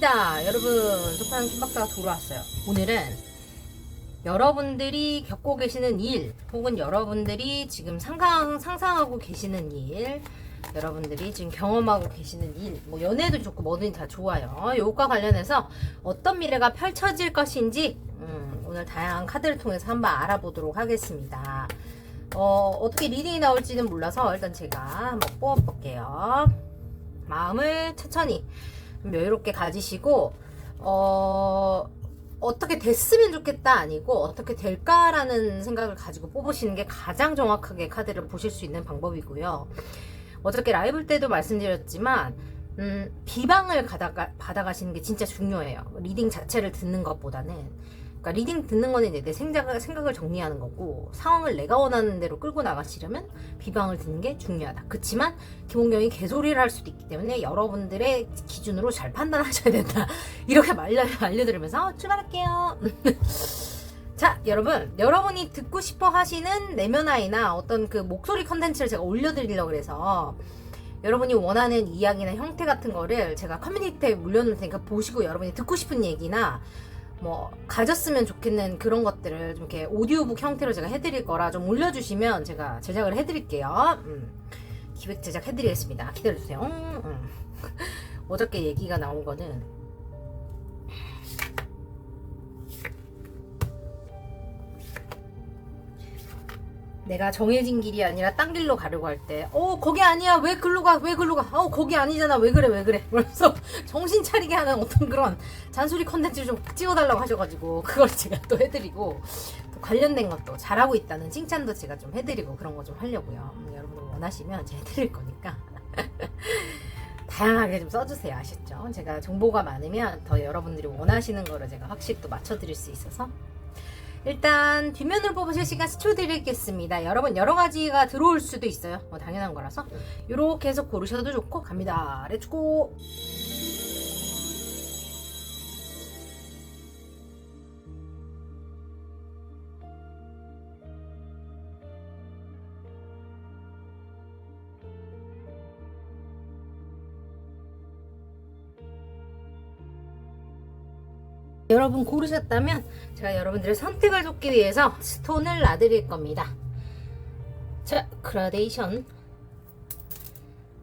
갑니다. 여러분, 소파는 킴박사가 돌아왔어요. 오늘은 여러분들이 겪고 계시는 일, 혹은 여러분들이 지금 상상하고 계시는 일, 여러분들이 지금 경험하고 계시는 일, 뭐 연애도 좋고 뭐든 다 좋아요. 요것과 관련해서 어떤 미래가 펼쳐질 것인지 오늘 다양한 카드를 통해서 한번 알아보도록 하겠습니다. 어떻게 리딩이 나올지는 몰라서 일단 제가 한번 뽑아볼게요. 마음을 천천히 여유롭게 가지시고 어떻게 됐으면 좋겠다 아니고 어떻게 될까라는 생각을 가지고 뽑으시는 게 가장 정확하게 카드를 보실 수 있는 방법이고요. 어저께 라이브 때도 말씀드렸지만 비방을 받아가시는 게 진짜 중요해요. 리딩 자체를 듣는 것보다는. 그러니까 리딩 듣는 거는 이제 내 생각을 정리하는 거고, 상황을 내가 원하는 대로 끌고 나가시려면 비방을 듣는 게 중요하다. 그렇지만 김홍경이 개소리를 할 수도 있기 때문에 여러분들의 기준으로 잘 판단하셔야 된다. 이렇게 알려드리면서 출발할게요. 자, 여러분이 듣고 싶어 하시는 내면아이나 어떤 그 목소리 컨텐츠를 제가 올려드리려고 그래서 여러분이 원하는 이야기나 형태 같은 거를 제가 커뮤니티에 올려놓을 테니까 보시고, 여러분이 듣고 싶은 얘기나 뭐 가졌으면 좋겠는 그런 것들을 좀 이렇게 오디오북 형태로 제가 해드릴 거라 좀 올려주시면 제가 제작을 해드릴게요. 기획 제작 해드리겠습니다. 기다려주세요. 어저께 얘기가 나온 거는 내가 정해진 길이 아니라 딴 길로 가려고 할 때, 거기 아니야, 왜 글로 가, 거기 아니잖아, 왜 그래. 그래서 정신 차리게 하는 어떤 그런 잔소리 컨텐츠를 좀 찍어달라고 하셔가지고, 그걸 제가 또 해드리고, 또 관련된 것도 잘하고 있다는 칭찬도 제가 좀 해드리고, 그런 거 좀 하려고요. 여러분 원하시면 제가 해드릴 거니까. 다양하게 좀 써주세요. 아셨죠? 제가 정보가 많으면 더 여러분들이 원하시는 거를 제가 확실히 또 맞춰드릴 수 있어서. 일단 뒷면으로 뽑으실 시간 10초 드리겠습니다. 여러분 여러 가지가 들어올 수도 있어요. 당연한 거라서 이렇게 해서 고르셔도 좋고 갑니다. 렛츠고. 여러분 고르셨다면 제가 여러분들의 선택을 돕기 위해서 스톤을 놔드릴 겁니다. 자, 그라데이션,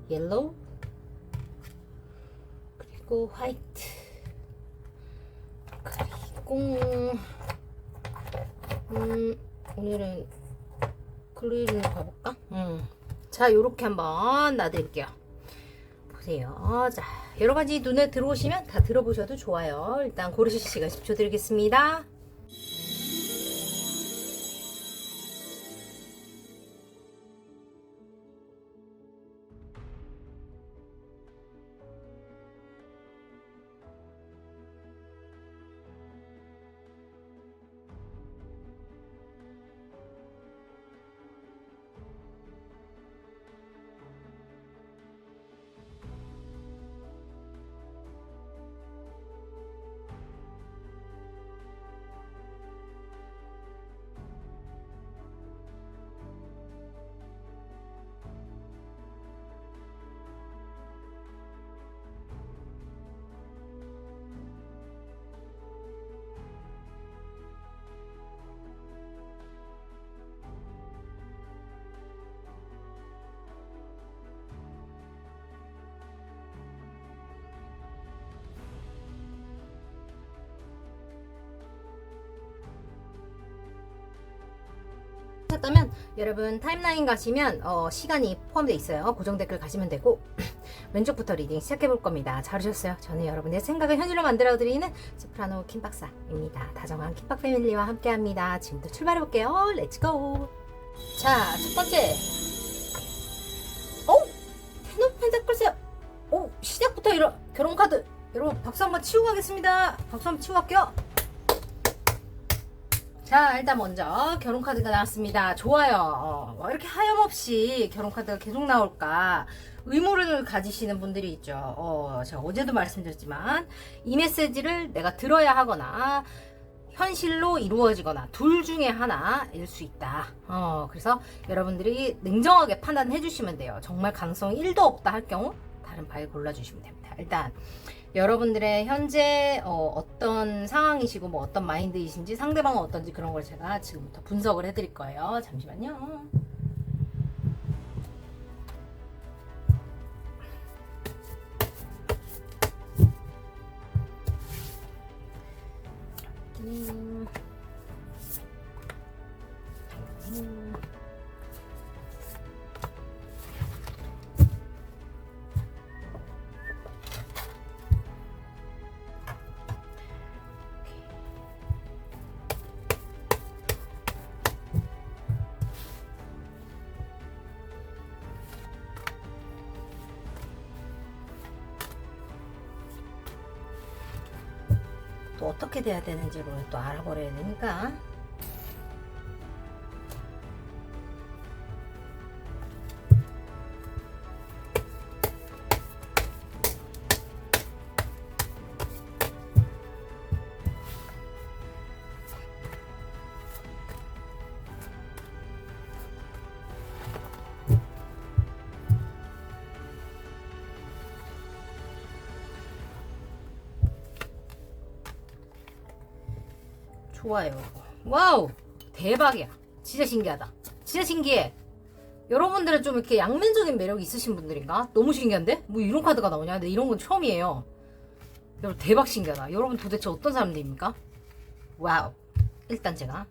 옐로우, 그리고 화이트, 그리고 오늘은 글리를 가볼까? 자, 요렇게 한번 놔드릴게요. 보세요. 자, 여러가지 눈에 들어오시면 다 들어보셔도 좋아요. 일단 고르실 시간 10초 드리겠습니다. 하셨다면 여러분 타임라인 가시면 시간이 포함되어 있어요. 고정 댓글 가시면 되고 왼쪽부터 리딩 시작해 볼 겁니다. 잘하셨어요. 저는 여러분의 생각을 현실로 만들어 드리는 소프라노 킴박사입니다. 다정한 킴박 패밀리와 함께 합니다. 지금부터 출발해 볼게요. 렛츠고. 자, 첫 번째, 텐 오브 펜타클스요. 시작부터 이런 결혼 카드. 여러분 박수 한번 치고 가겠습니다. 박수 한번 치고 갈게요. 자, 일단 먼저 결혼 카드가 나왔습니다. 좋아요. 이렇게 하염없이 결혼 카드가 계속 나올까 의무를 가지시는 분들이 있죠. 제가 어제도 말씀드렸지만 이 메시지를 내가 들어야 하거나 현실로 이루어지거나 둘 중에 하나일 수 있다. 그래서 여러분들이 냉정하게 판단해 주시면 돼요. 정말 가능성이 1도 없다 할 경우 다른 파일 골라주시면 됩니다. 일단 여러분들의 현재 어떤 상황이시고 뭐 어떤 마인드이신지 상대방은 어떤지 그런 걸 제가 지금부터 분석을 해드릴 거예요. 잠시만요. 또 어떻게 돼야 되는지를 또 알아버려야 되니까. 좋아요. 와우, 대박이야. 진짜 신기하다. 진짜 신기해. 여러분들은 좀 이렇게 양면적인 매력이 있으신 분들인가? 너무 신기한데? 뭐 이런 카드가 나오냐? 근데 이런 건 처음이에요. 여러분 대박 신기하다. 여러분 도대체 어떤 사람들입니까? 와우. 일단 제가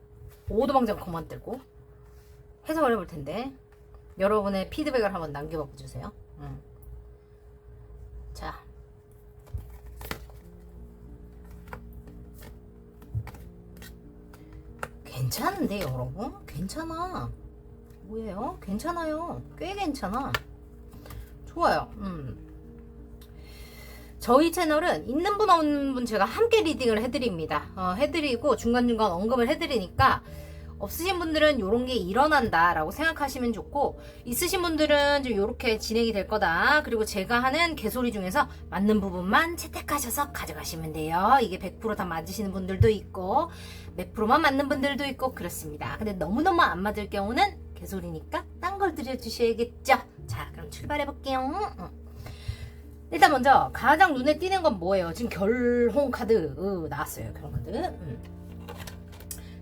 오도방정 그만 들고 해석을 해볼 텐데 여러분의 피드백을 한번 남겨봐 주세요. 자, 괜찮은데 여러분? 괜찮아. 뭐예요? 괜찮아요. 꽤 괜찮아. 좋아요. 저희 채널은 있는 분 없는 분 제가 함께 리딩을 해드립니다. 해드리고 중간중간 언급을 해드리니까 없으신 분들은 요런 게 일어난다 라고 생각하시면 좋고, 있으신 분들은 좀 요렇게 진행이 될 거다. 그리고 제가 하는 개소리 중에서 맞는 부분만 채택하셔서 가져가시면 돼요. 이게 100% 다 맞으시는 분들도 있고 몇 프로만 맞는 분들도 있고 그렇습니다. 근데 너무너무 안 맞을 경우는 개소리니까 딴 걸 드려주셔야겠죠. 자, 그럼 출발해 볼게요. 일단 먼저 가장 눈에 띄는 건 뭐예요? 지금 결혼 카드 나왔어요. 결혼 카드.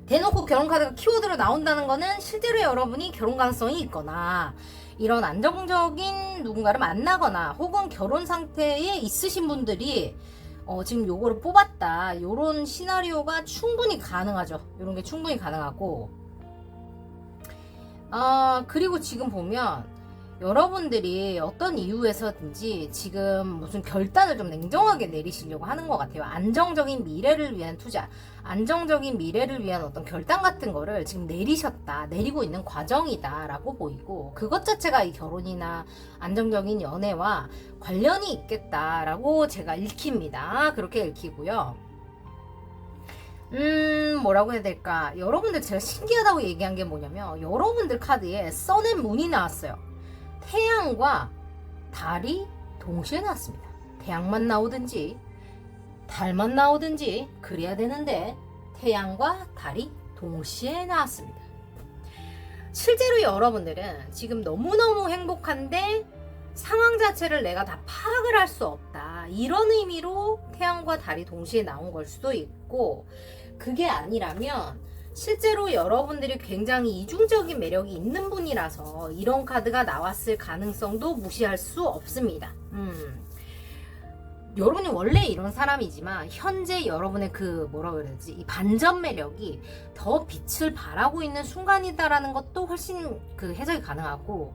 대놓고 결혼 카드가 키워드로 나온다는 거는 실제로 여러분이 결혼 가능성이 있거나 이런 안정적인 누군가를 만나거나 혹은 결혼 상태에 있으신 분들이 지금 요거를 뽑았다. 요런 시나리오가 충분히 가능하죠. 요런 게 충분히 가능하고, 그리고 지금 보면 여러분들이 어떤 이유에서든지 지금 무슨 결단을 좀 냉정하게 내리시려고 하는 것 같아요. 안정적인 미래를 위한 투자, 안정적인 미래를 위한 어떤 결단 같은 거를 지금 내리고 있는 과정이다 라고 보이고, 그것 자체가 이 결혼이나 안정적인 연애와 관련이 있겠다라고 제가 읽힙니다. 그렇게 읽히고요. 뭐라고 해야 될까? 여러분들 제가 신기하다고 얘기한 게 뭐냐면, 여러분들 카드에 써낸 문이 나왔어요. 태양과 달이 동시에 나왔습니다. 태양만 나오든지 달만 나오든지 그래야 되는데 태양과 달이 동시에 나왔습니다. 실제로 여러분들은 지금 너무너무 행복한데 상황 자체를 내가 다 파악을 할 수 없다. 이런 의미로 태양과 달이 동시에 나온 걸 수도 있고, 그게 아니라면 실제로 여러분들이 굉장히 이중적인 매력이 있는 분이라서 이런 카드가 나왔을 가능성도 무시할 수 없습니다. 여러분이 원래 이런 사람이지만 현재 여러분의 그 뭐라 그러지, 이 반전 매력이 더 빛을 발하고 있는 순간이다라는 것도 훨씬 그 해석이 가능하고,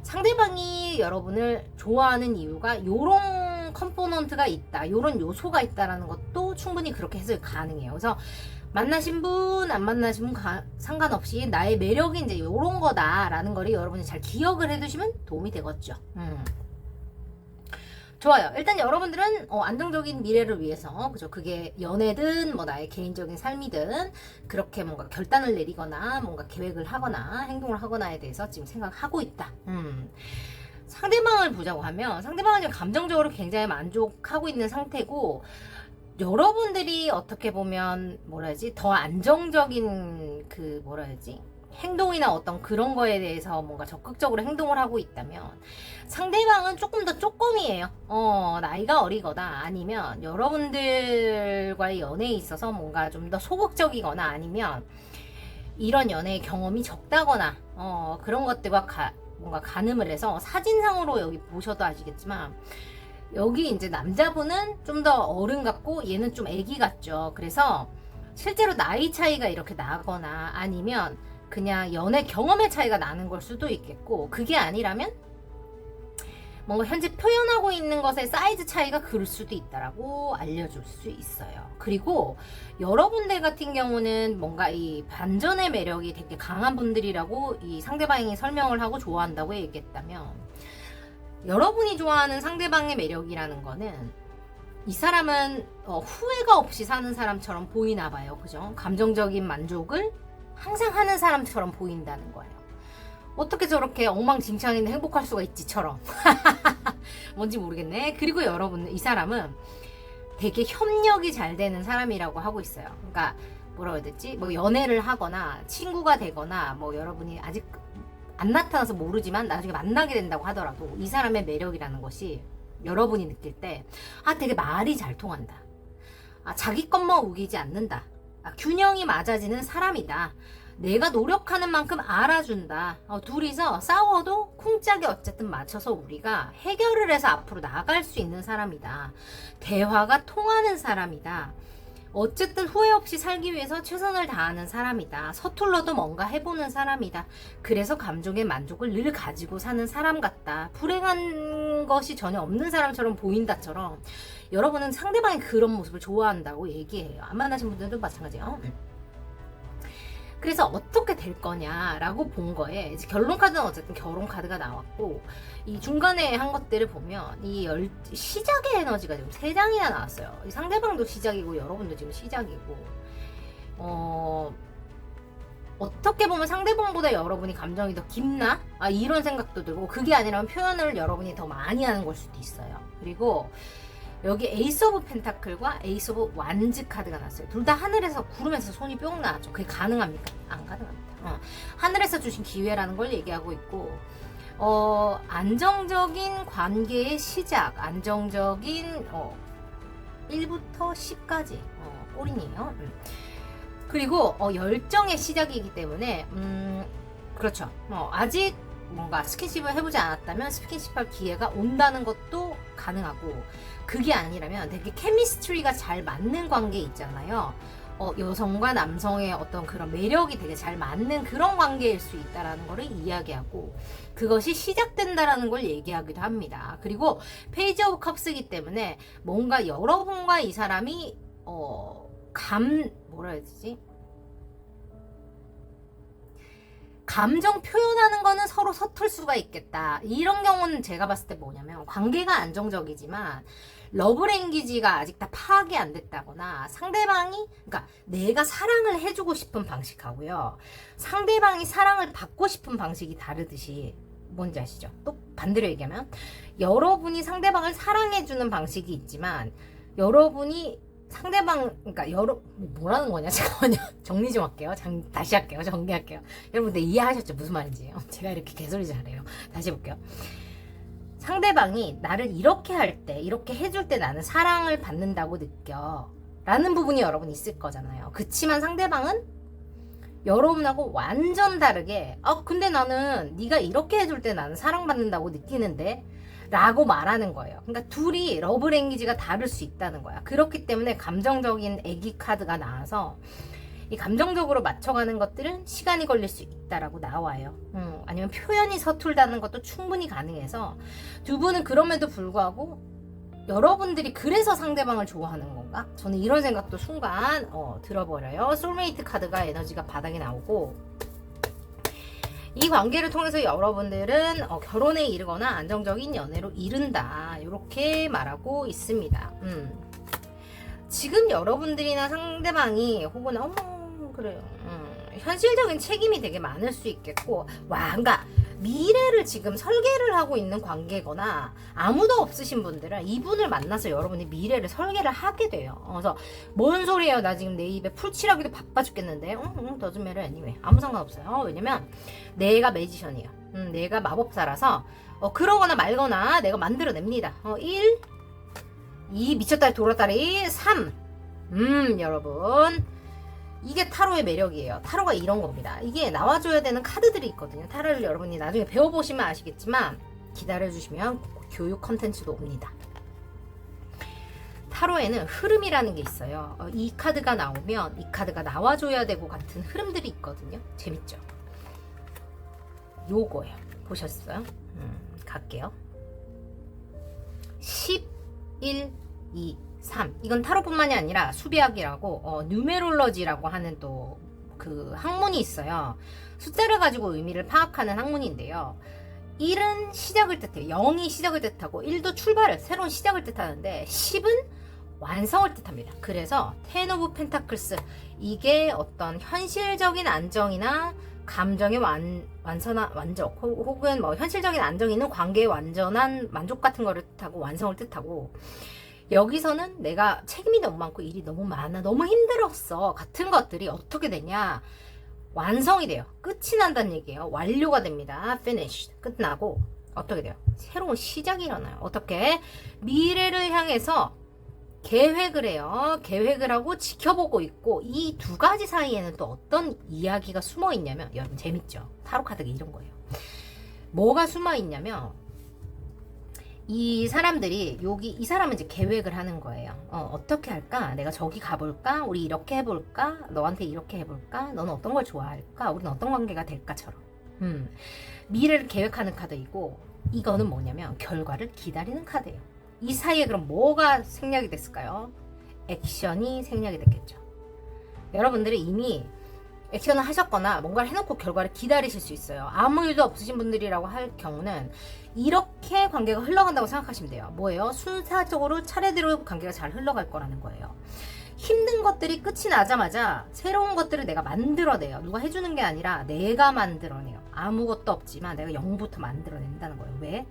상대방이 여러분을 좋아하는 이유가 요런 컴포넌트가 있다, 요런 요소가 있다라는 것도 충분히 그렇게 해석이 가능해요. 그래서 만나신 분, 안 만나신 분 상관없이 나의 매력이 이제 요런 거다라는 거를 여러분이 잘 기억을 해두시면 도움이 되겠죠. 좋아요. 일단 여러분들은 안정적인 미래를 위해서, 그죠? 그게 연애든 뭐 나의 개인적인 삶이든 그렇게 뭔가 결단을 내리거나 뭔가 계획을 하거나 행동을 하거나에 대해서 지금 생각하고 있다. 상대방을 보자고 하면 상대방은 지금 감정적으로 굉장히 만족하고 있는 상태고, 여러분들이 어떻게 보면 뭐라 해야지, 더 안정적인 그 뭐라 해야지, 행동이나 어떤 그런 거에 대해서 뭔가 적극적으로 행동을 하고 있다면 상대방은 조금 더 쪼꼬미예요. 나이가 어리거나 아니면 여러분들과의 연애에 있어서 뭔가 좀 더 소극적이거나 아니면 이런 연애의 경험이 적다거나 그런 것들과 뭔가 가늠을 해서 사진상으로 여기 보셔도 아시겠지만 여기 이제 남자분은 좀 더 어른 같고 얘는 좀 애기 같죠. 그래서 실제로 나이 차이가 이렇게 나거나 아니면 그냥 연애 경험의 차이가 나는 걸 수도 있겠고, 그게 아니라면 뭔가 현재 표현하고 있는 것의 사이즈 차이가 그럴 수도 있다라고 알려줄 수 있어요. 그리고 여러분들 같은 경우는 뭔가 이 반전의 매력이 되게 강한 분들이라고 이 상대방이 설명을 하고 좋아한다고 얘기했다면, 여러분이 좋아하는 상대방의 매력이라는 거는 이 사람은 후회가 없이 사는 사람처럼 보이나 봐요. 그죠? 감정적인 만족을 항상 하는 사람처럼 보인다는 거예요. 어떻게 저렇게 엉망진창인데 행복할 수가 있지처럼. 뭔지 모르겠네. 그리고 여러분, 이 사람은 되게 협력이 잘 되는 사람이라고 하고 있어요. 그러니까 뭐라고 해야 되지? 뭐 연애를 하거나 친구가 되거나 뭐 여러분이 아직 안 나타나서 모르지만 나중에 만나게 된다고 하더라도 이 사람의 매력이라는 것이 여러분이 느낄 때 되게 말이 잘 통한다. 자기 것만 우기지 않는다. 균형이 맞아지는 사람이다. 내가 노력하는 만큼 알아준다. 둘이서 싸워도 쿵짝에 어쨌든 맞춰서 우리가 해결을 해서 앞으로 나갈 수 있는 사람이다. 대화가 통하는 사람이다. 어쨌든 후회 없이 살기 위해서 최선을 다하는 사람이다. 서툴러도 뭔가 해보는 사람이다. 그래서 감정의 만족을 늘 가지고 사는 사람 같다. 불행한 것이 전혀 없는 사람처럼 보인다처럼 여러분은 상대방이 그런 모습을 좋아한다고 얘기해요. 안 만나신 분들도 마찬가지예요. 그래서 어떻게 될 거냐라고 본 거에 이제 결론 카드는 어쨌든 결혼 카드가 나왔고, 이 중간에 한 것들을 보면 이 시작의 에너지가 지금 3장이나 나왔어요. 이 상대방도 시작이고 여러분도 지금 시작이고, 어떻게 보면 상대방보다 여러분이 감정이 더 깊나? 이런 생각도 들고, 그게 아니라면 표현을 여러분이 더 많이 하는 걸 수도 있어요. 그리고 여기 에이스 오브 펜타클과 에이스 오브 완즈 카드가 났어요. 둘 다 하늘에서 구름에서 손이 뿅 나왔죠. 그게 가능합니까? 안 가능합니다. 하늘에서 주신 기회라는 걸 얘기하고 있고, 안정적인 관계의 시작, 안정적인 1부터 10까지 꼴이네요. 그리고 열정의 시작이기 때문에 그렇죠. 아직 뭔가 스킨십을 해보지 않았다면 스킨십할 기회가 온다는 것도 가능하고, 그게 아니라면 되게 케미스트리가 잘 맞는 관계 있잖아요. 여성과 남성의 어떤 그런 매력이 되게 잘 맞는 그런 관계일 수 있다라는 거를 이야기하고, 그것이 시작된다라는 걸 얘기하기도 합니다. 그리고 페이지 오브 컵스이기 때문에 뭔가 여러분과 이 사람이 뭐라 해야 되지? 감정 표현하는 거는 서로 서툴 수가 있겠다. 이런 경우는 제가 봤을 때 뭐냐면, 관계가 안정적이지만 러브랭귀지가 아직 다 파악이 안 됐다거나, 상대방이, 그러니까 내가 사랑을 해주고 싶은 방식하고요, 상대방이 사랑을 받고 싶은 방식이 다르듯이, 뭔지 아시죠? 또 반대로 얘기하면 여러분이 상대방을 사랑해주는 방식이 있지만 여러분이 상대방, 그러니까 뭐라는 거냐? 잠깐만요. 정리 좀 할게요. 다시 할게요. 정리할게요. 여러분들 이해하셨죠? 무슨 말인지. 제가 이렇게 개소리 잘해요. 다시 해볼게요. 상대방이 나를 이렇게 할 때, 이렇게 해줄 때 나는 사랑을 받는다고 느껴. 라는 부분이 여러분 있을 거잖아요. 그치만 상대방은 여러분하고 완전 다르게, 근데 나는 네가 이렇게 해줄 때 나는 사랑받는다고 느끼는데? 라고 말하는 거예요. 그러니까 둘이 러브랭귀지가 다를 수 있다는 거야. 그렇기 때문에 감정적인 애기 카드가 나와서 이 감정적으로 맞춰가는 것들은 시간이 걸릴 수 있다라고 나와요. 아니면 표현이 서툴다는 것도 충분히 가능해서, 두 분은 그럼에도 불구하고 여러분들이 그래서 상대방을 좋아하는 건가? 저는 이런 생각도 순간 들어버려요. 솔메이트 카드가 에너지가 바닥에 나오고, 이 관계를 통해서 여러분들은 결혼에 이르거나 안정적인 연애로 이른다, 이렇게 말하고 있습니다. 지금 여러분들이나 상대방이 혹은 그래요. 현실적인 책임이 되게 많을 수 있겠고, 그러니까 미래를 지금 설계를 하고 있는 관계거나 아무도 없으신 분들은 이분을 만나서 여러분이 미래를 설계를 하게 돼요. 그래서 뭔 소리예요? 나 지금 내 입에 풀칠하기도 바빠 죽겠는데. doesn't matter anyway. 아무 상관없어요. 왜냐면 내가 매지션이에요. 내가 마법사라서 그러거나 말거나 내가 만들어냅니다. 1, 2 미쳤다리 돌았다리 3. 여러분 이게 타로의 매력이에요. 타로가 이런 겁니다. 이게 나와줘야 되는 카드들이 있거든요. 타로를 여러분이 나중에 배워보시면 아시겠지만 기다려주시면 교육 컨텐츠도 옵니다. 타로에는 흐름이라는 게 있어요. 이 카드가 나오면 이 카드가 나와줘야 되고 같은 흐름들이 있거든요. 재밌죠? 요거예요. 보셨어요? 갈게요. 10, 1, 2, 3. 이건 타로뿐만이 아니라 수비학이라고 뉴메롤러지라고 하는 또 그 학문이 있어요. 숫자를 가지고 의미를 파악하는 학문인데요. 1은 시작을 뜻해요. 0이 시작을 뜻하고 1도 출발을 새로운 시작을 뜻하는데 10은 완성을 뜻합니다. 그래서 텐 오브 펜타클스 이게 어떤 현실적인 안정이나 감정의 완적 혹은 뭐 현실적인 안정이 있는 관계의 완전한 만족 같은 거를 뜻하고 완성을 뜻하고 여기서는 내가 책임이 너무 많고 일이 너무 많아 너무 힘들었어 같은 것들이 어떻게 되냐 완성이 돼요. 끝이 난다는 얘기예요. 완료가 됩니다. finished 끝나고 어떻게 돼요? 새로운 시작이 일어나요. 어떻게? 미래를 향해서 계획을 해요. 계획을 하고 지켜보고 있고 이 두 가지 사이에는 또 어떤 이야기가 숨어 있냐면 여러분 재밌죠? 타로 카드가 이런 거예요. 뭐가 숨어 있냐면 이 사람들이 이 사람은 이제 계획을 하는 거예요. 어떻게 할까? 내가 저기 가볼까? 우리 이렇게 해볼까? 너한테 이렇게 해볼까? 너는 어떤 걸 좋아할까? 우리는 어떤 관계가 될까처럼. 미래를 계획하는 카드이고 이거는 뭐냐면 결과를 기다리는 카드예요. 이 사이에 그럼 뭐가 생략이 됐을까요? 액션이 생략이 됐겠죠. 여러분들이 이미 액션을 하셨거나 뭔가를 해놓고 결과를 기다리실 수 있어요. 아무 일도 없으신 분들이라고 할 경우는 이렇게 관계가 흘러간다고 생각하시면 돼요. 뭐예요? 순차적으로 차례대로 관계가 잘 흘러갈 거라는 거예요. 힘든 것들이 끝이 나자마자 새로운 것들을 내가 만들어내요. 누가 해주는 게 아니라 내가 만들어내요. 아무것도 없지만 내가 0부터 만들어낸다는 거예요. 왜?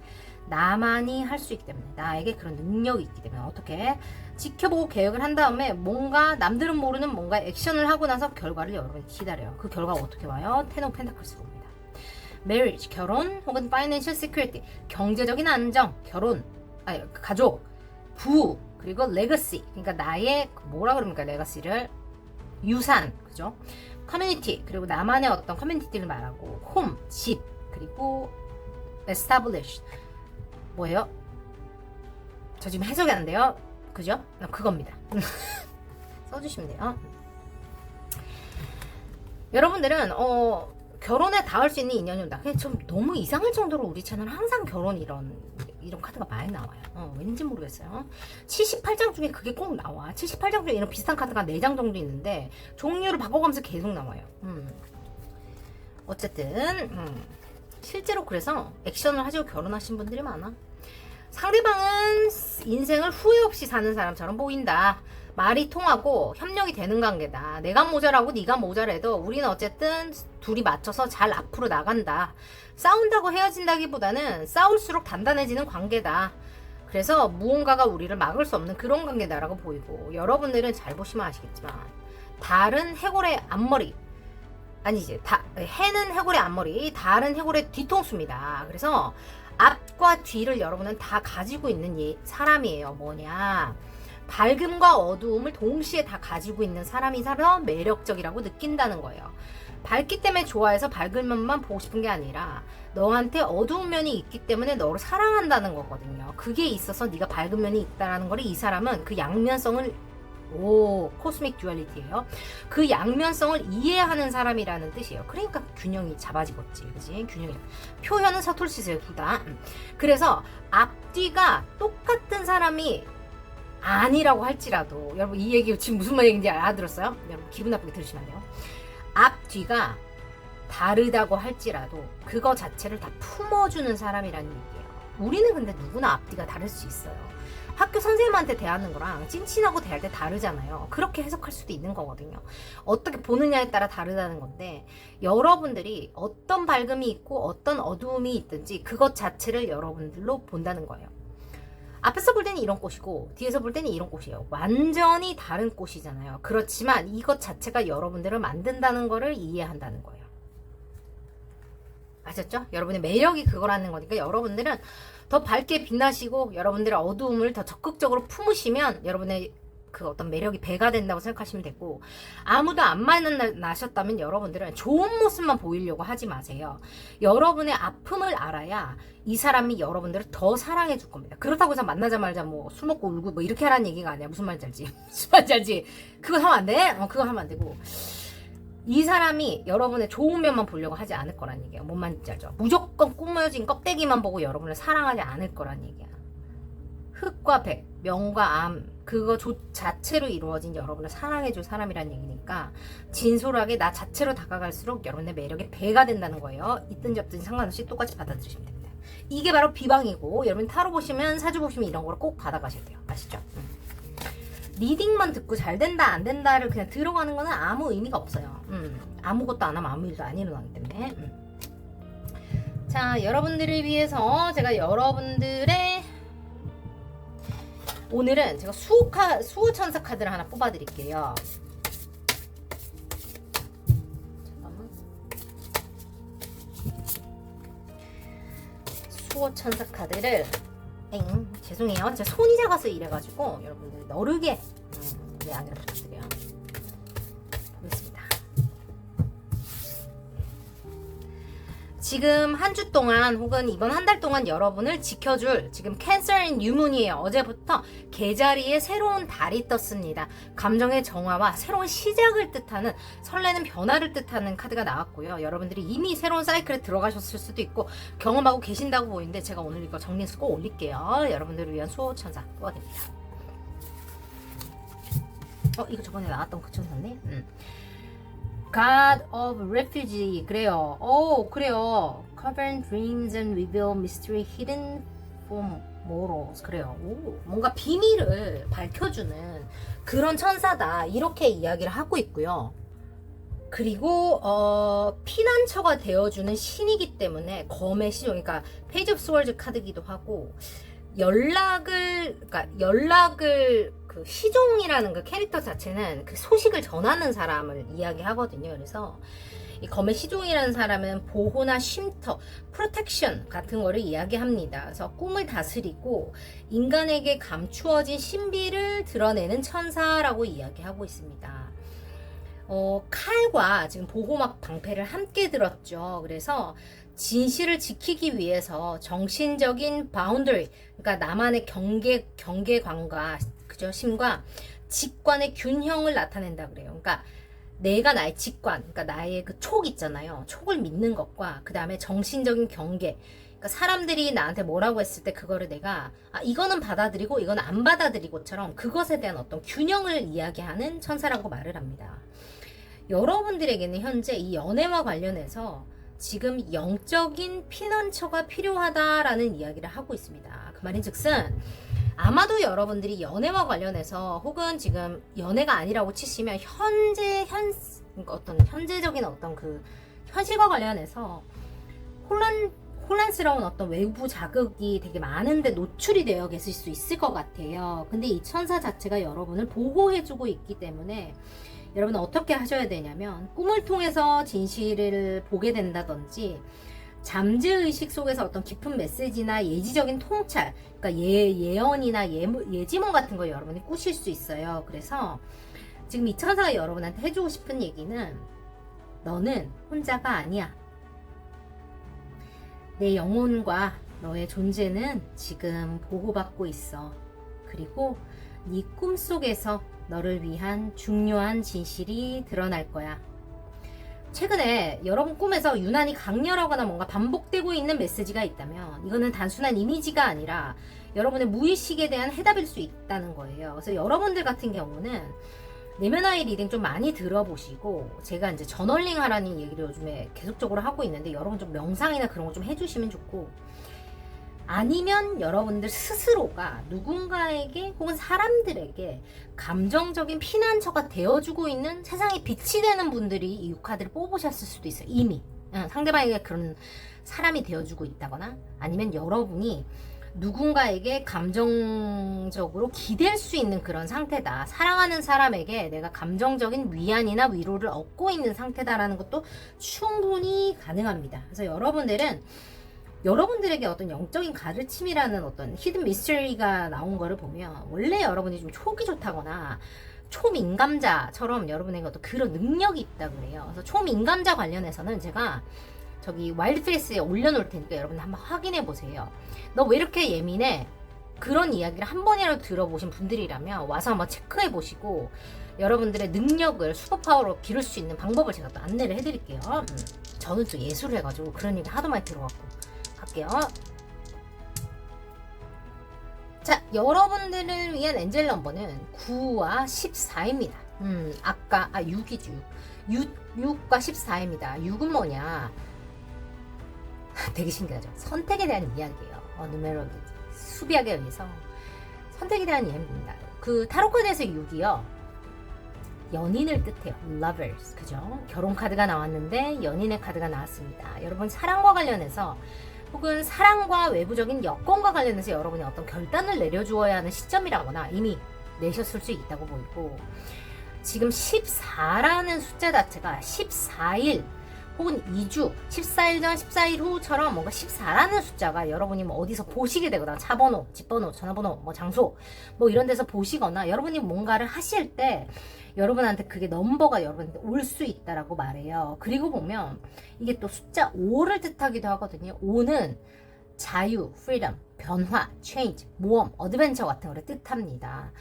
나만이 할 수 있기 때문에 나에게 그런 능력이 있기 때문에 어떻게 지켜보고 계획을 한 다음에 뭔가 남들은 모르는 뭔가 액션을 하고 나서 결과를 여러분이 기다려요. 그 결과가 어떻게 와요? 텐 오브 펜타클스로 옵니다. marriage 결혼 혹은 financial security 경제적인 안정 결혼 가족 부 그리고 legacy 그러니까 나의 뭐라 그럽니까 legacy를 유산 그죠? community 그리고 나만의 어떤 커뮤니티를 말하고 home 집 그리고 establish 뭐예요? 저 지금 해석이 안 돼요. 그죠? 그겁니다. 써주시면 돼요. 여러분들은 결혼에 닿을 수 있는 인연이 온다. 그냥 좀 너무 이상할 정도로 우리 채널 항상 결혼 이런 카드가 많이 나와요. 왠지 모르겠어요. 78장 중에 그게 꼭 나와. 78장 중에 이런 비슷한 카드가 4장 정도 있는데 종류를 바꿔가면서 계속 나와요. 어쨌든 실제로 그래서 액션을 하시고 결혼하신 분들이 많아. 상대방은 인생을 후회 없이 사는 사람처럼 보인다. 말이 통하고 협력이 되는 관계다. 내가 모자라고 네가 모자라도 우리는 어쨌든 둘이 맞춰서 잘 앞으로 나간다. 싸운다고 헤어진다기보다는 싸울수록 단단해지는 관계다. 그래서 무언가가 우리를 막을 수 없는 그런 관계다라고 보이고 여러분들은 잘 보시면 아시겠지만 달은 해골의 앞머리 아니지 해는 해골의 앞머리 달은 해골의 뒤통수입니다. 그래서 앞과 뒤를 여러분은 다 가지고 있는 사람이에요. 뭐냐 밝음과 어두움을 동시에 다 가지고 있는 사람이라서 매력적이라고 느낀다는 거예요. 밝기 때문에 좋아해서 밝은 면만 보고 싶은 게 아니라 너한테 어두운 면이 있기 때문에 너를 사랑한다는 거거든요. 그게 있어서 네가 밝은 면이 있다라는 거를 이 사람은 그 양면성을 코스믹 듀얼리티예요. 그 양면성을 이해하는 사람이라는 뜻이에요. 그러니까 균형이 잡아지겠지, 그지? 균형이 표현은 서툴시세요, 둘 다. 그래서 앞뒤가 똑같은 사람이 아니라고 할지라도 여러분 이 얘기 지금 무슨 얘기인지 알아들었어요? 여러분 기분 나쁘게 들으시면 안 돼요. 앞뒤가 다르다고 할지라도 그거 자체를 다 품어주는 사람이라는 얘기예요. 우리는 근데 누구나 앞뒤가 다를 수 있어요. 학교 선생님한테 대하는 거랑 찐친하고 대할 때 다르잖아요. 그렇게 해석할 수도 있는 거거든요. 어떻게 보느냐에 따라 다르다는 건데, 여러분들이 어떤 밝음이 있고 어떤 어두움이 있든지 그것 자체를 여러분들로 본다는 거예요. 앞에서 볼 때는 이런 꽃이고 뒤에서 볼 때는 이런 꽃이에요. 완전히 다른 꽃이잖아요. 그렇지만 이것 자체가 여러분들을 만든다는 거를 이해한다는 거예요. 아셨죠? 여러분의 매력이 그거라는 거니까 여러분들은 더 밝게 빛나시고 여러분들의 어두움을 더 적극적으로 품으시면 여러분의 그 어떤 매력이 배가 된다고 생각하시면 되고, 아무도 안 만나셨다면 여러분들은 좋은 모습만 보이려고 하지 마세요. 여러분의 아픔을 알아야 이 사람이 여러분들을 더 사랑해 줄 겁니다. 그렇다고 해서 만나자마자 뭐 술 먹고 울고 뭐 이렇게 하라는 얘기가 아니야. 무슨 말인지 알지? 무슨 말인지 알지? 그거 하면 안 돼? 그거 하면 안 되고, 이 사람이 여러분의 좋은 면만 보려고 하지 않을 거란 얘기예요. 뭔 말인지 알죠? 무조건 꾸며진 껍데기만 보고 여러분을 사랑하지 않을 거란 얘기야. 흑과 백, 명과 암, 그거 자체로 이루어진 여러분을 사랑해줄 사람이란 얘기니까 진솔하게 나 자체로 다가갈수록 여러분의 매력이 배가 된다는 거예요. 있든지 없든지 상관없이 똑같이 받아들이시면 됩니다. 이게 바로 비방이고, 여러분 타로 보시면, 사주 보시면 이런 걸 꼭 받아가셔야 돼요. 아시죠? 리딩만 듣고 잘 된다 안 된다를 그냥 들어가는 거는 아무 의미가 없어요. 아무것도 안 하면 아무 일도 안 일어나기 때문에. 자, 여러분들을 위해서 제가 여러분들의 오늘은 제가 수호천사 카드를 하나 뽑아드릴게요. 잠깐만. 수호천사 카드를 죄송해요. 제가 손이 작아서 이래가지고 여러분들 너르게 양해를 부탁드려요. 보겠습니다. 지금 한 주 동안 혹은 이번 한 달 동안 여러분을 지켜줄 지금 캔서인 뉴문이에요. 어제부터 개자리에 새로운 달이 떴습니다. 감정의 정화와 새로운 시작을 뜻하는, 설레는 변화를 뜻하는 카드가 나왔고요. 여러분들이 이미 새로운 사이클에 들어가셨을 수도 있고 경험하고 계신다고 보이는데, 제가 오늘 이거 정리해서 꼭 올릴게요. 여러분들을 위한 수호천사 뽑아드립니다. 이거 저번에 나왔던 그 천사네. God of Refuge. 그래요. 그래요. Cover dreams and reveal mystery hidden from mortals. 그래요. 뭔가 비밀을 밝혀주는 그런 천사다, 이렇게 이야기를 하고 있고요. 그리고 피난처가 되어주는 신이기 때문에 검의 시종, 그러니까 페이지 오브 스월드 카드기도 하고, 연락을 그 시종이라는 그 캐릭터 자체는 그 소식을 전하는 사람을 이야기하거든요. 그래서 이 검의 시종이라는 사람은 보호나 쉼터, 프로텍션 같은 거를 이야기합니다. 그래서 꿈을 다스리고 인간에게 감추어진 신비를 드러내는 천사라고 이야기하고 있습니다. 칼과 지금 보호막 방패를 함께 들었죠. 그래서 진실을 지키기 위해서 정신적인 바운더리, 그러니까 나만의 경계관과 그죠? 심과 직관의 균형을 나타낸다 그래요. 그러니까 내가 나의 직관, 그러니까 나의 그 촉 있잖아요. 촉을 믿는 것과 그 다음에 정신적인 경계. 그러니까 사람들이 나한테 뭐라고 했을 때 그거를 내가 이거는 받아들이고 이거는 안 받아들이고처럼 그것에 대한 어떤 균형을 이야기하는 천사라고 말을 합니다. 여러분들에게는 현재 이 연애와 관련해서 지금 영적인 피난처가 필요하다라는 이야기를 하고 있습니다. 그 말인즉슨 아마도 여러분들이 연애와 관련해서, 혹은 지금 연애가 아니라고 치시면 현재적인 어떤 그 현실과 관련해서 혼란스러운 어떤 외부 자극이 되게 많은데 노출이 되어 계실 수 있을 것 같아요. 근데 이 천사 자체가 여러분을 보호해주고 있기 때문에 여러분은 어떻게 하셔야 되냐면, 꿈을 통해서 진실을 보게 된다든지, 잠재의식 속에서 어떤 깊은 메시지나 예지적인 통찰, 그러니까 예언이나 예지몽 같은 거 여러분이 꾸실 수 있어요. 그래서 지금 이 천사가 여러분한테 해주고 싶은 얘기는, 너는 혼자가 아니야. 내 영혼과 너의 존재는 지금 보호받고 있어. 그리고 네 꿈속에서 너를 위한 중요한 진실이 드러날 거야. 최근에 여러분 꿈에서 유난히 강렬하거나 뭔가 반복되고 있는 메시지가 있다면, 이거는 단순한 이미지가 아니라 여러분의 무의식에 대한 해답일 수 있다는 거예요. 그래서 여러분들 같은 경우는 내면화의 리딩 좀 많이 들어보시고, 제가 이제 저널링 하라는 얘기를 요즘에 계속적으로 하고 있는데, 여러분 좀 명상이나 그런 거 좀 해주시면 좋고, 아니면 여러분들 스스로가 누군가에게 혹은 사람들에게 감정적인 피난처가 되어주고 있는 세상에 빛이 되는 분들이 이 6카드를 뽑으셨을 수도 있어요. 이미 상대방에게 그런 사람이 되어주고 있다거나, 아니면 여러분이 누군가에게 감정적으로 기댈 수 있는 그런 상태다. 사랑하는 사람에게 내가 감정적인 위안이나 위로를 얻고 있는 상태다라는 것도 충분히 가능합니다. 그래서 여러분들에게 어떤 영적인 가르침이라는 어떤 히든 미스터리가 나온 거를 보면, 원래 여러분이 좀 촉이 좋다거나 초민감자처럼 여러분에게 어떤 그런 능력이 있다고 그래요. 그래서 초민감자 관련해서는 제가 저기 와일드페이스에 올려놓을 테니까 여러분 한번 확인해 보세요. 너 왜 이렇게 예민해? 그런 이야기를 한 번이라도 들어보신 분들이라면 와서 한번 체크해 보시고 여러분들의 능력을 슈퍼파워로 기를 수 있는 방법을 제가 또 안내를 해드릴게요. 저는 또 예술을 해가지고 그런 얘기 하도 많이 들어갖고 갈게요. 자, 여러분들을 위한 엔젤 넘버는 9와 14입니다. 아까 6이죠. 6과 14입니다. 6은 뭐냐? 되게 신기하죠. 선택에 대한 이야기예요. 누메로기 수비학에 의해서 선택에 대한 이야기입니다. 그 타로 카드에서 6이요. 연인을 뜻해요. lovers. 그죠? 결혼 카드가 나왔는데 연인의 카드가 나왔습니다. 여러분 사랑과 관련해서 혹은 사랑과 외부적인 여건과 관련해서 여러분이 어떤 결단을 내려주어야 하는 시점이라거나 이미 내셨을 수 있다고 보이고, 지금 14라는 숫자 자체가 14일 혹은 2주, 14일 전, 14일 후처럼 뭔가 14라는 숫자가 여러분이 뭐 어디서 보시게 되거나 차번호, 집번호, 전화번호, 뭐 장소 뭐 이런 데서 보시거나 여러분이 뭔가를 하실 때 여러분한테 그게 넘버가 여러분한테 올 수 있다라고 말해요. 그리고 보면 이게 또 숫자 5를 뜻하기도 하거든요. 5는 자유, freedom, 변화, change, 모험, 어드벤처 같은 거를 뜻합니다.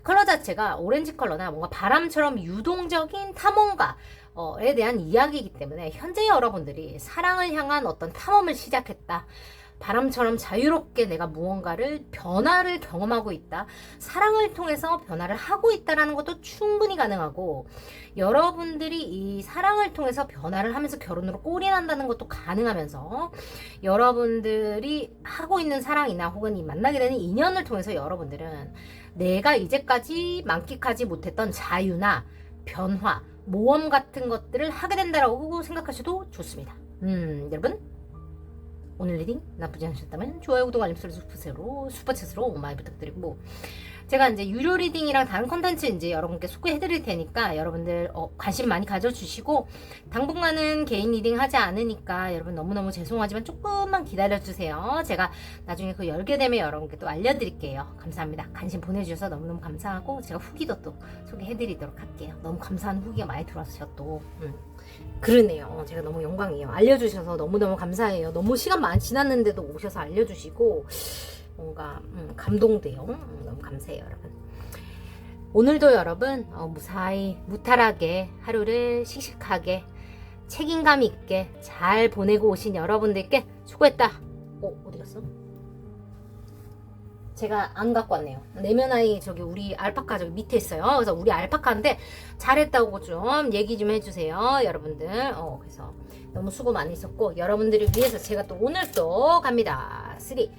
컬러 자체가 오렌지 컬러나 뭔가 바람처럼 유동적인 탐험가에 대한 이야기이기 때문에 현재 여러분들이 사랑을 향한 어떤 탐험을 시작했다. 바람처럼 자유롭게 내가 무언가를 변화를 경험하고 있다. 사랑을 통해서 변화를 하고 있다는 것도 충분히 가능하고, 여러분들이 이 사랑을 통해서 변화를 하면서 결혼으로 꼴이 난다는 것도 가능하면서, 여러분들이 하고 있는 사랑이나 혹은 이 만나게 되는 인연을 통해서 여러분들은 내가 이제까지 만끽하지 못했던 자유나 변화, 모험 같은 것들을 하게 된다라고 생각하셔도 좋습니다. 여러분 오늘 리딩 나쁘지 않으셨다면 좋아요, 구독, 알림 설정, 슈퍼챗으로 많이 부탁드리고, 제가 이제 유료 리딩이랑 다른 컨텐츠 이제 여러분께 소개해드릴 테니까 여러분들 관심 많이 가져주시고, 당분간은 개인 리딩 하지 않으니까 여러분 너무너무 죄송하지만 조금만 기다려주세요. 제가 나중에 그 열게 되면 여러분께 또 알려드릴게요. 감사합니다. 관심 보내주셔서 너무너무 감사하고, 제가 후기도 또 소개해드리도록 할게요. 너무 감사한 후기가 많이 들어와서 또 그러네요. 제가 너무 영광이에요. 알려주셔서 너무너무 감사해요. 너무 시간 많이 지났는데도 오셔서 알려주시고 뭔가 감동돼요. 너무 감사해요, 여러분. 오늘도 여러분 무사히 무탈하게 하루를 씩씩하게 책임감 있게 잘 보내고 오신 여러분들께 수고했다. 어디 갔어? 제가 안 갖고 왔네요. 내면아이 저기 우리 알파카 저기 밑에 있어요. 그래서 우리 알파카인데 잘했다고 좀 얘기 좀 해주세요, 여러분들. 그래서 너무 수고 많이 있었고, 여러분들을 위해서 제가 또 오늘 또 갑니다. 3, 2, 1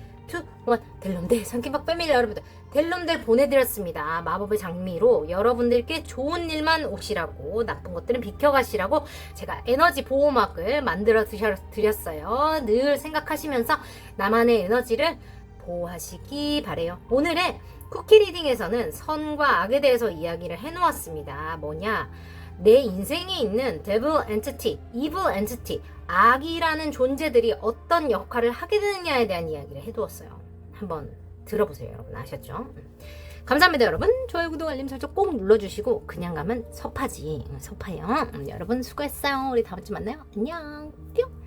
델롬델 상키박 패밀리 여러분들, 델롬델 보내드렸습니다. 마법의 장미로 여러분들께 좋은 일만 오시라고, 나쁜 것들은 비켜가시라고 제가 에너지 보호막을 만들어 드렸어요. 늘 생각하시면서 나만의 에너지를 보호하시기 바래요. 오늘의 쿠키 리딩에서는 선과 악에 대해서 이야기를 해놓았습니다. 뭐냐? 내 인생에 있는 devil entity, evil entity, 악이라는 존재들이 어떤 역할을 하게 되느냐에 대한 이야기를 해두었어요. 한번 들어보세요, 여러분. 아셨죠? 감사합니다, 여러분. 좋아요, 구독, 알림 설정 꼭 눌러주시고, 그냥 가면 섭하지. 섭하요. 여러분 수고했어요. 우리 다음 주에 만나요. 안녕. 뿅.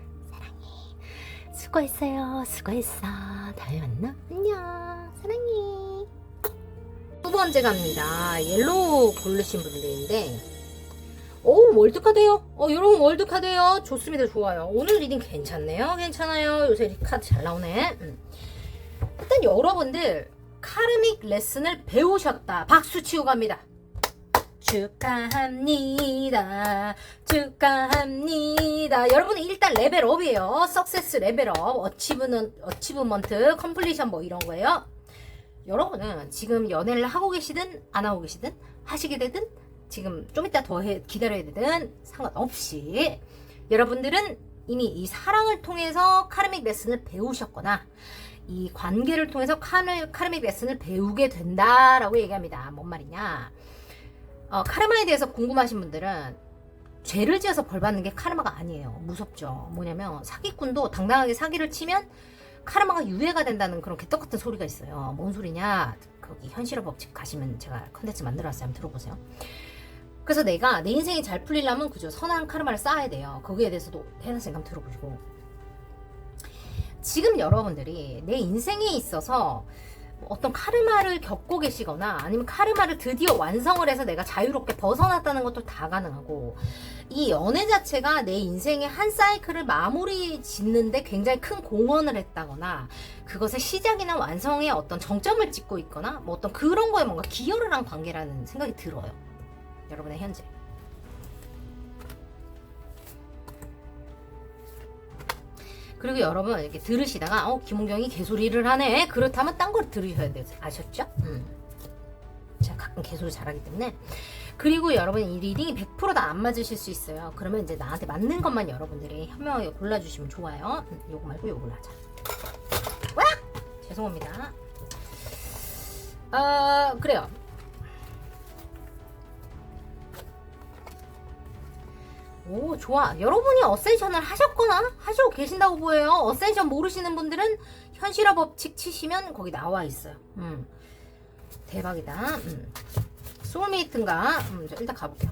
수고했어요. 수고했어. 다음에 만나. 안녕. 사랑해. 두 번째 갑니다. 옐로우 고르신 분들인데, 월드카드요. 여러분 월드카드요. 좋습니다. 좋아요. 오늘 리딩 괜찮네요. 괜찮아요. 요새 카드 잘 나오네. 일단 여러분들 카르믹 레슨을 배우셨다. 박수 치고 갑니다. 축하합니다. 축하합니다. 여러분은 일단 레벨업이에요. 석세스 레벨업, 어치브먼트, 컴플리션 뭐 이런 거예요. 여러분은 지금 연애를 하고 계시든 안 하고 계시든 하시게 되든 지금 좀 이따 더 기다려야 되든 상관없이 여러분들은 이미 이 사랑을 통해서 카르믹 레슨을 배우셨거나 이 관계를 통해서 카르믹 레슨을 배우게 된다라고 얘기합니다. 뭔 말이냐? 카르마에 대해서 궁금하신 분들은 죄를 지어서 벌 받는 게 카르마가 아니에요. 무섭죠. 뭐냐면 사기꾼도 당당하게 사기를 치면 카르마가 유예가 된다는 그런 개떡같은 소리가 있어요. 뭔 소리냐? 거기 현실의 법칙 가시면 제가 컨텐츠 만들어놨어요. 한번 들어보세요. 그래서 내가 내 인생이 잘 풀리려면 그저 선한 카르마를 쌓아야 돼요. 거기에 대해서도 해나생 한번 들어보시고, 지금 여러분들이 내 인생에 있어서 어떤 카르마를 겪고 계시거나 아니면 카르마를 드디어 완성을 해서 내가 자유롭게 벗어났다는 것도 다 가능하고, 이 연애 자체가 내 인생의 한 사이클을 마무리 짓는데 굉장히 큰 공헌을 했다거나 그것의 시작이나 완성의 어떤 정점을 찍고 있거나 뭐 어떤 그런 거에 뭔가 기여를 한 관계라는 생각이 들어요. 여러분의 현재. 그리고 여러분 이렇게 들으시다가 김은경이 개소리를 하네, 그렇다면 딴 걸 들으셔야 돼요. 아셨죠? 제가 가끔 개소리 잘하기 때문에. 그리고 여러분 이 리딩이 100% 다 안 맞으실 수 있어요. 그러면 이제 나한테 맞는 것만 여러분들이 현명하게 골라주시면 좋아요. 요거 말고 요걸로 하자. 와! 죄송합니다. 그래요. 오, 좋아. 여러분이 어센션을 하셨거나 하시고 계신다고 보여요. 어센션 모르시는 분들은 현실화 법칙 치시면 거기 나와 있어요. 대박이다. 소울메이트인가? 일단 가볼게요.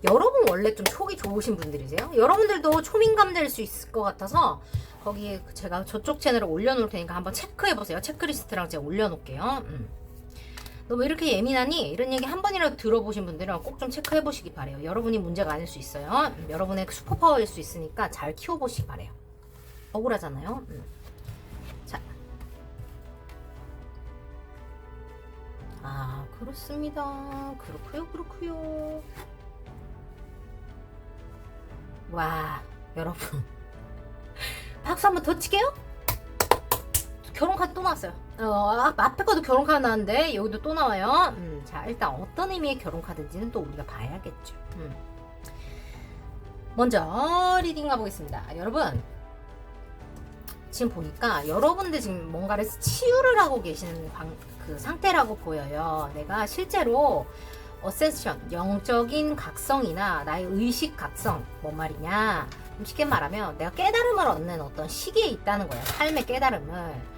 여러분 원래 좀 촉이 좋으신 분들이세요? 여러분들도 초민감 될 수 있을 것 같아서 거기에 제가 저쪽 채널에 올려놓을 테니까 한번 체크해보세요. 체크리스트랑 제가 올려놓을게요. 너 왜 이렇게 예민하니? 이런 얘기 한 번이라도 들어보신 분들은 꼭 좀 체크해보시기 바래요. 여러분이 문제가 아닐 수 있어요. 여러분의 슈퍼파워일 수 있으니까 잘 키워보시기 바래요. 억울하잖아요. 자. 그렇습니다. 그렇구요. 와, 여러분. 박수 한번 더 칠게요. 결혼 카드 또 나왔어요. 앞에 거도 결혼 카드 나왔는데 여기도 또 나와요. 자, 일단 어떤 의미의 결혼 카드인지는 또 우리가 봐야겠죠. 먼저 리딩 가보겠습니다. 여러분, 지금 보니까 여러분들 지금 뭔가를 치유를 하고 계시는 그 상태라고 보여요. 내가 실제로 어센션, 영적인 각성이나 나의 의식 각성, 뭔 말이냐, 쉽게 말하면 내가 깨달음을 얻는 어떤 시기에 있다는 거예요. 삶의 깨달음을.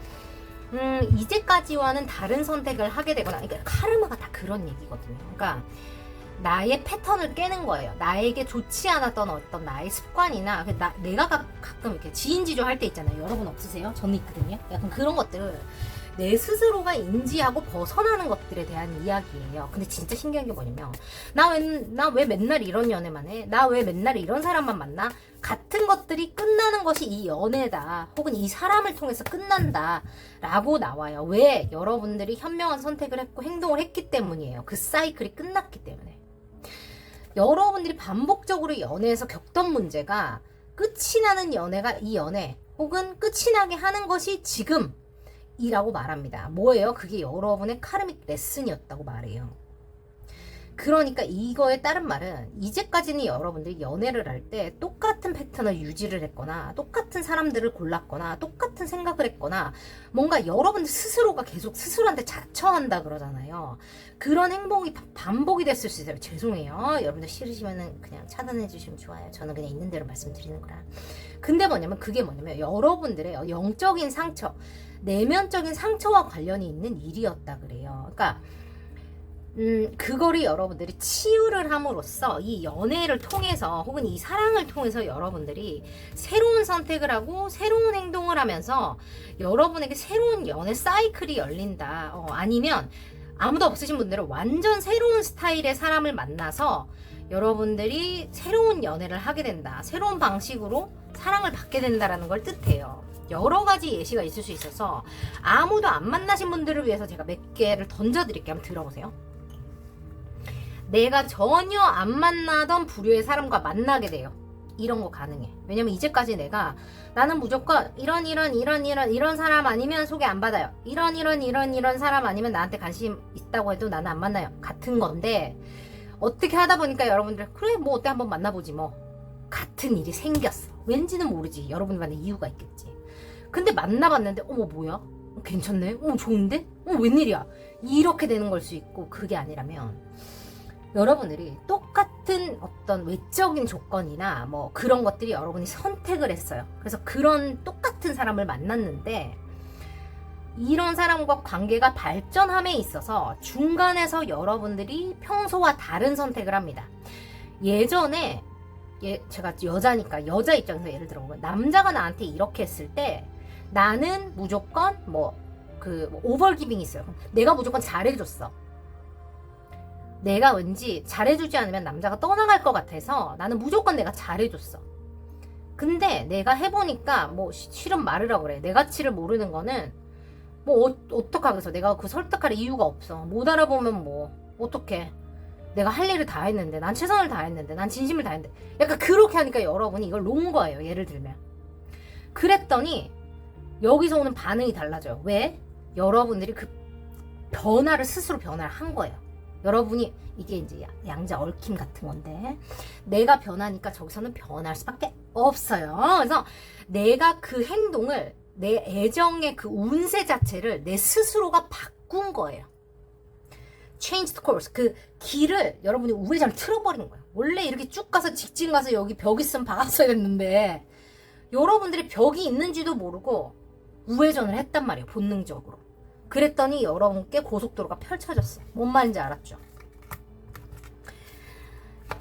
이제까지와는 다른 선택을 하게 되거나, 그러니까 카르마가 다 그런 얘기거든요. 그러니까 나의 패턴을 깨는 거예요. 나에게 좋지 않았던 어떤 나의 습관이나 내가 가끔 이렇게 지인지조 할 때 있잖아요. 여러분 없으세요? 저는 있거든요. 약간 그런 것들 내 스스로가 인지하고 벗어나는 것들에 대한 이야기예요. 근데 진짜 신기한 게 뭐냐면 나 왜 맨날 이런 연애만 해? 나 왜 맨날 이런 사람만 만나? 같은 것들이 끝나는 것이 이 연애다. 혹은 이 사람을 통해서 끝난다. 라고 나와요. 왜? 여러분들이 현명한 선택을 했고 행동을 했기 때문이에요. 그 사이클이 끝났기 때문에. 여러분들이 반복적으로 연애에서 겪던 문제가 끝이 나는 연애가 이 연애 혹은 끝이 나게 하는 것이 지금 이라고 말합니다. 뭐예요? 그게 여러분의 카르믹 레슨이었다고 말해요. 그러니까 이거에 따른 말은 이제까지는 여러분들이 연애를 할 때 똑같은 패턴을 유지를 했거나 똑같은 사람들을 골랐거나 똑같은 생각을 했거나 뭔가 여러분들 스스로가 계속 스스로한테 자처한다 그러잖아요. 그런 행동이 반복이 됐을 수 있어요. 죄송해요. 여러분들 싫으시면 그냥 차단해 주시면 좋아요. 저는 그냥 있는 대로 말씀드리는 거라. 근데 그게 뭐냐면 여러분들의 영적인 상처, 내면적인 상처와 관련이 있는 일이었다 그래요. 그러니까 그거를 여러분들이 치유를 함으로써 이 연애를 통해서 혹은 이 사랑을 통해서 여러분들이 새로운 선택을 하고 새로운 행동을 하면서 여러분에게 새로운 연애 사이클이 열린다. 아니면 아무도 없으신 분들은 완전 새로운 스타일의 사람을 만나서 여러분들이 새로운 연애를 하게 된다. 새로운 방식으로 사랑을 받게 된다라는 걸 뜻해요. 여러 가지 예시가 있을 수 있어서 아무도 안 만나신 분들을 위해서 제가 몇 개를 던져드릴게요. 한번 들어보세요. 내가 전혀 안 만나던 부류의 사람과 만나게 돼요. 이런 거 가능해. 왜냐면 이제까지 내가 나는 무조건 이런 사람 아니면 소개 안 받아요. 이런 사람 아니면 나한테 관심 있다고 해도 나는 안 만나요. 같은 건데 어떻게 하다 보니까 여러분들 그래 뭐 어때 한번 만나보지 뭐 같은 일이 생겼어. 왠지는 모르지. 여러분들만의 이유가 있겠지. 근데 만나봤는데 어머 뭐야? 괜찮네? 어머 좋은데? 어머 웬일이야? 이렇게 되는 걸 수 있고 그게 아니라면 여러분들이 똑같은 어떤 외적인 조건이나 뭐 그런 것들이 여러분이 선택을 했어요. 그래서 그런 똑같은 사람을 만났는데 이런 사람과 관계가 발전함에 있어서 중간에서 여러분들이 평소와 다른 선택을 합니다. 예전에 제가 여자니까 여자 입장에서 예를 들어보면 남자가 나한테 이렇게 했을 때 나는 무조건 오버기빙이 있어요. 내가 무조건 잘해줬어. 내가 왠지 잘해주지 않으면 남자가 떠나갈 것 같아서 나는 무조건 내가 잘해줬어. 근데 내가 해보니까 뭐 실은 말을 하고 그래. 내 가치를 모르는 거는 뭐 어떡하겠어. 내가 그 설득할 이유가 없어. 못 알아보면 뭐 어떡해. 내가 할 일을 다 했는데 난 최선을 다했는데 난 진심을 다했는데 약간 그렇게 하니까 여러분이 이걸 놓은 거예요. 예를 들면 그랬더니 여기서 오는 반응이 달라져요. 왜? 여러분들이 그 변화를 스스로 변화를 한 거예요. 여러분이 이게 이제 양자 얽힘 같은 건데 내가 변하니까 저기서는 변할 수밖에 없어요. 그래서 내가 그 행동을 내 애정의 그 운세 자체를 내 스스로가 바꾼 거예요. change the course. 그 길을 여러분이 우회전을 틀어버린 거예요. 원래 이렇게 쭉 가서 직진 가서 여기 벽 있으면 박았어야 했는데 여러분들이 벽이 있는지도 모르고 우회전을 했단 말이에요. 본능적으로. 그랬더니 여러분께 고속도로가 펼쳐졌어요. 뭔 말인지 알았죠?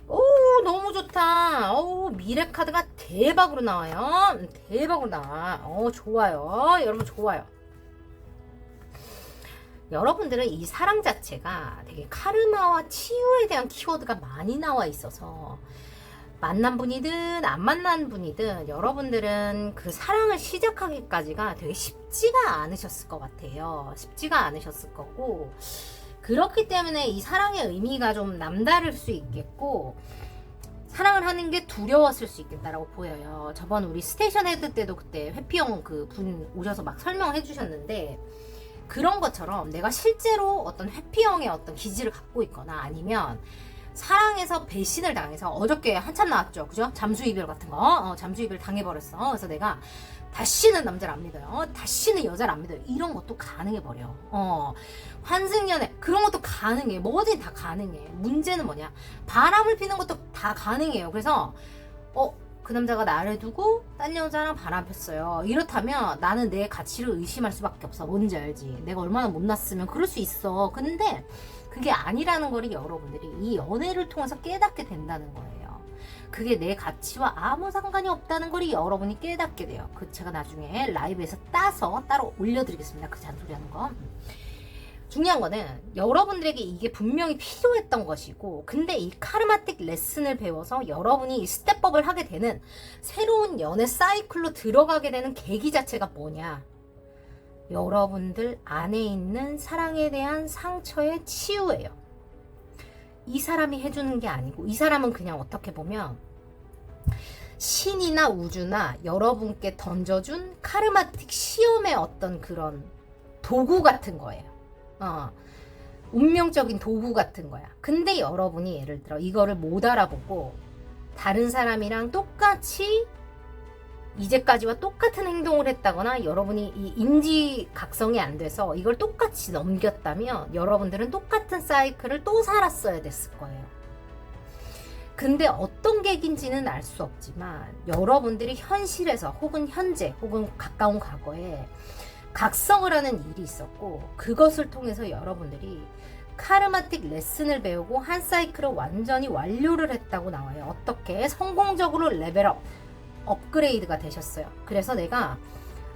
오 너무 좋다. 오 미래 카드가 대박으로 나와요. 대박으로 나와. 좋아요. 여러분 좋아요. 여러분들은 이 사랑 자체가 되게 카르마와 치유에 대한 키워드가 많이 나와 있어서 만난 분이든 안 만난 분이든 여러분들은 그 사랑을 시작하기까지가 되게 쉽지가 않으셨을 것 같아요. 쉽지가 않으셨을 거고 그렇기 때문에 이 사랑의 의미가 좀 남다를 수 있겠고 사랑을 하는 게 두려웠을 수 있겠다라고 보여요. 저번 우리 스테이션 헤드 때도 그때 회피형 그 분 오셔서 막 설명해 주셨는데 그런 것처럼 내가 실제로 어떤 회피형의 어떤 기질을 갖고 있거나 아니면 사랑에서 배신을 당해서 어저께 한참 나왔죠. 그죠? 잠수이별 같은 거. 잠수이별 당해버렸어. 그래서 내가 다시는 남자를 안 믿어요. 다시는 여자를 안 믿어요. 이런 것도 가능해버려. 환승연애. 그런 것도 가능해. 뭐든 다 가능해. 문제는 뭐냐. 바람을 피는 것도 다 가능해요. 그래서, 그 남자가 나를 두고 딴 여자랑 바람 폈어요. 이렇다면 나는 내 가치를 의심할 수밖에 없어. 뭔지 알지? 내가 얼마나 못났으면 그럴 수 있어. 근데 그게 아니라는 걸 여러분들이 이 연애를 통해서 깨닫게 된다는 거예요. 그게 내 가치와 아무 상관이 없다는 걸 여러분이 깨닫게 돼요. 그 제가 나중에 라이브에서 따서 따로 올려드리겠습니다. 그 잔소리하는 거. 중요한 거는 여러분들에게 이게 분명히 필요했던 것이고 근데 이 카르마틱 레슨을 배워서 여러분이 이 스텝업을 하게 되는 새로운 연애 사이클로 들어가게 되는 계기 자체가 뭐냐? 여러분들 안에 있는 사랑에 대한 상처의 치유예요. 이 사람이 해주는 게 아니고 이 사람은 그냥 어떻게 보면 신이나 우주나 여러분께 던져준 카르마틱 시험의 어떤 그런 도구 같은 거예요. 운명적인 도구 같은 거야. 근데 여러분이 예를 들어 이거를 못 알아보고 다른 사람이랑 똑같이 이제까지와 똑같은 행동을 했다거나 여러분이 이 인지각성이 안 돼서 이걸 똑같이 넘겼다면 여러분들은 똑같은 사이클을 또 살았어야 됐을 거예요. 근데 어떤 계기인지는 알 수 없지만 여러분들이 현실에서 혹은 현재 혹은 가까운 과거에 각성을 하는 일이 있었고 그것을 통해서 여러분들이 카르마틱 레슨을 배우고 한 사이클을 완전히 완료를 했다고 나와요. 어떻게? 성공적으로 레벨업 업그레이드가 되셨어요. 그래서 내가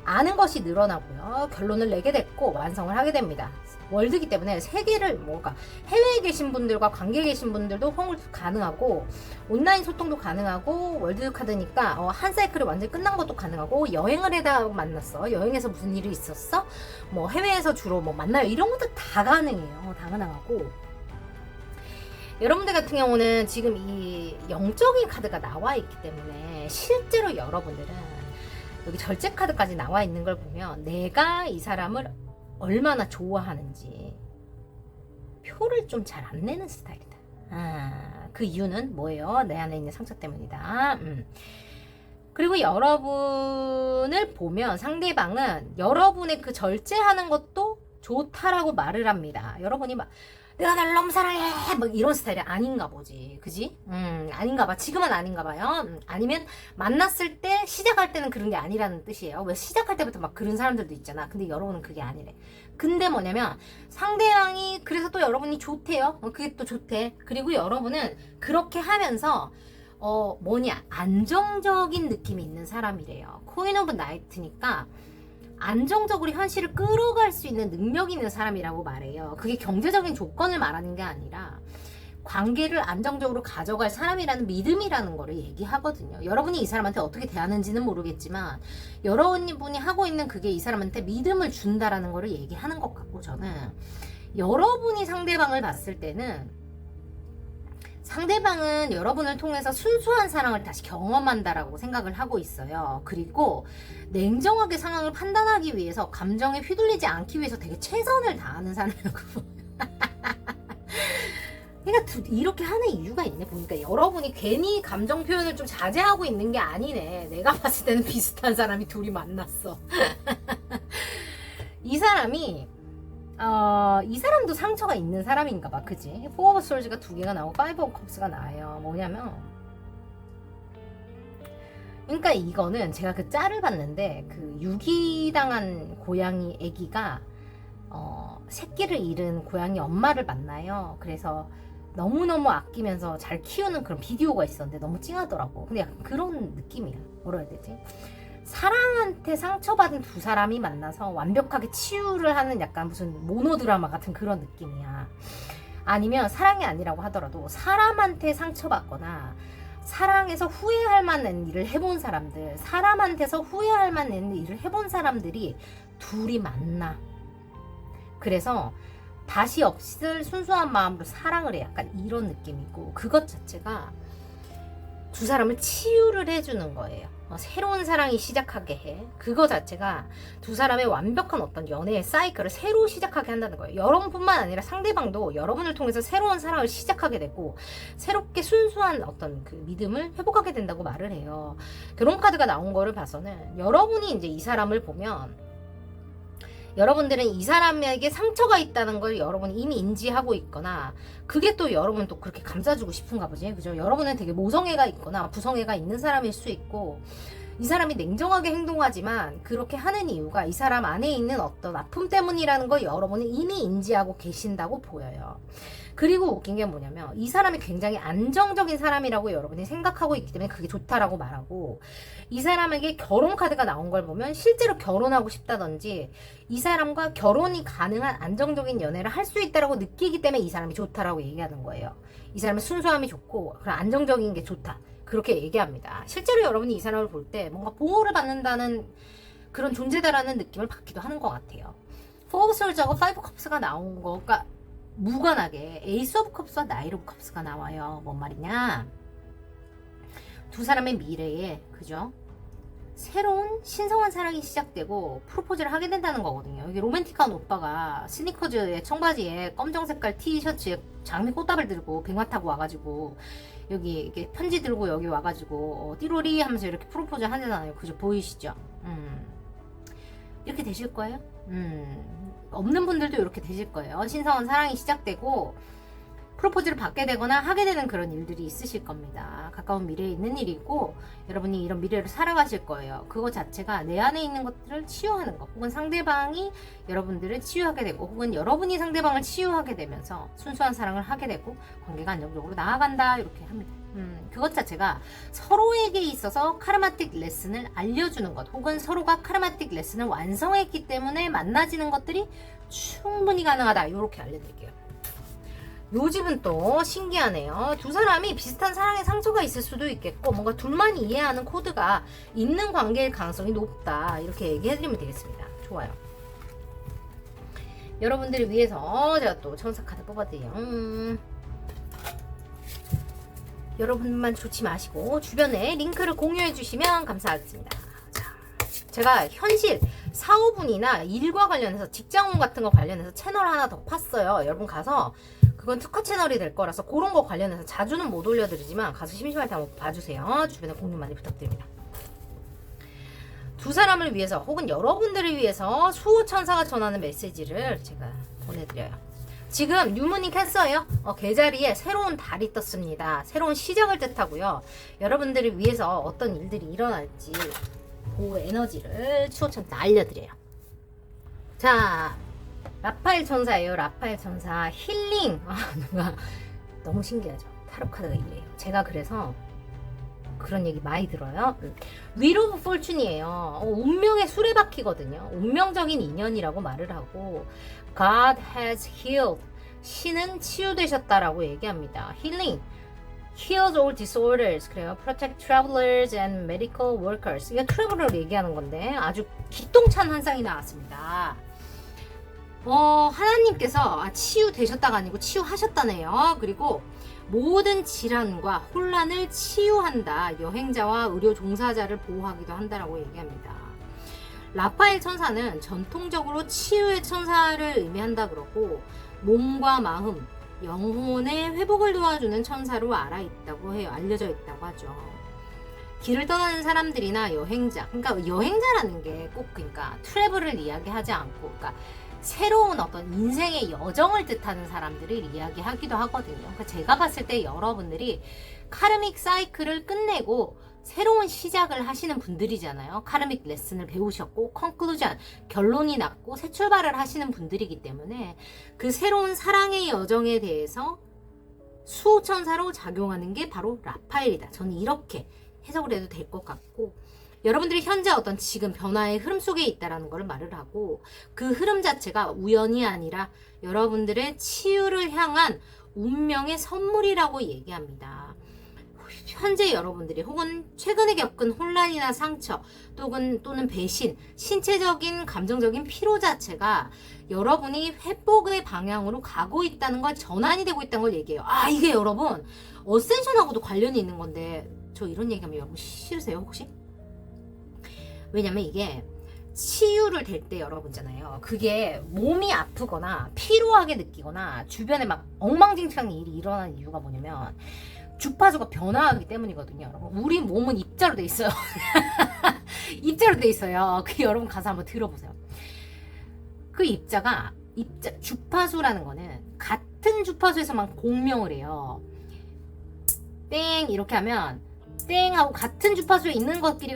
아는 것이 늘어나고요. 결론을 내게 됐고 완성을 하게 됩니다. 월드기 때문에 세계를 뭐가 해외에 계신 분들과 관계에 계신 분들도 호응도 가능하고 온라인 소통도 가능하고 월드 카드니까 한 사이클이 완전히 끝난 것도 가능하고 여행을 해다 만났어. 여행에서 무슨 일이 있었어? 뭐 해외에서 주로 뭐 만나요. 이런 것도 다 가능해요. 다 가능하고 여러분들 같은 경우는 지금 이 영적인 카드가 나와 있기 때문에 실제로 여러분들은 여기 절제 카드까지 나와 있는 걸 보면 내가 이 사람을 얼마나 좋아하는지 표를 좀 잘 안 내는 스타일이다. 그 이유는 뭐예요? 내 안에 있는 상처 때문이다. 그리고 여러분을 보면 상대방은 여러분의 그 절제하는 것도 좋다라고 말을 합니다. 여러분이 막 내가 날 너무 사랑해 막 이런 스타일이 아닌가 보지, 그지? 아닌가 봐. 지금은 아닌가 봐요. 아니면 만났을 때 시작할 때는 그런 게 아니라는 뜻이에요. 왜 시작할 때부터 막 그런 사람들도 있잖아. 근데 여러분은 그게 아니래. 근데 뭐냐면 상대방이 그래서 또 여러분이 좋대요. 그게 또 좋대. 그리고 여러분은 그렇게 하면서 안정적인 느낌이 있는 사람이래요. 코인 오브 나이트니까 안정적으로 현실을 끌어갈 수 있는 능력이 있는 사람이라고 말해요. 그게 경제적인 조건을 말하는 게 아니라 관계를 안정적으로 가져갈 사람이라는 믿음이라는 거를 얘기하거든요. 여러분이 이 사람한테 어떻게 대하는지는 모르겠지만 여러분이 하고 있는 그게 이 사람한테 믿음을 준다라는 거를 얘기하는 것 같고 저는 여러분이 상대방을 봤을 때는 상대방은 여러분을 통해서 순수한 사랑을 다시 경험한다라고 생각을 하고 있어요. 그리고 냉정하게 상황을 판단하기 위해서 감정에 휘둘리지 않기 위해서 되게 최선을 다하는 사람이라고 그러니까 이렇게 하는 이유가 있네. 보니까 여러분이 괜히 감정 표현을 좀 자제하고 있는 게 아니네. 내가 봤을 때는 비슷한 사람이 둘이 만났어. 이 사람이 이 사람도 상처가 있는 사람인가 봐. 그지? 4 of Swords가 2개가 나오고 5 of Cups가 나와요. 뭐냐면 그러니까 이거는 제가 그 짤을 봤는데 그 유기당한 고양이 애기가 새끼를 잃은 고양이 엄마를 만나요. 그래서 너무너무 아끼면서 잘 키우는 그런 비디오가 있었는데 너무 찡하더라고. 근데 약간 그런 느낌이야. 뭐라 해야 되지? 사랑한테 상처받은 두 사람이 만나서 완벽하게 치유를 하는 약간 무슨 모노드라마 같은 그런 느낌이야. 아니면 사랑이 아니라고 하더라도 사람한테 상처받거나 사랑에서 후회할 만한 일을 해본 사람들, 사람한테서 후회할 만한 일을 해본 사람들이 둘이 만나. 그래서 다시 없을 순수한 마음으로 사랑을 해. 약간 이런 느낌이고 그것 자체가 두 사람을 치유를 해주는 거예요. 새로운 사랑이 시작하게 해. 그거 자체가 두 사람의 완벽한 어떤 연애의 사이클을 새로 시작하게 한다는 거예요. 여러분뿐만 아니라 상대방도 여러분을 통해서 새로운 사랑을 시작하게 되고 새롭게 순수한 어떤 그 믿음을 회복하게 된다고 말을 해요. 결혼 카드가 나온 거를 봐서는 여러분이 이제 이 사람을 보면 여러분들은 이 사람에게 상처가 있다는 걸 여러분이 이미 인지하고 있거나 그게 또 여러분 또 그렇게 감싸주고 싶은가 보지. 그죠? 여러분은 되게 모성애가 있거나 부성애가 있는 사람일 수 있고 이 사람이 냉정하게 행동하지만 그렇게 하는 이유가 이 사람 안에 있는 어떤 아픔 때문이라는 걸 여러분은 이미 인지하고 계신다고 보여요. 그리고 웃긴 게 뭐냐면 이 사람이 굉장히 안정적인 사람이라고 여러분이 생각하고 있기 때문에 그게 좋다라고 말하고 이 사람에게 결혼 카드가 나온 걸 보면 실제로 결혼하고 싶다든지 이 사람과 결혼이 가능한 안정적인 연애를 할 수 있다라고 느끼기 때문에 이 사람이 좋다라고 얘기하는 거예요. 이 사람의 순수함이 좋고 그런 안정적인 게 좋다. 그렇게 얘기합니다. 실제로 여러분이 이 사람을 볼 때 뭔가 보호를 받는다는 그런 존재다라는 느낌을 받기도 하는 것 같아요. 4 of Swords하고 5 of Cups가 나온 거가 무관하게 에이스 오브 컵스와 나이트 오브 컵스가 나와요. 뭔 말이냐? 두 사람의 미래에 그죠? 새로운 신성한 사랑이 시작되고 프로포즈를 하게 된다는 거거든요. 여기 로맨틱한 오빠가 스니커즈에 청바지에 검정 색깔 티셔츠에 장미 꽃다발 들고 백마 타고 와가지고 여기 이렇게 편지 들고 여기 와가지고 띠로리 하면서 이렇게 프로포즈 하잖아요. 그죠? 보이시죠? 이렇게 되실 거예요? 없는 분들도 이렇게 되실 거예요. 신성한 사랑이 시작되고 프로포즈를 받게 되거나 하게 되는 그런 일들이 있으실 겁니다. 가까운 미래에 있는 일이고 여러분이 이런 미래를 살아가실 거예요. 그거 자체가 내 안에 있는 것들을 치유하는 것, 혹은 상대방이 여러분들을 치유하게 되고, 혹은 여러분이 상대방을 치유하게 되면서 순수한 사랑을 하게 되고 관계가 안정적으로 나아간다, 이렇게 합니다. 그것 자체가 서로에게 있어서 카르마틱 레슨을 알려주는 것, 혹은 서로가 카르마틱 레슨을 완성했기 때문에 만나지는 것들이 충분히 가능하다, 이렇게 알려드릴게요. 요 집은 또 신기하네요. 두 사람이 비슷한 사랑의 상처가 있을 수도 있겠고, 뭔가 둘만이 이해하는 코드가 있는 관계일 가능성이 높다, 이렇게 얘기해드리면 되겠습니다. 좋아요. 여러분들을 위해서 제가 또 천사 카드 뽑아드려요. 여러분만 좋지 마시고 주변에 링크를 공유해 주시면 감사하겠습니다. 자, 제가 현실 사업운이나 일과 관련해서 직장운 같은 거 관련해서 채널 하나 더 팠어요. 여러분 가서, 그건 특화 채널이 될 거라서 그런 거 관련해서 자주는 못 올려드리지만 가서 심심할 때 한번 봐주세요. 주변에 공유 많이 부탁드립니다. 두 사람을 위해서, 혹은 여러분들을 위해서 수호천사가 전하는 메시지를 제가 보내드려요. 지금 뉴문이 캔서예요. 계자리에 새로운 달이 떴습니다. 새로운 시작을 뜻하고요. 여러분들을 위해서 어떤 일들이 일어날지 그 에너지를 수호천사 알려드려요. 자, 라파엘 천사예요. 라파엘 천사 힐링. 너무 신기하죠. 타로 카드가 이래요. 제가 그래서 그런 얘기 많이 들어요. 위로 오브 폴춘이에요. 운명의 수레바퀴거든요. 운명적인 인연이라고 말을 하고, God has healed. 신은 치유되셨다라고 얘기합니다. Healing. Heals all disorders. 그래요. Protect travelers and medical workers. 이게 트래블러를 얘기하는 건데 아주 기똥찬 환상이 나왔습니다. 하나님께서 치유되셨다가 아니고 치유하셨다네요. 그리고 모든 질환과 혼란을 치유한다. 여행자와 의료 종사자를 보호하기도 한다라고 얘기합니다. 라파엘 천사는 전통적으로 치유의 천사를 의미한다 그러고, 몸과 마음, 영혼의 회복을 도와주는 천사로 알려져 있다고 하죠. 길을 떠나는 사람들이나 여행자, 그러니까 여행자라는 게 꼭 그러니까 트래블을 이야기하지 않고, 그러니까 새로운 어떤 인생의 여정을 뜻하는 사람들을 이야기하기도 하거든요. 그러니까 제가 봤을 때 여러분들이 카르믹 사이클을 끝내고 새로운 시작을 하시는 분들이잖아요. 카르믹 레슨을 배우셨고 컨클루전, 결론이 났고 새 출발을 하시는 분들이기 때문에 그 새로운 사랑의 여정에 대해서 수호천사로 작용하는 게 바로 라파엘이다. 저는 이렇게 해석을 해도 될 것 같고, 여러분들이 현재 어떤 지금 변화의 흐름 속에 있다라는 걸 말을 하고, 그 흐름 자체가 우연이 아니라 여러분들의 치유를 향한 운명의 선물이라고 얘기합니다. 현재 여러분들이 혹은 최근에 겪은 혼란이나 상처 또는 배신, 신체적인 감정적인 피로 자체가 여러분이 회복의 방향으로 가고 있다는 걸, 전환이 되고 있다는 걸 얘기해요. 이게 여러분 어센션하고도 관련이 있는 건데, 저 이런 얘기하면 여러분 싫으세요 혹시? 왜냐면 이게 치유를 될 때 여러분잖아요. 그게 몸이 아프거나 피로하게 느끼거나 주변에 막 엉망진창 일이 일어나는 이유가 뭐냐면 주파수가 변화하기 때문이거든요. 여러분, 우리 몸은 입자로 돼 있어요. 입자로 돼 있어요. 그 여러분 가서 한번 들어보세요. 그 주파수라는 거는 같은 주파수에서만 공명을 해요. 땡 이렇게 하면 땡 하고 같은 주파수에 있는 것끼리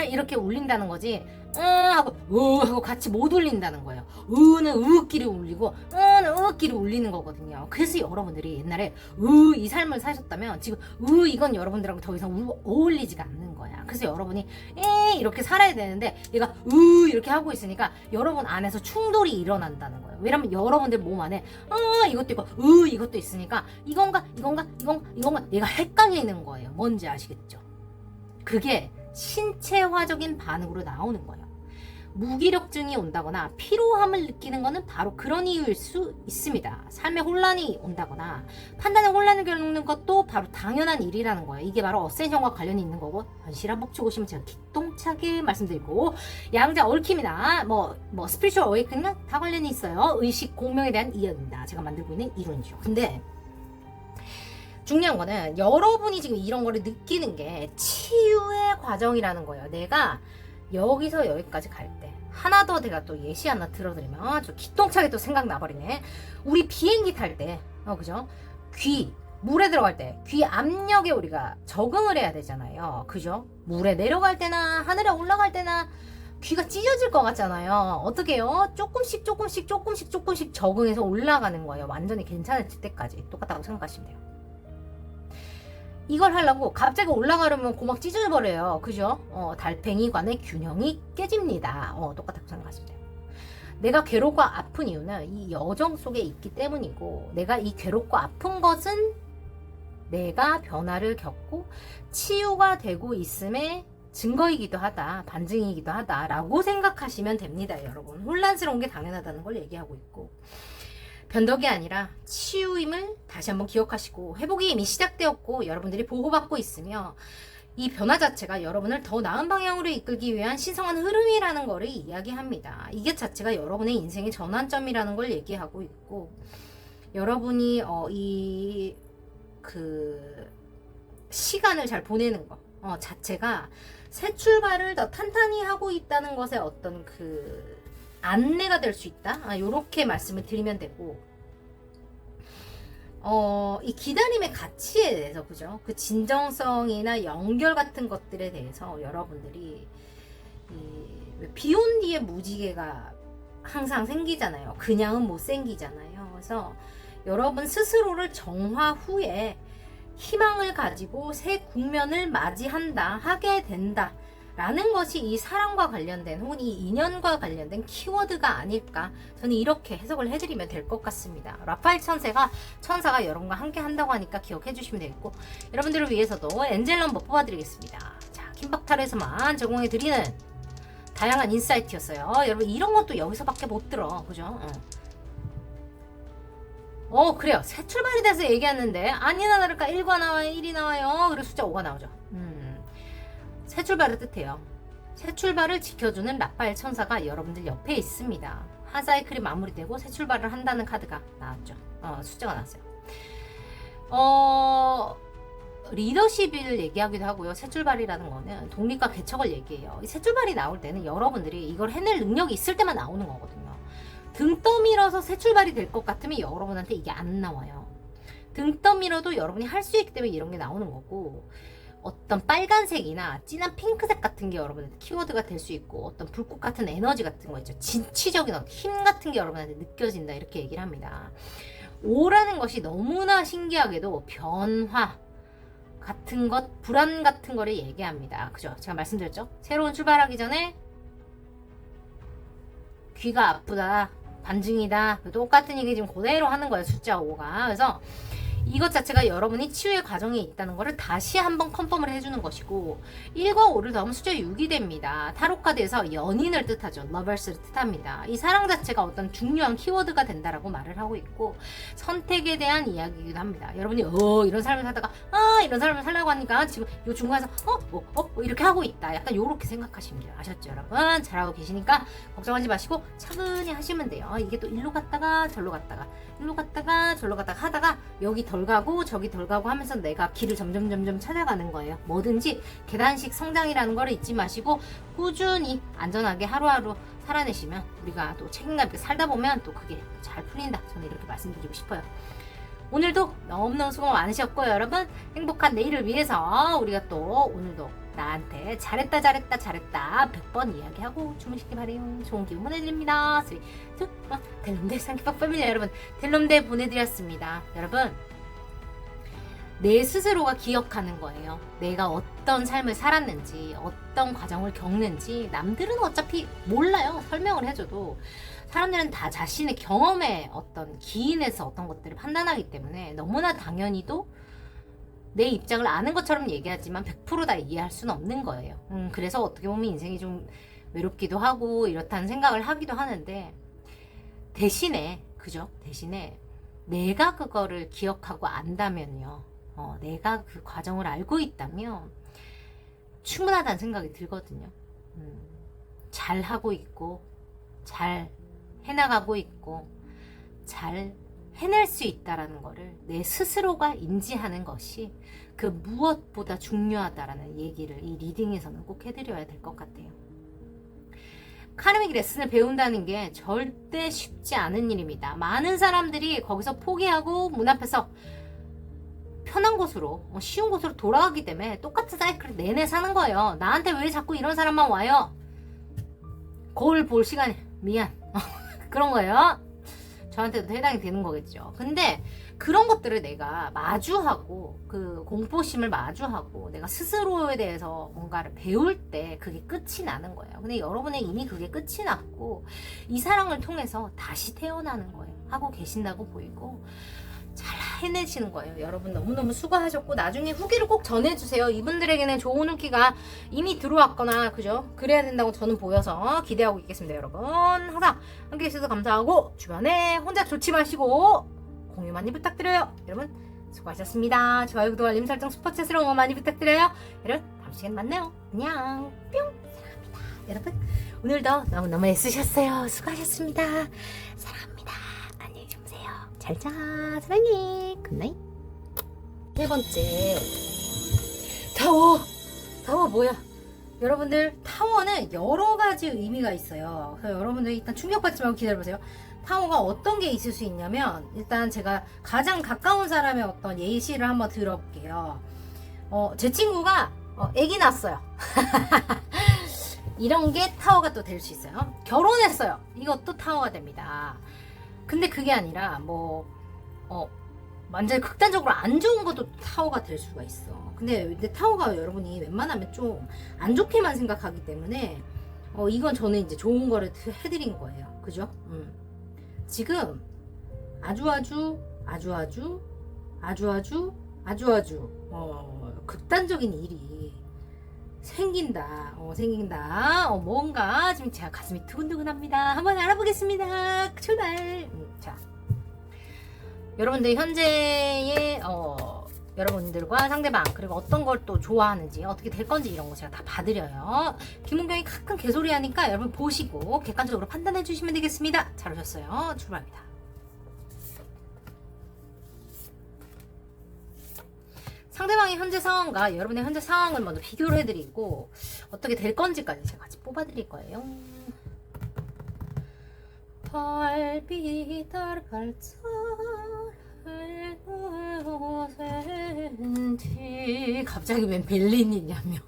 이렇게 울린다는 거지, 하고 하고 같이 못 울린다는 거예요. 는 으끼리 울리고 는 으끼리 울리는 거거든요. 그래서 여러분들이 옛날에 이 삶을 사셨다면 지금 이건 여러분들하고 더 이상 어울리지가 않는 거야. 그래서 여러분이 이렇게 살아야 되는데 얘가 이렇게 하고 있으니까 여러분 안에서 충돌이 일어난다는 거예요. 왜냐면 여러분들 몸 안에 이것도 있고 이것도 있으니까 이건가 얘가 헷갈리는 거예요. 뭔지 아시겠죠? 그게 신체화적인 반응으로 나오는 거예요. 무기력증이 온다거나 피로함을 느끼는 것은 바로 그런 이유일 수 있습니다. 삶에 혼란이 온다거나 판단에 혼란을 겪는 것도 바로 당연한 일이라는 거예요. 이게 바로 어센션과 관련이 있는 거고, 현실한 법칙 오시면 제가 기똥차게 말씀드리고, 양자 얽힘이나 스피리추얼 어웨이크닝은 다 관련이 있어요. 의식 공명에 대한 이야기입니다. 제가 만들고 있는 이론이죠. 근데 중요한 거는 여러분이 지금 이런 거를 느끼는 게 치유의 과정이라는 거예요. 내가 여기서 여기까지 갈 때 하나 더 제가 또 예시 하나 들어드리면 저 기똥차게 또 생각나버리네. 우리 비행기 탈 때 그죠? 물에 들어갈 때 귀 압력에 우리가 적응을 해야 되잖아요. 그죠? 물에 내려갈 때나 하늘에 올라갈 때나 귀가 찢어질 것 같잖아요. 어떻게 해요? 조금씩 적응해서 올라가는 거예요. 완전히 괜찮을 때까지. 똑같다고 생각하시면 돼요. 이걸 하려고 갑자기 올라가려면 고막 찢어버려요. 그죠? 달팽이관의 균형이 깨집니다. 똑같다고 생각하시면 돼요. 내가 괴롭고 아픈 이유는 이 여정 속에 있기 때문이고, 내가 이 괴롭고 아픈 것은 내가 변화를 겪고 치유가 되고 있음의 증거이기도 하다, 반증이기도 하다 라고 생각하시면 됩니다. 여러분, 혼란스러운 게 당연하다는 걸 얘기하고 있고, 변덕이 아니라 치유임을 다시 한번 기억하시고, 회복이 이미 시작되었고 여러분들이 보호받고 있으며, 이 변화 자체가 여러분을 더 나은 방향으로 이끌기 위한 신성한 흐름이라는 거를 이야기합니다. 이게 자체가 여러분의 인생의 전환점이라는 걸 얘기하고 있고, 여러분이 시간을 잘 보내는 거 자체가 새 출발을 더 탄탄히 하고 있다는 것에 어떤 안내가 될 수 있다. 요렇게 말씀을 드리면 되고, 이 기다림의 가치에 대해서, 그죠? 그 진정성이나 연결 같은 것들에 대해서 여러분들이 비 온 뒤에 무지개가 항상 생기잖아요. 그냥은 못 생기잖아요. 그래서 여러분 스스로를 정화 후에 희망을 가지고 새 국면을 하게 된다 라는 것이 이 사랑과 관련된, 혹은 이 인연과 관련된 키워드가 아닐까, 저는 이렇게 해석을 해드리면 될 것 같습니다. 라파엘 천사가 여러분과 함께 한다고 하니까 기억해 주시면 되겠고, 여러분들을 위해서도 엔젤 넘버 뽑아드리겠습니다. 자, 킴박탈에서만 제공해 드리는 다양한 인사이트였어요. 여러분, 이런 것도 여기서밖에 못 들어. 그죠? 그래요. 새 출발에 대해서 얘기했는데, 아니나 다를까 1가 나와요, 1이 나와요. 그리고 숫자 5가 나오죠. 새 출발을 뜻해요. 새 출발을 지켜주는 라파엘 천사가 여러분들 옆에 있습니다. 하사이클이 마무리되고 새 출발을 한다는 카드가 나왔죠. 숫자가 나왔어요. 리더십을 얘기하기도 하고요. 새 출발이라는 거는 독립과 개척을 얘기해요. 이 새 출발이 나올 때는 여러분들이 이걸 해낼 능력이 있을 때만 나오는 거거든요. 등 떠밀어서 새 출발이 될 것 같으면 여러분한테 이게 안 나와요. 등 떠밀어도 여러분이 할 수 있기 때문에 이런 게 나오는 거고, 어떤 빨간색이나 진한 핑크색 같은 게 여러분한테 키워드가 될 수 있고, 어떤 불꽃 같은 에너지 같은 거 있죠. 진취적인 힘 같은 게 여러분한테 느껴진다, 이렇게 얘기를 합니다. 5라는 것이 너무나 신기하게도 변화 같은 것, 불안 같은 거를 얘기합니다. 그죠? 제가 말씀드렸죠? 새로운 출발하기 전에 귀가 아프다, 반증이다, 똑같은 얘기 지금 그대로 하는 거예요. 숫자 5가. 그래서 이것 자체가 여러분이 치유의 과정에 있다는 것을 다시 한번 컨펌을 해주는 것이고, 1과 5를 더하면 숫자 6이 됩니다. 타로카드에서 연인을 뜻하죠. 러버스를 뜻합니다. 이 사랑 자체가 어떤 중요한 키워드가 된다라고 말을 하고 있고, 선택에 대한 이야기이기도 합니다. 여러분이 이런 삶을 살다가 이런 삶을 살려고 하니까 지금 요 중간에서 이렇게 하고 있다, 약간 요렇게 생각하시면 돼요. 아셨죠 여러분? 잘하고 계시니까 걱정하지 마시고 차분히 하시면 돼요. 이게 또 일로 갔다가 절로 갔다가 일로 갔다가 절로 갔다가 하다가 여기 덜 가고 저기 덜 가고 하면서 내가 길을 점점 찾아가는 거예요. 뭐든지 계단식 성장이라는 걸 잊지 마시고 꾸준히 안전하게 하루하루 살아내시면, 우리가 또 책임감 있게 살다 보면 또 그게 잘 풀린다, 저는 이렇게 말씀드리고 싶어요. 오늘도 너무너무 수고 많으셨고요. 여러분, 행복한 내일을 위해서 우리가 또 오늘도 나한테 잘했다 100번 이야기하고 주무시기 바래요. 좋은 기운 보내드립니다. 3, 2, 1. 델롬데 상키박 패밀리 여러분, 델롬데 보내드렸습니다. 여러분, 내 스스로가 기억하는 거예요. 내가 어떤 삶을 살았는지, 어떤 과정을 겪는지. 남들은 어차피 몰라요. 설명을 해줘도. 사람들은 다 자신의 경험에 어떤 기인에서 어떤 것들을 판단하기 때문에 너무나 당연히도 내 입장을 아는 것처럼 얘기하지만 100% 다 이해할 수는 없는 거예요. 그래서 어떻게 보면 인생이 좀 외롭기도 하고 이렇다는 생각을 하기도 하는데, 대신에 내가 그거를 기억하고 안다면요, 내가 그 과정을 알고 있다면 충분하다는 생각이 들거든요. 잘 하고 있고, 잘 해나가고 있고, 잘 해낼 수 있다라는 거를 내 스스로가 인지하는 것이 그 무엇보다 중요하다라는 얘기를 이 리딩에서는 꼭 해드려야 될 것 같아요. 카르믹 레슨을 배운다는 게 절대 쉽지 않은 일입니다. 많은 사람들이 거기서 포기하고 문 앞에서 편한 곳으로 쉬운 곳으로 돌아가기 때문에 똑같은 사이클을 내내 사는 거예요. 나한테 왜 자꾸 이런 사람만 와요? 거울 볼 시간에 미안 그런 거예요. 저한테도 해당이 되는 거겠죠. 근데 그런 것들을 내가 마주하고 그 공포심을 마주하고 내가 스스로에 대해서 뭔가를 배울 때 그게 끝이 나는 거예요. 근데 여러분은 이미 그게 끝이 났고 이 사랑을 통해서 다시 태어나는 거예요. 하고 계신다고 보이고 잘 해내시는 거예요. 여러분 너무너무 수고하셨고 나중에 후기를 꼭 전해주세요. 이분들에게는 좋은 후기가 이미 들어왔거나 그죠? 그래야 된다고 저는 보여서 기대하고 있겠습니다. 여러분 항상 함께 해주셔서 감사하고 주변에 혼자 좋지 마시고 공유 많이 부탁드려요. 여러분 수고하셨습니다. 좋아요, 구독, 알림 설정, 슈퍼챗으로 응원 많이 부탁드려요. 여러분 다음 시간에 만나요. 안녕 뿅 사랑합니다. 여러분 오늘도 너무너무 애쓰셨어요. 수고하셨습니다. 사랑합니다. 안녕히 주무세요. 잘자 사랑해. 굿나잇. 세 번째 타워 뭐야? 여러분들 타워는 여러 가지 의미가 있어요. 그래서 여러분들 일단 충격받지 말고 기다려보세요. 타워가 어떤 게 있을 수 있냐면 일단 제가 가장 가까운 사람의 어떤 예시를 한번 들어볼게요. 제 친구가 아기 낳았어요. 이런 게 타워가 또 될 수 있어요. 결혼했어요. 이것도 타워가 됩니다. 근데 그게 아니라 완전히 극단적으로 안 좋은 것도 타워가 될 수가 있어. 근데 타워가 여러분이 웬만하면 좀 안 좋게만 생각하기 때문에 이건 저는 이제 좋은 거를 해드린 거예요. 그죠? 지금 아주 극단적인 일이 생긴다. 뭔가 지금 제가 가슴이 두근두근합니다. 한번 알아보겠습니다. 출발. 자, 여러분들 현재의 여러분들과 상대방 그리고 어떤 걸 또 좋아하는지 어떻게 될 건지 이런 거 제가 다 봐드려요. 김은경이 가끔 개소리 하니까 여러분 보시고 객관적으로 판단해 주시면 되겠습니다. 잘 오셨어요. 출발합니다. 상대방의 현재 상황과 여러분의 현재 상황을 먼저 비교를 해드리고 어떻게 될 건지까지 제가 같이 뽑아드릴 거예요. 달빛 갑자기 웬 벨린이냐며.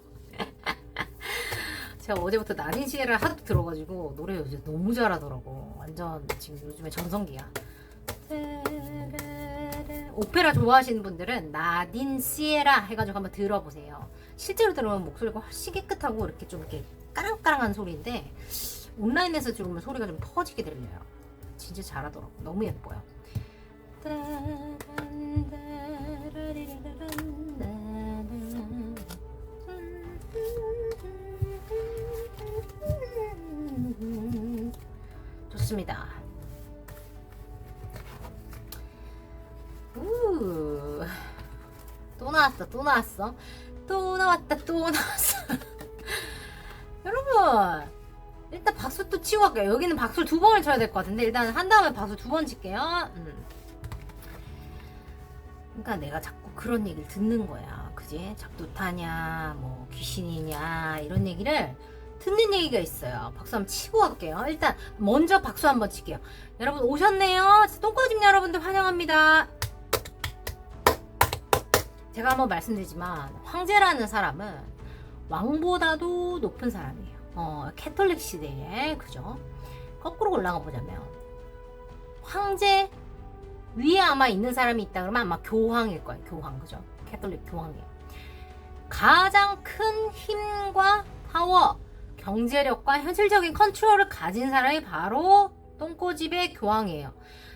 제가 어제부터 나딘 시에라를 하도 들어가지고 노래 요새 너무 잘하더라고. 완전 지금 요즘에 전성기야. 오페라 좋아하시는 분들은 나딘 시에라 해가지고 한번 들어보세요. 실제로 들으면 목소리가 훨씬 깨끗하고 이렇게 좀 이렇게 까랑까랑한 소리인데 온라인에서 들으면 소리가 좀 터지게 들려요. 진짜 잘하더라고. 너무 예뻐요. 좋습니다. 또 나왔어. 또 나왔다. 여러분 일단 박수 또 치고 갈게요. 여기는 박수를 2번을 쳐야 될 것 같은데 일단 한 다음에 박수 2번 칠게요. 그러니까 내가 자꾸 그런 얘기를 듣는 거야. 그지? 작두타냐 뭐 귀신이냐 이런 얘기를 듣는 얘기가 있어요. 박수 한번 치고 갈게요. 일단 먼저 박수 한번 칠게요. 여러분 오셨네요. 똥꼬집 여러분들 환영합니다. 제가 한번 말씀드리지만 황제라는 사람은 왕보다도 높은 사람이에요. 캐톨릭 시대에 그죠? 거꾸로 올라가 보자면 황제 위에 아마 있는 사람이 있다 그러면 아마 교황일 거예요. 교황 그죠? 캐톨릭 교황이에요. 가장 큰 힘과 파워, 경제력과 현실적인 컨트롤을 가진 사람이 바로 똥꼬집의 교황이에요.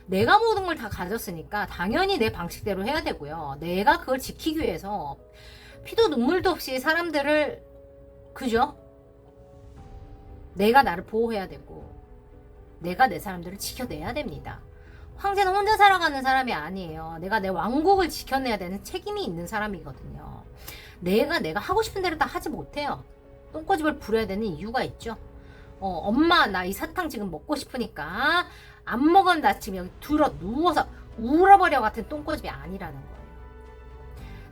내가 모든 걸 다 가졌으니까 당연히 내 방식대로 해야 되고요. 내가 그걸 지키기 위해서 피도 눈물도 없이 사람들을 그죠? 내가 나를 보호해야 되고 내가 내 사람들을 지켜내야 됩니다. 황제는 혼자 살아가는 사람이 아니에요. 내가 내 왕국을 지켜내야 되는 책임이 있는 사람이거든요. 내가 하고 싶은 대로 다 하지 못해요. 똥꼬집을 부려야 되는 이유가 있죠. 엄마 나 이 사탕 지금 먹고 싶으니까 안 먹으면 나 지금 여기 들어 누워서 울어버려 같은 똥꼬집이 아니라는 거예요.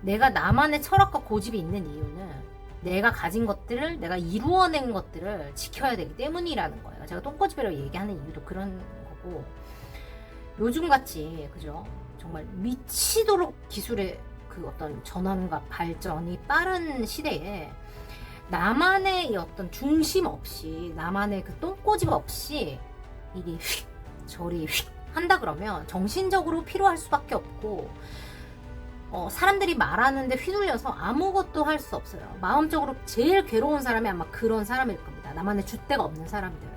내가 나만의 철학과 고집이 있는 이유는 내가 가진 것들을 내가 이루어낸 것들을 지켜야 되기 때문이라는 거예요. 제가 똥꼬집이라고 얘기하는 이유도 그런 거고 요즘같이 그죠? 정말 미치도록 기술의 그 어떤 전환과 발전이 빠른 시대에 나만의 이 어떤 중심 없이, 나만의 그 똥꼬집 없이 이리 휙 저리 휙 한다 그러면 정신적으로 피로할 수밖에 없고, 사람들이 말하는데 휘둘려서 아무것도 할 수 없어요. 마음적으로 제일 괴로운 사람이 아마 그런 사람일 겁니다. 나만의 줏대가 없는 사람들은.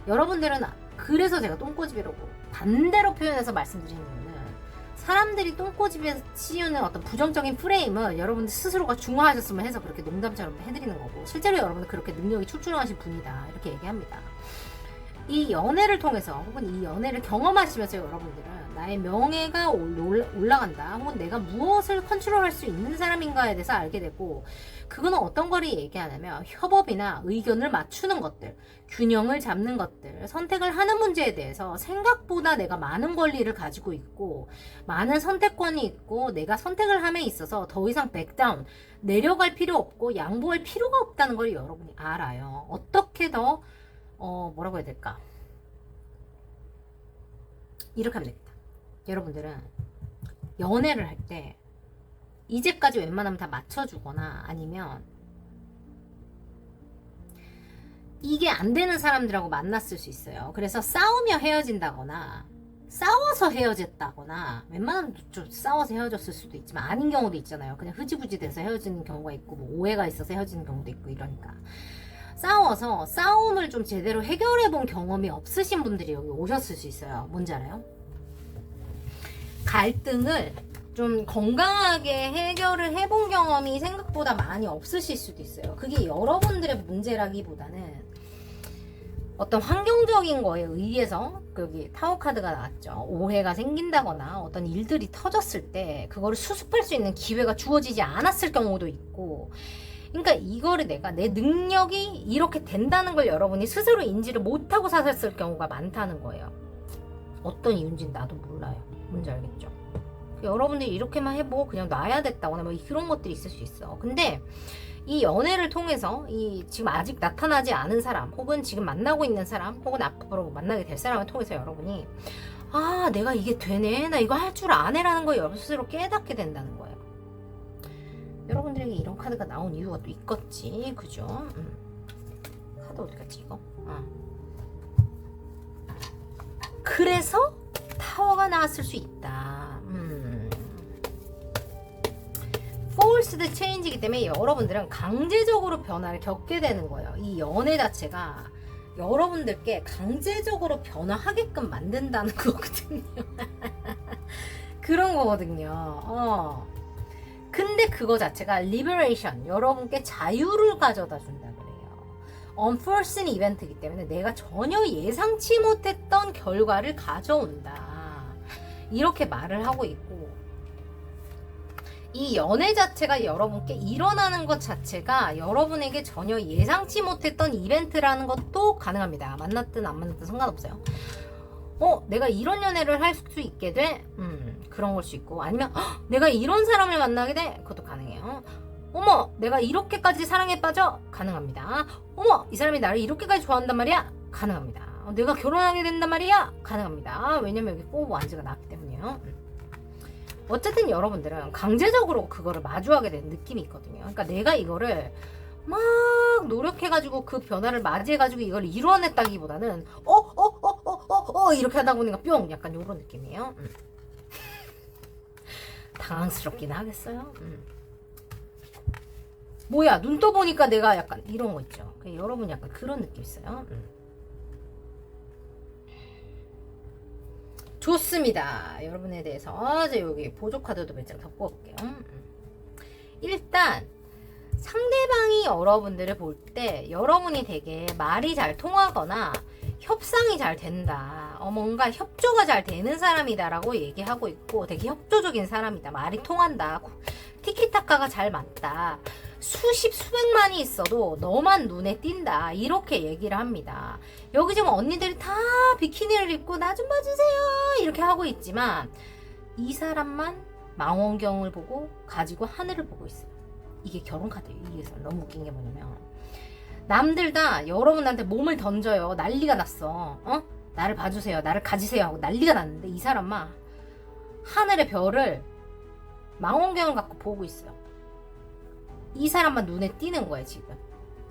여러분들은, 그래서 제가 똥꼬집이라고 반대로 표현해서 말씀드리는 거는, 사람들이 똥꼬집에 씌우는 어떤 부정적인 프레임을 여러분들 스스로가 중화하셨으면 해서 그렇게 농담처럼 해드리는 거고, 실제로 여러분들 그렇게 능력이 출중하신 분이다 이렇게 얘기합니다. 이 연애를 통해서, 혹은 이 연애를 경험하시면서 여러분들은 나의 명예가 올라간다, 혹은 내가 무엇을 컨트롤할 수 있는 사람인가에 대해서 알게 되고, 그거는 어떤 거를 얘기하냐면 협업이나 의견을 맞추는 것들, 균형을 잡는 것들, 선택을 하는 문제에 대해서 생각보다 내가 많은 권리를 가지고 있고 많은 선택권이 있고, 내가 선택을 함에 있어서 더 이상 백다운, 내려갈 필요 없고 양보할 필요가 없다는 걸 여러분이 알아요. 어떻게 더 뭐라고 해야 될까? 이렇게 하면 됩니다. 여러분들은 연애를 할 때 이제까지 웬만하면 다 맞춰주거나, 아니면 이게 안 되는 사람들하고 만났을 수 있어요. 그래서 싸우며 헤어진다거나 싸워서 헤어졌다거나, 웬만하면 좀 싸워서 헤어졌을 수도 있지만 아닌 경우도 있잖아요. 그냥 흐지부지 돼서 헤어지는 경우가 있고, 뭐 오해가 있어서 헤어지는 경우도 있고, 이러니까 싸워서 싸움을 좀 제대로 해결해 본 경험이 없으신 분들이 여기 오셨을 수 있어요. 뭔지 알아요? 갈등을 좀 건강하게 해결을 해본 경험이 생각보다 많이 없으실 수도 있어요. 그게 여러분들의 문제라기보다는 어떤 환경적인 거에 의해서, 여기 타워 카드가 나왔죠. 오해가 생긴다거나 어떤 일들이 터졌을 때 그거를 수습할 수 있는 기회가 주어지지 않았을 경우도 있고, 그러니까 이거를 내가 내 능력이 이렇게 된다는 걸 여러분이 스스로 인지를 못하고 사셨을 경우가 많다는 거예요. 어떤 이유인지는 나도 몰라요. 뭔지 알겠죠? 여러분들이 이렇게만 해보고 그냥 놔야 됐다거나 뭐 그런 것들이 있을 수 있어. 근데 이 연애를 통해서 이 지금 아직 나타나지 않은 사람, 혹은 지금 만나고 있는 사람, 혹은 앞으로 만나게 될 사람을 통해서 여러분이, 아, 내가 이게 되네, 나 이거 할 줄 아네라는 걸 여러분 스스로 깨닫게 된다는 거예요. 여러분들에게 이런 카드가 나온 이유가 또 있겠지, 그죠? 카드 어디 갔지 이거? 그래서 타워가 나왔을 수 있다. Forced Change이기 때문에 여러분들은 강제적으로 변화를 겪게 되는 거예요. 이 연애 자체가 여러분들께 강제적으로 변화하게끔 만든다는 거거든요. 그런 거거든요. 근데 그거 자체가 liberation, 여러분께 자유를 가져다 준다 그래요. unforeseen 이벤트이기 때문에 내가 전혀 예상치 못했던 결과를 가져온다, 이렇게 말을 하고 있고, 이 연애 자체가 여러분께 일어나는 것 자체가 여러분에게 전혀 예상치 못했던 이벤트라는 것도 가능합니다. 만났든 안 만났든 상관없어요. 내가 이런 연애를 할 수 있게 돼? 그런 걸 수 있고, 아니면 내가 이런 사람을 만나게 돼? 그것도 가능해요. 어머, 내가 이렇게까지 사랑에 빠져? 가능합니다. 어머, 이 사람이 나를 이렇게까지 좋아한단 말이야? 가능합니다. 내가 결혼하게 된단 말이야? 가능합니다. 왜냐면 여기 4 오브 완즈가 나왔기 때문이에요. 어쨌든 여러분들은 강제적으로 그거를 마주하게 된 느낌이 있거든요. 그러니까 내가 이거를 막 노력해가지고 그 변화를 맞이해가지고 이걸 이뤄냈다기보다는 이렇게 하다 보니까 뿅, 약간 요런 느낌이에요. 당황스럽긴 하겠어요. 뭐야, 눈 떠보니까 내가 약간 이런 거 있죠. 여러분 약간 그런 느낌 있어요. 좋습니다. 여러분에 대해서 이제 여기 보조 카드도 몇 장 더 뽑을게요. 일단 상대방이 여러분들을 볼 때 여러분이 되게 말이 잘 통하거나 협상이 잘 된다, 뭔가 협조가 잘 되는 사람이다 라고 얘기하고 있고, 되게 협조적인 사람이다, 말이 통한다, 티키타카가 잘 맞다, 수십 수백만이 있어도 너만 눈에 띈다, 이렇게 얘기를 합니다. 여기 지금 언니들이 다 비키니를 입고 나 좀 봐주세요 이렇게 하고 있지만, 이 사람만 망원경을 보고 가지고 하늘을 보고 있어요. 이게 결혼 카드예요. 이게 너무 웃긴 게 뭐냐면, 남들 다 여러분한테 몸을 던져요. 난리가 났어. 나를 봐주세요, 나를 가지세요 하고 난리가 났는데, 이 사람만 하늘의 별을 망원경을 갖고 보고 있어요. 이 사람만 눈에 띄는 거예요, 지금.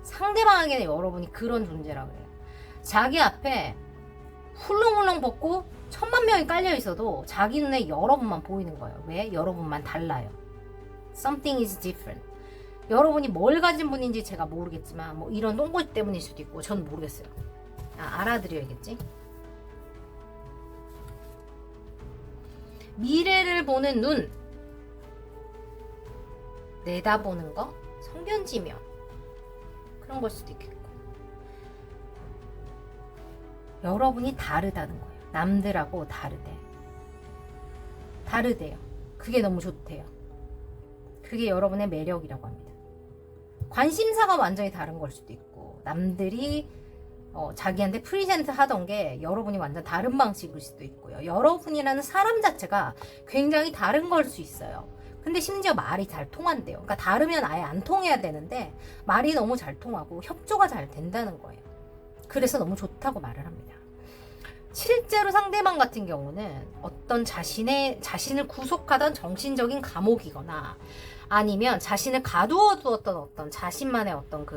상대방에게는 여러분이 그런 존재라고 해요. 자기 앞에 훌렁훌렁 벗고 1000만 명이 깔려 있어도 자기 눈에 여러분만 보이는 거예요. 왜? 여러분만 달라요. Something is different. 여러분이 뭘 가진 분인지 제가 모르겠지만 뭐 이런 똥꼬 때문일 수도 있고 전 모르겠어요. 알아드려야겠지. 미래를 보는 눈, 내다보는 거, 성견지명 그런 걸 수도 있겠고, 여러분이 다르다는 거예요. 남들하고 다르대요. 그게 너무 좋대요. 그게 여러분의 매력이라고 합니다. 관심사가 완전히 다른 걸 수도 있고, 남들이 자기한테 프리젠트 하던 게 여러분이 완전 다른 방식일 수도 있고요. 여러분이라는 사람 자체가 굉장히 다른 걸 수 있어요. 근데 심지어 말이 잘 통한대요. 그러니까 다르면 아예 안 통해야 되는데 말이 너무 잘 통하고 협조가 잘 된다는 거예요. 그래서 너무 좋다고 말을 합니다. 실제로 상대방 같은 경우는 어떤 자신을 구속하던 정신적인 감옥이거나 아니면 자신을 가두어 두었던 어떤 자신만의 어떤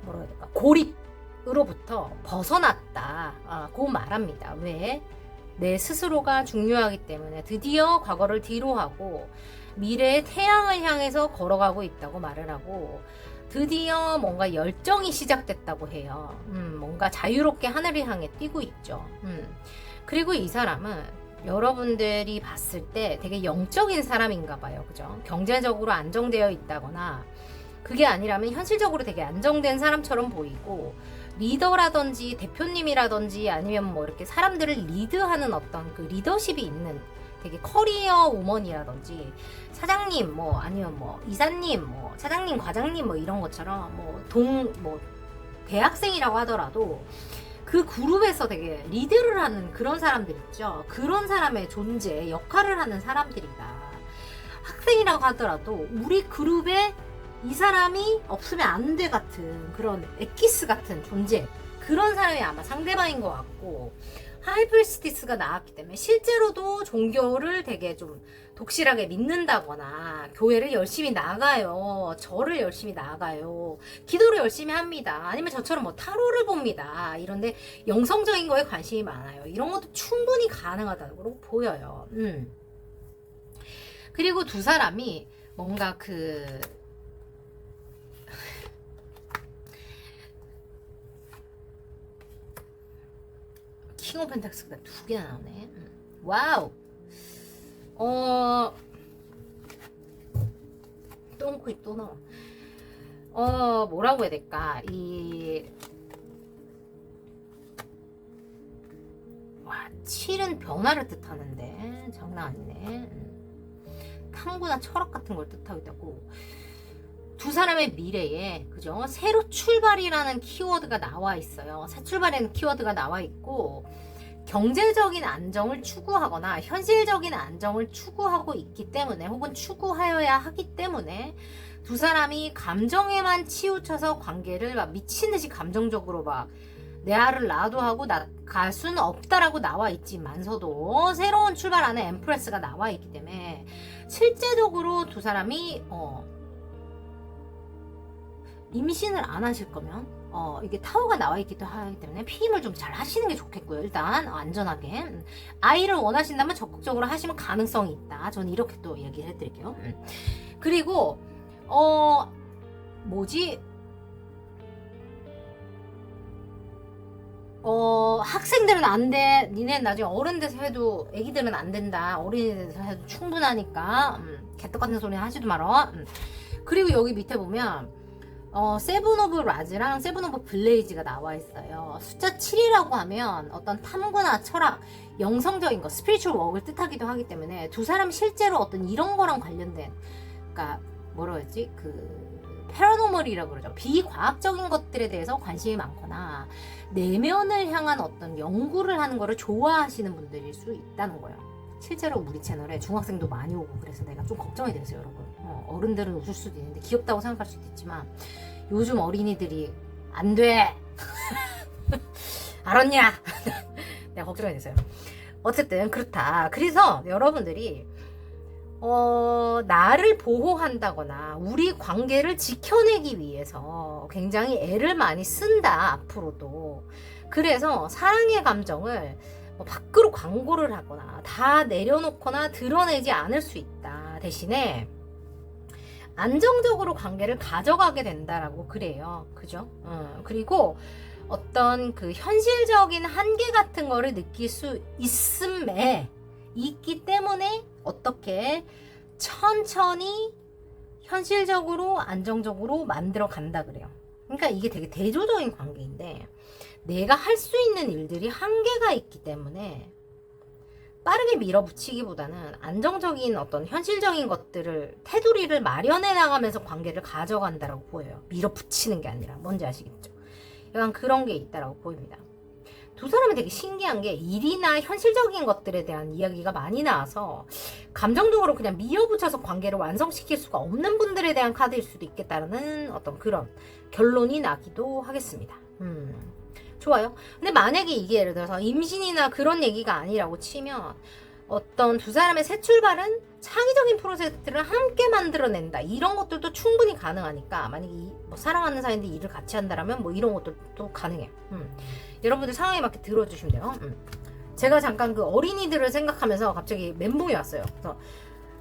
뭐라 해야 될까, 고립으로부터 벗어났다. 고 말합니다. 왜? 내 스스로가 중요하기 때문에 드디어 과거를 뒤로 하고 미래의 태양을 향해서 걸어가고 있다고 말을 하고, 드디어 뭔가 열정이 시작됐다고 해요. 뭔가 자유롭게 하늘을 향해 뛰고 있죠. 그리고 이 사람은 여러분들이 봤을 때 되게 영적인 사람인가 봐요. 그죠? 경제적으로 안정되어 있다거나, 그게 아니라면 현실적으로 되게 안정된 사람처럼 보이고, 리더라든지 대표님이라든지 아니면 뭐 이렇게 사람들을 리드하는 어떤 그 리더십이 있는 되게 커리어 우먼이라든지, 사장님 뭐 아니면 뭐 이사님 뭐 차장님 과장님 뭐 이런 것처럼 뭐 대학생이라고 하더라도 그 그룹에서 되게 리드를 하는 그런 사람들 있죠. 그런 사람의 존재 역할을 하는 사람들이다. 학생이라고 하더라도 우리 그룹에 이 사람이 없으면 안 돼 같은 그런 엑기스 같은 존재, 그런 사람이 아마 상대방인 것 같고, 하이프리스티스가 나왔기 때문에 실제로도 종교를 되게 좀 독실하게 믿는다거나, 교회를 열심히 나가요, 절을 열심히 나가요, 기도를 열심히 합니다, 아니면 저처럼 뭐 타로를 봅니다, 이런데 영성적인 거에 관심이 많아요. 이런 것도 충분히 가능하다고 보여요. 그리고 두 사람이 뭔가 킹 오브 펜타클스가 2개나 나오네. 와우. 똥코이 또 나와. 뭐라고 해야 될까? 와, 7은 변화를 뜻하는데 장난 아니네. 탐구나 철학 같은 걸 뜻하기도 하고, 두 사람의 미래에, 그죠? 새로 출발이라는 키워드가 나와 있어요. 새 출발이라는 키워드가 나와 있고, 경제적인 안정을 추구하거나 현실적인 안정을 추구하고 있기 때문에, 혹은 추구하여야 하기 때문에 두 사람이 감정에만 치우쳐서 관계를 막 미친듯이 감정적으로 막 내 알을 낳아도 하고 갈 수는 없다라고 나와 있지만서도 새로운 출발 안에 엠프레스가 나와 있기 때문에 실제적으로 두 사람이 임신을 안 하실 거면 이게 타워가 나와 있기도 하기 때문에 피임을 좀 잘 하시는 게 좋겠고요. 일단 안전하게 아이를 원하신다면 적극적으로 하시면 가능성이 있다. 저는 이렇게 또 얘기를 해드릴게요. 그리고 학생들은 안 돼. 니네 나중에 어른 돼서 해도, 애기들은 안 된다. 어린이 돼서 해도 충분하니까 개떡 같은 소리 하지도 말어. 그리고 여기 밑에 보면 세븐 오브 라즈랑 세븐 오브 블레이즈가 나와 있어요. 숫자 7이라고 하면 어떤 탐구나 철학, 영성적인 거, 스피리추얼 워크를 뜻하기도 하기 때문에 두 사람 실제로 어떤 이런 거랑 관련된, 그러니까 뭐라 해야지, 패러노멀이라고 그러죠. 비과학적인 것들에 대해서 관심이 많거나 내면을 향한 어떤 연구를 하는 거를 좋아하시는 분들일 수 있다는 거예요. 실제로 우리 채널에 중학생도 많이 오고 그래서 내가 좀 걱정이 돼서, 여러분. 어른들은 웃을 수도 있는데, 귀엽다고 생각할 수도 있지만 요즘 어린이들이 안 돼. 알았냐? 내가 걱정이 됐어요. 어쨌든 그렇다. 그래서 여러분들이 나를 보호한다거나 우리 관계를 지켜내기 위해서 굉장히 애를 많이 쓴다, 앞으로도. 그래서 사랑의 감정을 뭐 밖으로 광고를 하거나 다 내려놓거나 드러내지 않을 수 있다. 대신에 안정적으로 관계를 가져가게 된다라고 그래요. 그죠? 그리고 어떤 그 현실적인 한계 같은 거를 느낄 수 있기 때문에 어떻게 천천히 현실적으로 안정적으로 만들어 간다 그래요. 그러니까 이게 되게 대조적인 관계인데, 내가 할 수 있는 일들이 한계가 있기 때문에 빠르게 밀어붙이기보다는 안정적인 어떤 현실적인 것들을, 테두리를 마련해 나가면서 관계를 가져간다라고 보여요. 밀어붙이는 게 아니라. 뭔지 아시겠죠? 약간 그런 게 있다라고 보입니다. 두 사람은 되게 신기한 게 일이나 현실적인 것들에 대한 이야기가 많이 나와서 감정적으로 그냥 밀어붙여서 관계를 완성시킬 수가 없는 분들에 대한 카드일 수도 있겠다는 어떤 그런 결론이 나기도 하겠습니다. 좋아요. 근데 만약에 이게 예를 들어서 임신이나 그런 얘기가 아니라고 치면 어떤 두 사람의 새 출발은 창의적인 프로젝트를 함께 만들어낸다. 이런 것들도 충분히 가능하니까, 만약에 뭐 사랑하는 사이인데 일을 같이 한다라면 뭐 이런 것들도 가능해요. 여러분들 상황에 맞게 들어주시면 돼요. 제가 잠깐 그 어린이들을 생각하면서 갑자기 멘붕이 왔어요.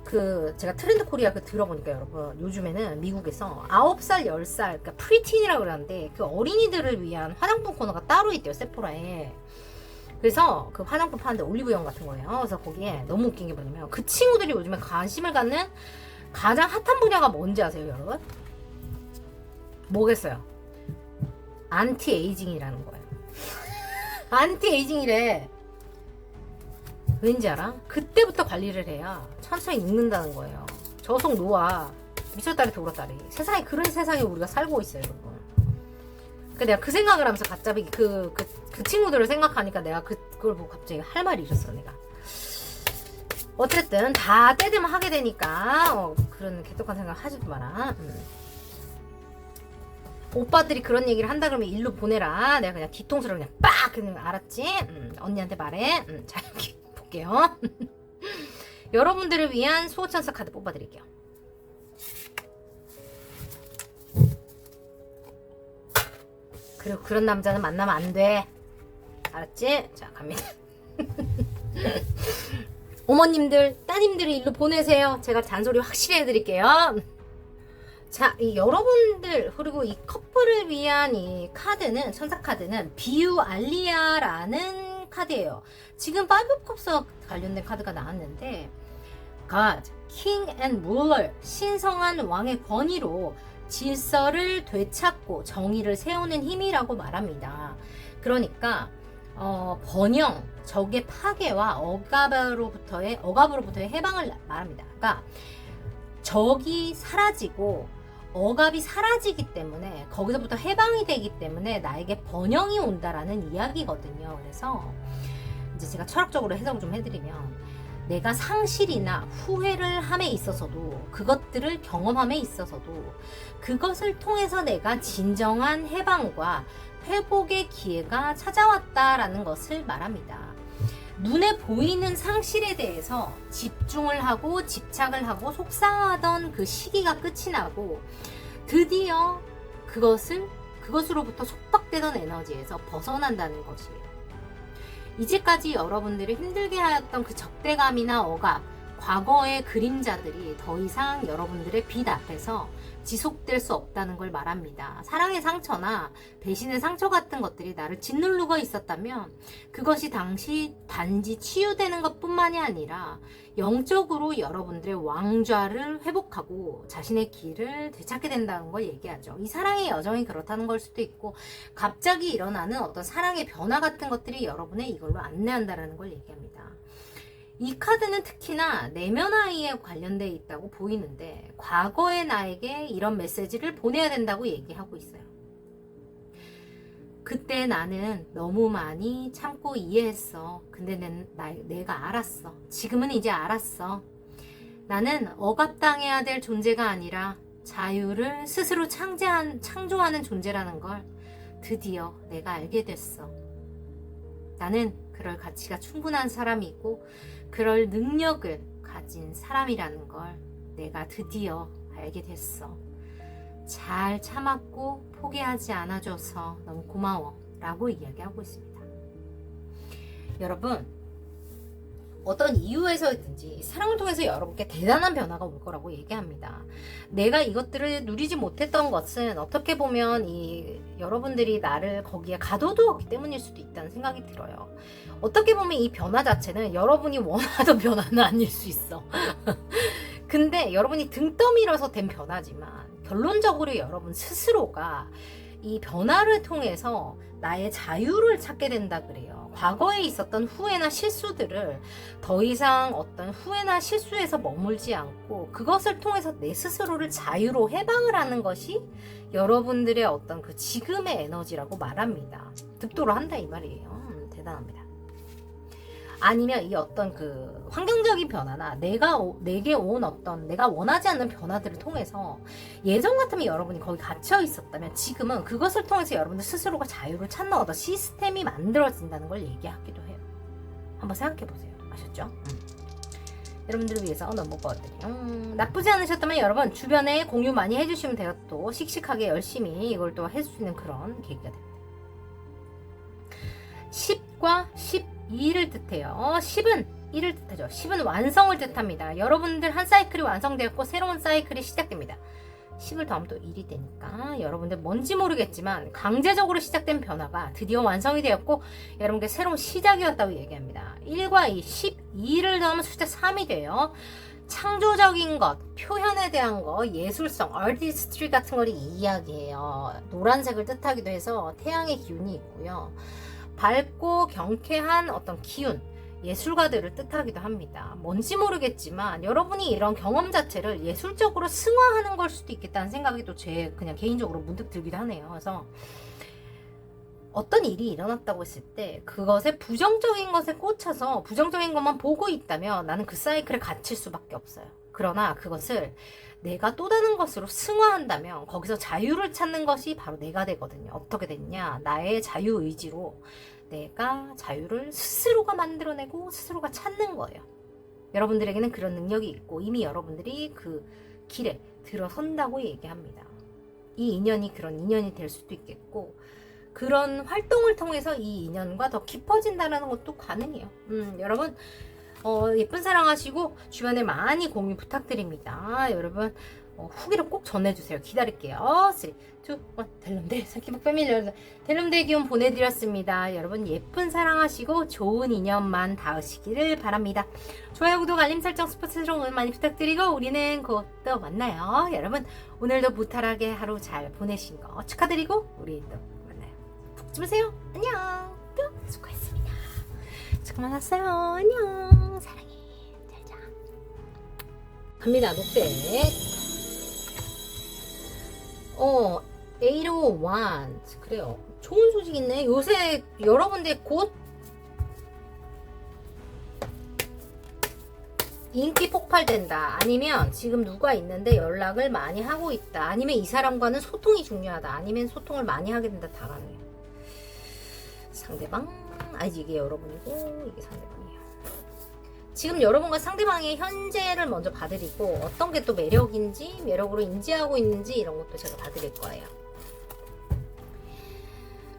그래서 제가 트렌드 코리아 들어보니까 여러분, 요즘에는 미국에서 9살, 10살, 그러니까 프리틴이라고 그러는데 그 어린이들을 위한 화장품 코너가 따로 있대요, 세포라에. 그래서 그 화장품 파는데 올리브영 같은 거예요. 그래서 거기에 너무 웃긴 게 뭐냐면, 그 친구들이 요즘에 관심을 갖는 가장 핫한 분야가 뭔지 아세요, 여러분? 뭐겠어요? 안티에이징이라는 거예요. 안티에이징이래. 왠지 알아? 그때부터 관리를 해야 천천히 늙는다는 거예요. 저속 노화. 미쳤다리 돌았다리. 세상에, 그런 세상에 우리가 살고 있어요, 여러분. 그러니까 내가 그 생각을 하면서 갑자기 그 친구들을 생각하니까 내가 그걸 보고 갑자기 할 말이 있었어, 내가. 어쨌든 다 때 되면 하게 되니까 그런 개떡한 생각 하지도 마라. 오빠들이 그런 얘기를 한다 그러면 일로 보내라. 내가 그냥 뒤통수를 그냥 빡! 그냥 알았지? 언니한테 말해. 자, 이렇게 볼게요. 여러분들을 위한 수호천사 카드 뽑아드릴게요. 그리고 그런 남자는 만나면 안 돼. 알았지? 자, 갑니다. 어머님들, 따님들을 일로 보내세요. 제가 잔소리 확실히 해드릴게요. 자, 이 여러분들, 그리고 이 커플을 위한 이 카드는, 천사 카드는 비유 알리아라는 카드예요. 지금 파이브 오브 컵스와 관련된 카드가 나왔는데, God, King and Ruler, 신성한 왕의 권위로 질서를 되찾고 정의를 세우는 힘이라고 말합니다. 그러니까 번영, 적의 파괴와 억압으로부터의 해방을 말합니다. 그러니까 적이 사라지고 억압이 사라지기 때문에 거기서부터 해방이 되기 때문에 나에게 번영이 온다라는 이야기거든요. 그래서 이제 제가 철학적으로 해석을 좀 해드리면, 내가 상실이나 후회를 함에 있어서도, 그것들을 경험함에 있어서도 그것을 통해서 내가 진정한 해방과 회복의 기회가 찾아왔다라는 것을 말합니다. 눈에 보이는 상실에 대해서 집중을 하고 집착을 하고 속상하던 그 시기가 끝이 나고, 드디어 그것으로부터 속박되던 에너지에서 벗어난다는 것이에요. 이제까지 여러분들이 힘들게 하였던 그 적대감이나 억압, 과거의 그림자들이 더 이상 여러분들의 빛 앞에서 지속될 수 없다는 걸 말합니다. 사랑의 상처나 배신의 상처 같은 것들이 나를 짓누르고 있었다면 그것이 단지 치유되는 것뿐만이 아니라 영적으로 여러분들의 왕좌를 회복하고 자신의 길을 되찾게 된다는 걸 얘기하죠. 이 사랑의 여정이 그렇다는 걸 수도 있고, 갑자기 일어나는 어떤 사랑의 변화 같은 것들이 여러분의 이걸로 안내한다는 걸 얘기합니다. 이 카드는 특히나 내면 아이에 관련되어 있다고 보이는데, 과거의 나에게 이런 메시지를 보내야 된다고 얘기하고 있어요. 그때 나는 너무 많이 참고 이해했어. 근데 내가 알았어. 지금은 이제 알았어. 나는 억압당해야 될 존재가 아니라 자유를 스스로 창조하는 존재라는 걸 드디어 내가 알게 됐어. 나는 그럴 가치가 충분한 사람이고 그럴 능력을 가진 사람이라는 걸 내가 드디어 알게 됐어. 잘 참았고 포기하지 않아줘서 너무 고마워 라고 이야기하고 있습니다. 여러분, 어떤 이유에서든지 사랑을 통해서 여러분께 대단한 변화가 올 거라고 얘기합니다. 내가 이것들을 누리지 못했던 것은 어떻게 보면 여러분들이 나를 거기에 가둬두었기 때문일 수도 있다는 생각이 들어요. 어떻게 보면 이 변화 자체는 여러분이 원하던 변화는 아닐 수 있어. 근데 여러분이 등 떠밀어서 된 변화지만 결론적으로 여러분 스스로가 이 변화를 통해서 나의 자유를 찾게 된다 그래요. 과거에 있었던 후회나 실수들을 더 이상 어떤 후회나 실수에서 머물지 않고 그것을 통해서 내 스스로를 자유로 해방을 하는 것이 여러분들의 어떤 그 지금의 에너지라고 말합니다. 득도를 한다 이 말이에요. 대단합니다. 아니면 이 어떤 그 환경적인 변화나 내게 온 어떤 내가 원하지 않는 변화들을 통해서 예전 같으면 여러분이 거기 갇혀 있었다면 지금은 그것을 통해서 여러분들 스스로가 자유를 찾는 어떤 시스템이 만들어진다는 걸 얘기하기도 해요. 한번 생각해 보세요. 아셨죠? 여러분들을 위해서 넘어가드려요. 나쁘지 않으셨다면 여러분 주변에 공유 많이 해주시면 제가 또 씩씩하게 열심히 이걸 또 할 수 있는 그런 계기가 됩니다. 10과 12를 뜻해요. 10은 1을 뜻하죠. 10은 완성을 뜻합니다. 여러분들 한 사이클이 완성되었고 새로운 사이클이 시작됩니다. 10을 더하면 또 1이 되니까 여러분들 뭔지 모르겠지만 강제적으로 시작된 변화가 드디어 완성이 되었고 여러분께 새로운 시작이었다고 얘기합니다. 1과 2, 12를 더하면 숫자 3이 돼요. 창조적인 것, 표현에 대한 거, 예술성, 아티스트리 같은 걸 이야기해요. 노란색을 뜻하기도 해서 태양의 기운이 있고요. 밝고 경쾌한 어떤 기운, 예술가들을 뜻하기도 합니다. 뭔지 모르겠지만 여러분이 이런 경험 자체를 예술적으로 승화하는 걸 수도 있겠다는 생각이 또 제 그냥 개인적으로 문득 들기도 하네요. 그래서 어떤 일이 일어났다고 했을 때 그것에 부정적인 것에 꽂혀서 부정적인 것만 보고 있다면 나는 그 사이클에 갇힐 수밖에 없어요. 그러나 그것을 내가 또 다른 것으로 승화한다면 거기서 자유를 찾는 것이 바로 내가 되거든요. 어떻게 됐냐? 나의 자유의지로 내가 자유를 스스로가 만들어내고 스스로가 찾는 거예요. 여러분들에게는 그런 능력이 있고 이미 여러분들이 그 길에 들어선다고 얘기합니다. 이 인연이 그런 인연이 될 수도 있겠고 그런 활동을 통해서 이 인연과 더 깊어진다는 것도 가능해요. 여러분 예쁜 사랑하시고 주변에 많이 공유 부탁드립니다. 여러분 후기를 꼭 전해주세요. 기다릴게요. 3, 2, 1 델름대 사키박 패밀리 여러분 델름대 기운 보내드렸습니다. 여러분 예쁜 사랑하시고 좋은 인연만 닿으시기를 바랍니다. 좋아요 구독 알림 설정 스포츠로 응원 많이 부탁드리고 우리는 곧 또 만나요. 여러분 오늘도 무탈하게 하루 잘 보내신 거 축하드리고 우리 또 만나요. 푹 주무세요. 안녕. 또 수고했습니다. 수고 많았어요. 안녕. 사랑해. 잘자. 갑니다. 녹색 801 그래요. 좋은 소식 있네. 요새 여러분들 곧 인기 폭발된다. 아니면 지금 누가 있는데 연락을 많이 하고 있다. 아니면 이 사람과는 소통이 중요하다. 아니면 소통을 많이 하게 된다. 다 가능해요. 상대방 아니 이게 여러분이고 이게 상대방이에요. 지금 여러분과 상대방의 현재를 먼저 봐드리고 어떤 게 또 매력인지 매력으로 인지하고 있는지 이런 것도 제가 봐드릴 거예요.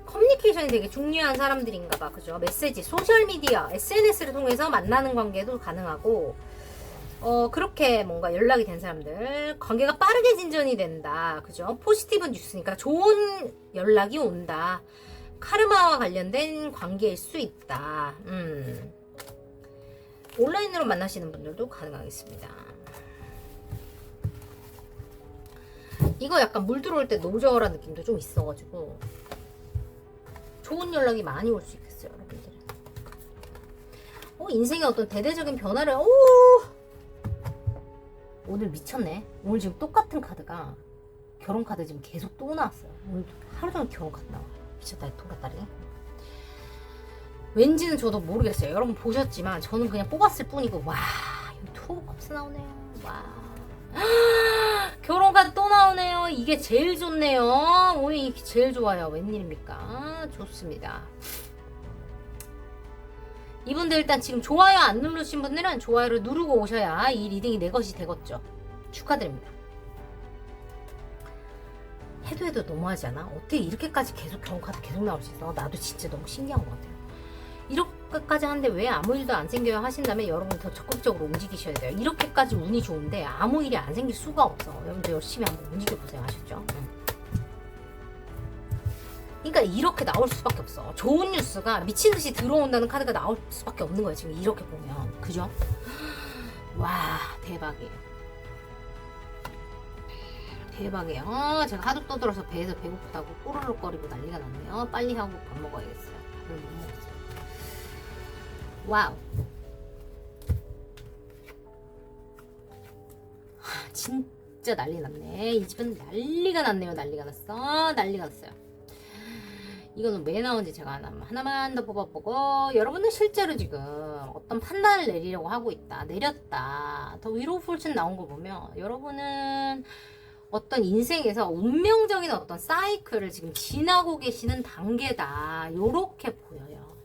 커뮤니케이션이 되게 중요한 사람들인가 봐. 그죠? 메시지, 소셜미디어, SNS를 통해서 만나는 관계도 가능하고 그렇게 뭔가 연락이 된 사람들 관계가 빠르게 진전이 된다. 그죠? 포지티브 뉴스니까 좋은 연락이 온다. 카르마와 관련된 관계일 수 있다. 온라인으로 만나시는 분들도 가능하겠습니다. 이거 약간 물 들어올 때 노저란 느낌도 좀 있어가지고 좋은 연락이 많이 올 수 있겠어요, 여러분들. 인생의 어떤 대대적인 변화를 오늘 미쳤네. 오늘 지금 똑같은 카드가 결혼 카드 지금 계속 또 나왔어요. 오늘 하루 종일 결혼 카드 나와요. 미쳤다, 통과다리. 왠지는 저도 모르겠어요. 여러분 보셨지만 저는 그냥 뽑았을 뿐이고 와 여기 투어컵스 나오네요. 와 결혼카드 또 나오네요. 이게 제일 좋네요. 오늘 이게 제일 좋아요. 웬일입니까? 좋습니다. 이분들 일단 지금 좋아요 안 누르신 분들은 좋아요를 누르고 오셔야 이 리딩이 내 것이 되겠죠. 축하드립니다. 해도 너무하지 않아? 어떻게 이렇게까지 계속 경우 카드 계속 나올 수 있어? 나도 진짜 너무 신기한 것 같아요. 이렇게까지 하는데 왜 아무 일도 안 생겨요 하신다면 여러분 더 적극적으로 움직이셔야 돼요. 이렇게까지 운이 좋은데 아무 일이 안 생길 수가 없어. 여러분들 열심히 한번 움직여보세요. 아셨죠? 그러니까 이렇게 나올 수밖에 없어. 좋은 뉴스가 미친듯이 들어온다는 카드가 나올 수밖에 없는 거예요. 지금 이렇게 보면. 그죠? 와, 대박이에요. 대박이에요. 제가 하도 떠들어서 배에서 배고프다고 꼬르륵거리고 난리가 났네요. 빨리 하고 밥 먹어야겠어요. 밥을 못 먹었어요. 와우. 진짜 난리 났네. 이 집은 난리가 났네요. 난리가 났어. 난리가 났어요. 이거는 왜 나온지 제가 하나만 더 뽑아보고, 여러분은 실제로 지금 어떤 판단을 내리려고 하고 있다. 내렸다. 더 위로 폴슨 나온 거 보면 여러분은 어떤 인생에서 운명적인 어떤 사이클을 지금 지나고 계시는 단계다. 요렇게 보여요.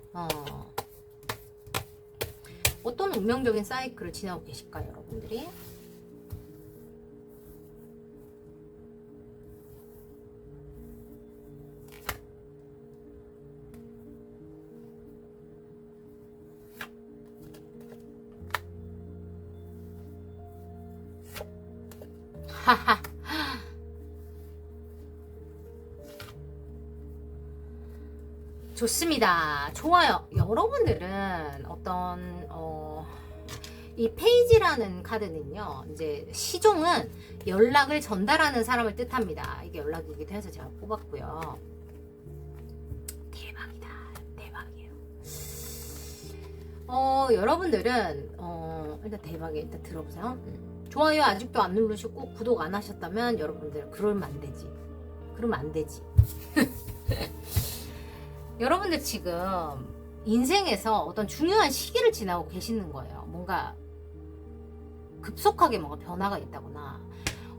어떤 운명적인 사이클을 지나고 계실까요, 여러분들이? 하하. 좋습니다. 좋아요. 여러분들은 어떤 이 페이지라는 카드는요, 이제 시종은 연락을 전달하는 사람을 뜻합니다. 이게 연락이기도 해서 제가 뽑았고요. 대박이다. 대박이에요. 여러분들은 일단 대박이에요. 일단 들어보세요. 좋아요 아직도 안 누르시고 구독 안 하셨다면 여러분들 그러면 안 되지. 그러면 안 되지. 여러분들 지금 인생에서 어떤 중요한 시기를 지나고 계시는 거예요. 뭔가 급속하게 뭔가 변화가 있다거나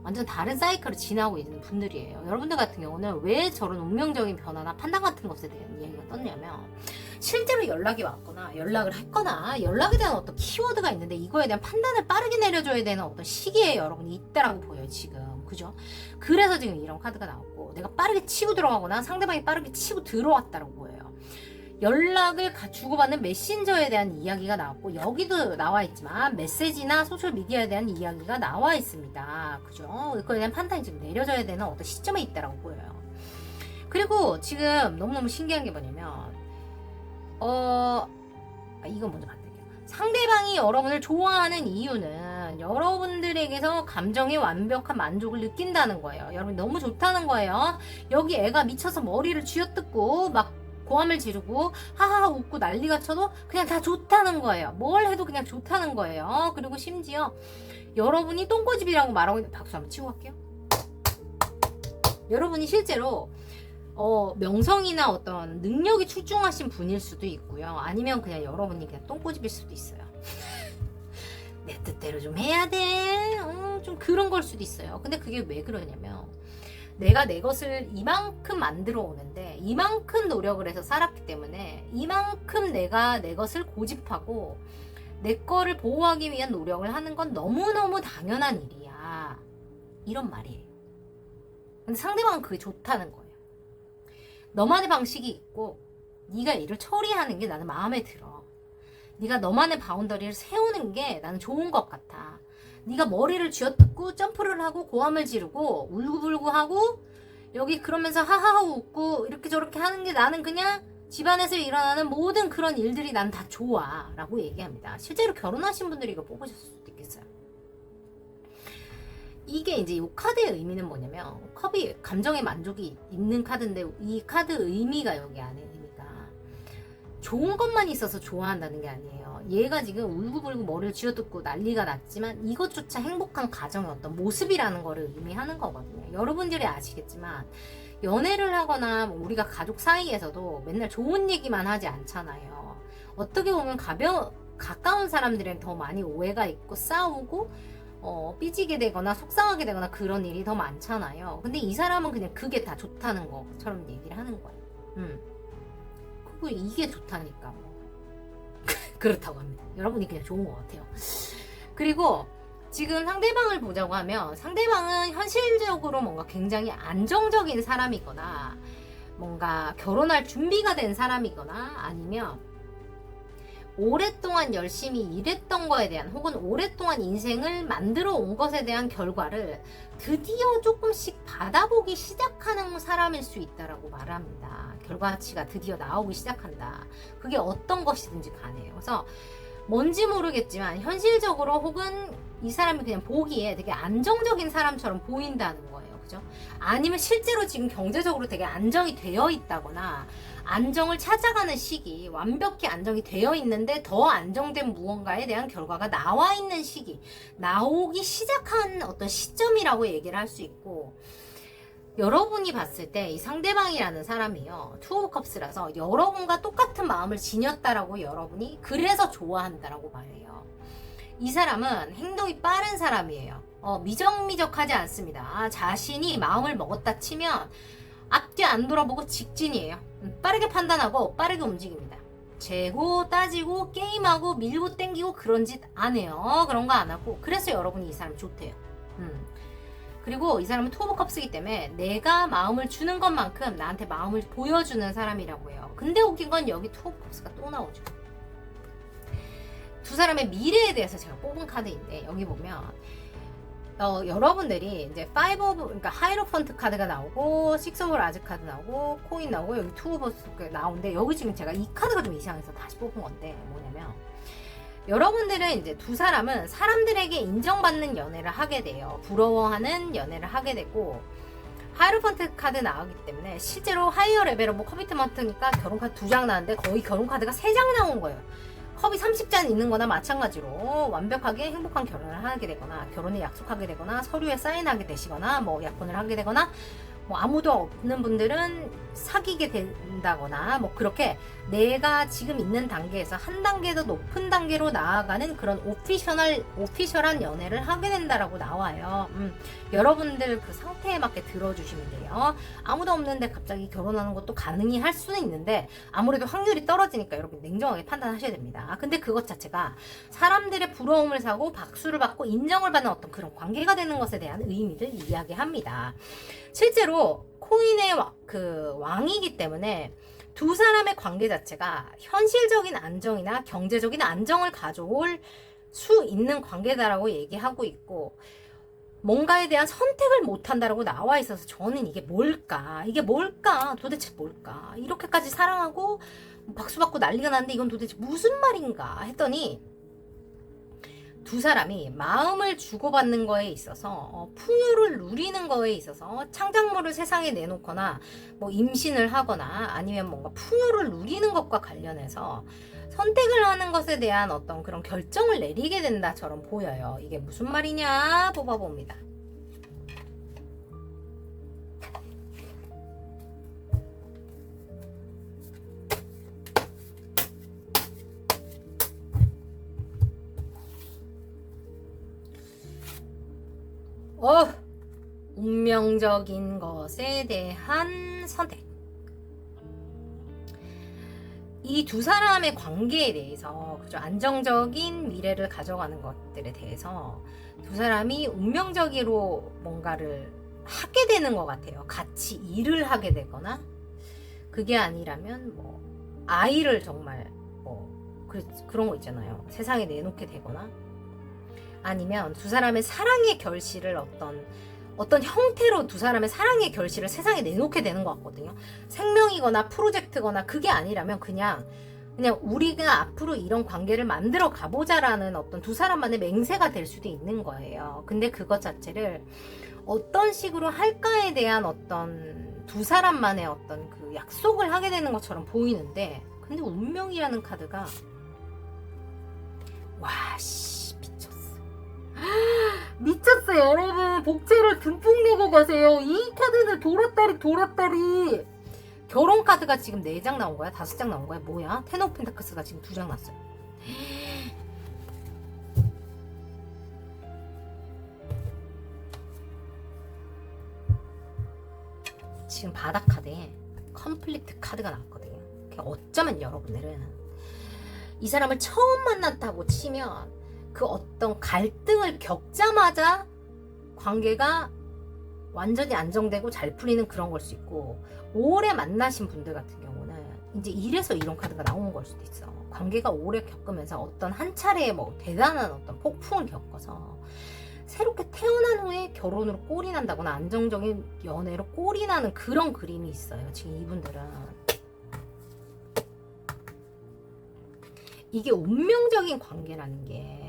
완전 다른 사이클을 지나고 있는 분들이에요. 여러분들 같은 경우는 왜 저런 운명적인 변화나 판단 같은 것에 대한 이야기가 떴냐면, 실제로 연락이 왔거나 연락을 했거나 연락에 대한 어떤 키워드가 있는데 이거에 대한 판단을 빠르게 내려줘야 되는 어떤 시기에 여러분이 있다라고 보여요. 지금. 그죠? 그래서 지금 이런 카드가 나왔고, 내가 빠르게 치고 들어가거나 상대방이 빠르게 치고 들어왔다라고 보여요. 연락을 주고받는 메신저에 대한 이야기가 나왔고, 여기도 나와 있지만 메시지나 소셜미디어에 대한 이야기가 나와 있습니다. 그죠? 그거에 대한 판단이 지금 내려져야 되는 어떤 시점에 있다라고 보여요. 그리고 지금 너무너무 신기한 게 뭐냐면, 이건 먼저 받을게요. 상대방이 여러분을 좋아하는 이유는 여러분들에게서 감정의 완벽한 만족을 느낀다는 거예요. 여러분 너무 좋다는 거예요. 여기 애가 미쳐서 머리를 쥐어뜯고 막 고함을 지르고 하하하 웃고 난리가 쳐도 그냥 다 좋다는 거예요. 뭘 해도 그냥 좋다는 거예요. 그리고 심지어 여러분이 똥꼬집이라고 말하고 있는, 박수 한번 치고 갈게요. 여러분이 실제로 명성이나 어떤 능력이 출중하신 분일 수도 있고요. 아니면 그냥 여러분이 그냥 똥꼬집일 수도 있어요. 내 뜻대로 좀 해야 돼. 좀 그런 걸 수도 있어요. 근데 그게 왜 그러냐면, 내가 내 것을 이만큼 만들어 오는데 이만큼 노력을 해서 살았기 때문에 이만큼 내가 내 것을 고집하고 내 거를 보호하기 위한 노력을 하는 건 너무너무 당연한 일이야. 이런 말이에요. 근데 상대방은 그게 좋다는 거예요. 너만의 방식이 있고 네가 이를 처리하는 게 나는 마음에 들어. 네가 너만의 바운더리를 세우는 게 나는 좋은 것 같아. 네가 머리를 쥐어뜯고 점프를 하고 고함을 지르고 울고불고 하고 여기 그러면서 하하하 웃고 이렇게 저렇게 하는 게 나는 그냥 집안에서 일어나는 모든 그런 일들이 난 다 좋아 라고 얘기합니다. 실제로 결혼하신 분들이 이거 뽑으셨을 수도 있겠어요. 이게 이제 이 카드의 의미는 뭐냐면, 컵이 감정의 만족이 있는 카드인데 이 카드 의미가 여기 안에 의미가 좋은 것만 있어서 좋아한다는 게 아니에요. 얘가 지금 울고불고 머리를 쥐어뜯고 난리가 났지만 이것조차 행복한 가정의 어떤 모습이라는 거를 의미하는 거거든요. 여러분들이 아시겠지만 연애를 하거나 우리가 가족 사이에서도 맨날 좋은 얘기만 하지 않잖아요. 어떻게 보면 가까운 사람들은 더 많이 오해가 있고 싸우고 삐지게 되거나 속상하게 되거나 그런 일이 더 많잖아요. 근데 이 사람은 그냥 그게 다 좋다는 것처럼 얘기를 하는 거예요. 그리고 이게 좋다니까 뭐. 그렇다고 합니다. 여러분이 그냥 좋은 것 같아요. 그리고 지금 상대방을 보자고 하면 상대방은 현실적으로 뭔가 굉장히 안정적인 사람이거나 뭔가 결혼할 준비가 된 사람이거나 아니면 오랫동안 열심히 일했던 거에 대한 혹은 오랫동안 인생을 만들어 온 것에 대한 결과를 드디어 조금씩 받아보기 시작하는 사람일 수 있다라고 말합니다. 결과치가 드디어 나오기 시작한다. 그게 어떤 것이든지 간에요. 그래서 뭔지 모르겠지만 현실적으로 혹은 이 사람이 그냥 보기에 되게 안정적인 사람처럼 보인다는 거예요. 그죠? 아니면 실제로 지금 경제적으로 되게 안정이 되어 있다거나 안정을 찾아가는 시기, 완벽히 안정이 되어 있는데 더 안정된 무언가에 대한 결과가 나와 있는 시기, 나오기 시작한 어떤 시점이라고 얘기를 할 수 있고, 여러분이 봤을 때 이 상대방이라는 사람이요, 투 오브 컵스라서 여러분과 똑같은 마음을 지녔다라고 여러분이 그래서 좋아한다라고 말해요. 이 사람은 행동이 빠른 사람이에요. 미적미적하지 않습니다. 자신이 마음을 먹었다 치면 앞뒤 안 돌아보고 직진이에요. 빠르게 판단하고 빠르게 움직입니다. 재고 따지고 게임하고 밀고 땡기고 그런 짓 안 해요. 그런 거 안 하고. 그래서 여러분이 이 사람 좋대요. 그리고 이 사람은 투 오브 컵스이기 때문에 내가 마음을 주는 것만큼 나한테 마음을 보여주는 사람이라고 해요. 근데 웃긴 건 여기 투 오브 컵스가 또 나오죠. 두 사람의 미래에 대해서 제가 뽑은 카드인데 여기 보면 여러분들이 이제 5 오브, 그러니까 하이로펀트 카드가 나오고 6 오브 라즈 카드 나오고 코인 나오고 여기 2 오브 나오는데 여기 지금 제가 이 카드가 좀 이상해서 다시 뽑은 건데 뭐냐면 여러분들은 이제 두 사람은 사람들에게 인정받는 연애를 하게 돼요. 부러워하는 연애를 하게 되고 하이로펀트 카드 나오기 때문에 실제로 하이어 레벨 오브 커미트먼트니까 결혼 카드 2장 나왔는데 거의 결혼 카드가 3장 나온 거예요. 컵이 30잔 있는 거나 마찬가지로 완벽하게 행복한 결혼을 하게 되거나 결혼에 약속하게 되거나 서류에 사인하게 되시거나 뭐 약혼을 하게 되거나 뭐 아무도 없는 분들은 사귀게 된다거나 뭐 그렇게 내가 지금 있는 단계에서 한 단계 더 높은 단계로 나아가는 그런 오피셜한 연애를 하게 된다라고 나와요. 여러분들 그 상태에 맞게 들어주시면 돼요. 아무도 없는데 갑자기 결혼하는 것도 가능히 할 수는 있는데 아무래도 확률이 떨어지니까 여러분 냉정하게 판단하셔야 됩니다. 근데 그것 자체가 사람들의 부러움을 사고 박수를 받고 인정을 받는 어떤 그런 관계가 되는 것에 대한 의미를 이야기합니다. 실제로 코인의 그 왕이기 때문에 두 사람의 관계 자체가 현실적인 안정이나 경제적인 안정을 가져올 수 있는 관계다라고 얘기하고 있고 뭔가에 대한 선택을 못한다라고 나와 있어서 저는 이게 뭘까 도대체 뭘까 이렇게까지 사랑하고 박수받고 난리가 났는데 이건 도대체 무슨 말인가 했더니 두 사람이 마음을 주고받는 거에 있어서 풍요를 누리는 거에 있어서 창작물을 세상에 내놓거나 뭐 임신을 하거나 아니면 뭔가 풍요를 누리는 것과 관련해서 선택을 하는 것에 대한 어떤 그런 결정을 내리게 된다처럼 보여요. 이게 무슨 말이냐 뽑아봅니다. 운명적인 것에 대한 선택. 이 두 사람의 관계에 대해서 그죠? 안정적인 미래를 가져가는 것들에 대해서 두 사람이 운명적으로 뭔가를 하게 되는 것 같아요. 같이 일을 하게 되거나 그게 아니라면 뭐 아이를 정말 뭐 그런 거 있잖아요. 세상에 내놓게 되거나 아니면 두 사람의 사랑의 결실을 어떤 형태로 두 사람의 사랑의 결실을 세상에 내놓게 되는 것 같거든요. 생명이거나 프로젝트거나 그게 아니라면 그냥 우리가 앞으로 이런 관계를 만들어 가보자라는 어떤 두 사람만의 맹세가 될 수도 있는 거예요. 근데 그것 자체를 어떤 식으로 할까에 대한 어떤 두 사람만의 어떤 그 약속을 하게 되는 것처럼 보이는데 근데 운명이라는 카드가 미쳤어요 여러분. 복채를 듬뿍 내고 가세요. 이 카드는 돌았다리 결혼 카드가 지금 4장 나온 거야? 5장 나온 거야? 뭐야? 텐 오브 펜타클스가 지금 2장 났어요. 지금 바닥 카드에 컴플리트 카드가 나왔거든요. 어쩌면 여러분들은 이 사람을 처음 만났다고 치면 그 어떤 갈등을 겪자마자 관계가 완전히 안정되고 잘 풀리는 그런 걸 수 있고, 오래 만나신 분들 같은 경우는 이제 이래서 이런 카드가 나오는 걸 수도 있어. 관계가 오래 겪으면서 어떤 한 차례의 뭐 대단한 어떤 폭풍을 겪어서 새롭게 태어난 후에 결혼으로 꼴이 난다거나 안정적인 연애로 꼴이 나는 그런 그림이 있어요. 지금 이분들은. 이게 운명적인 관계라는 게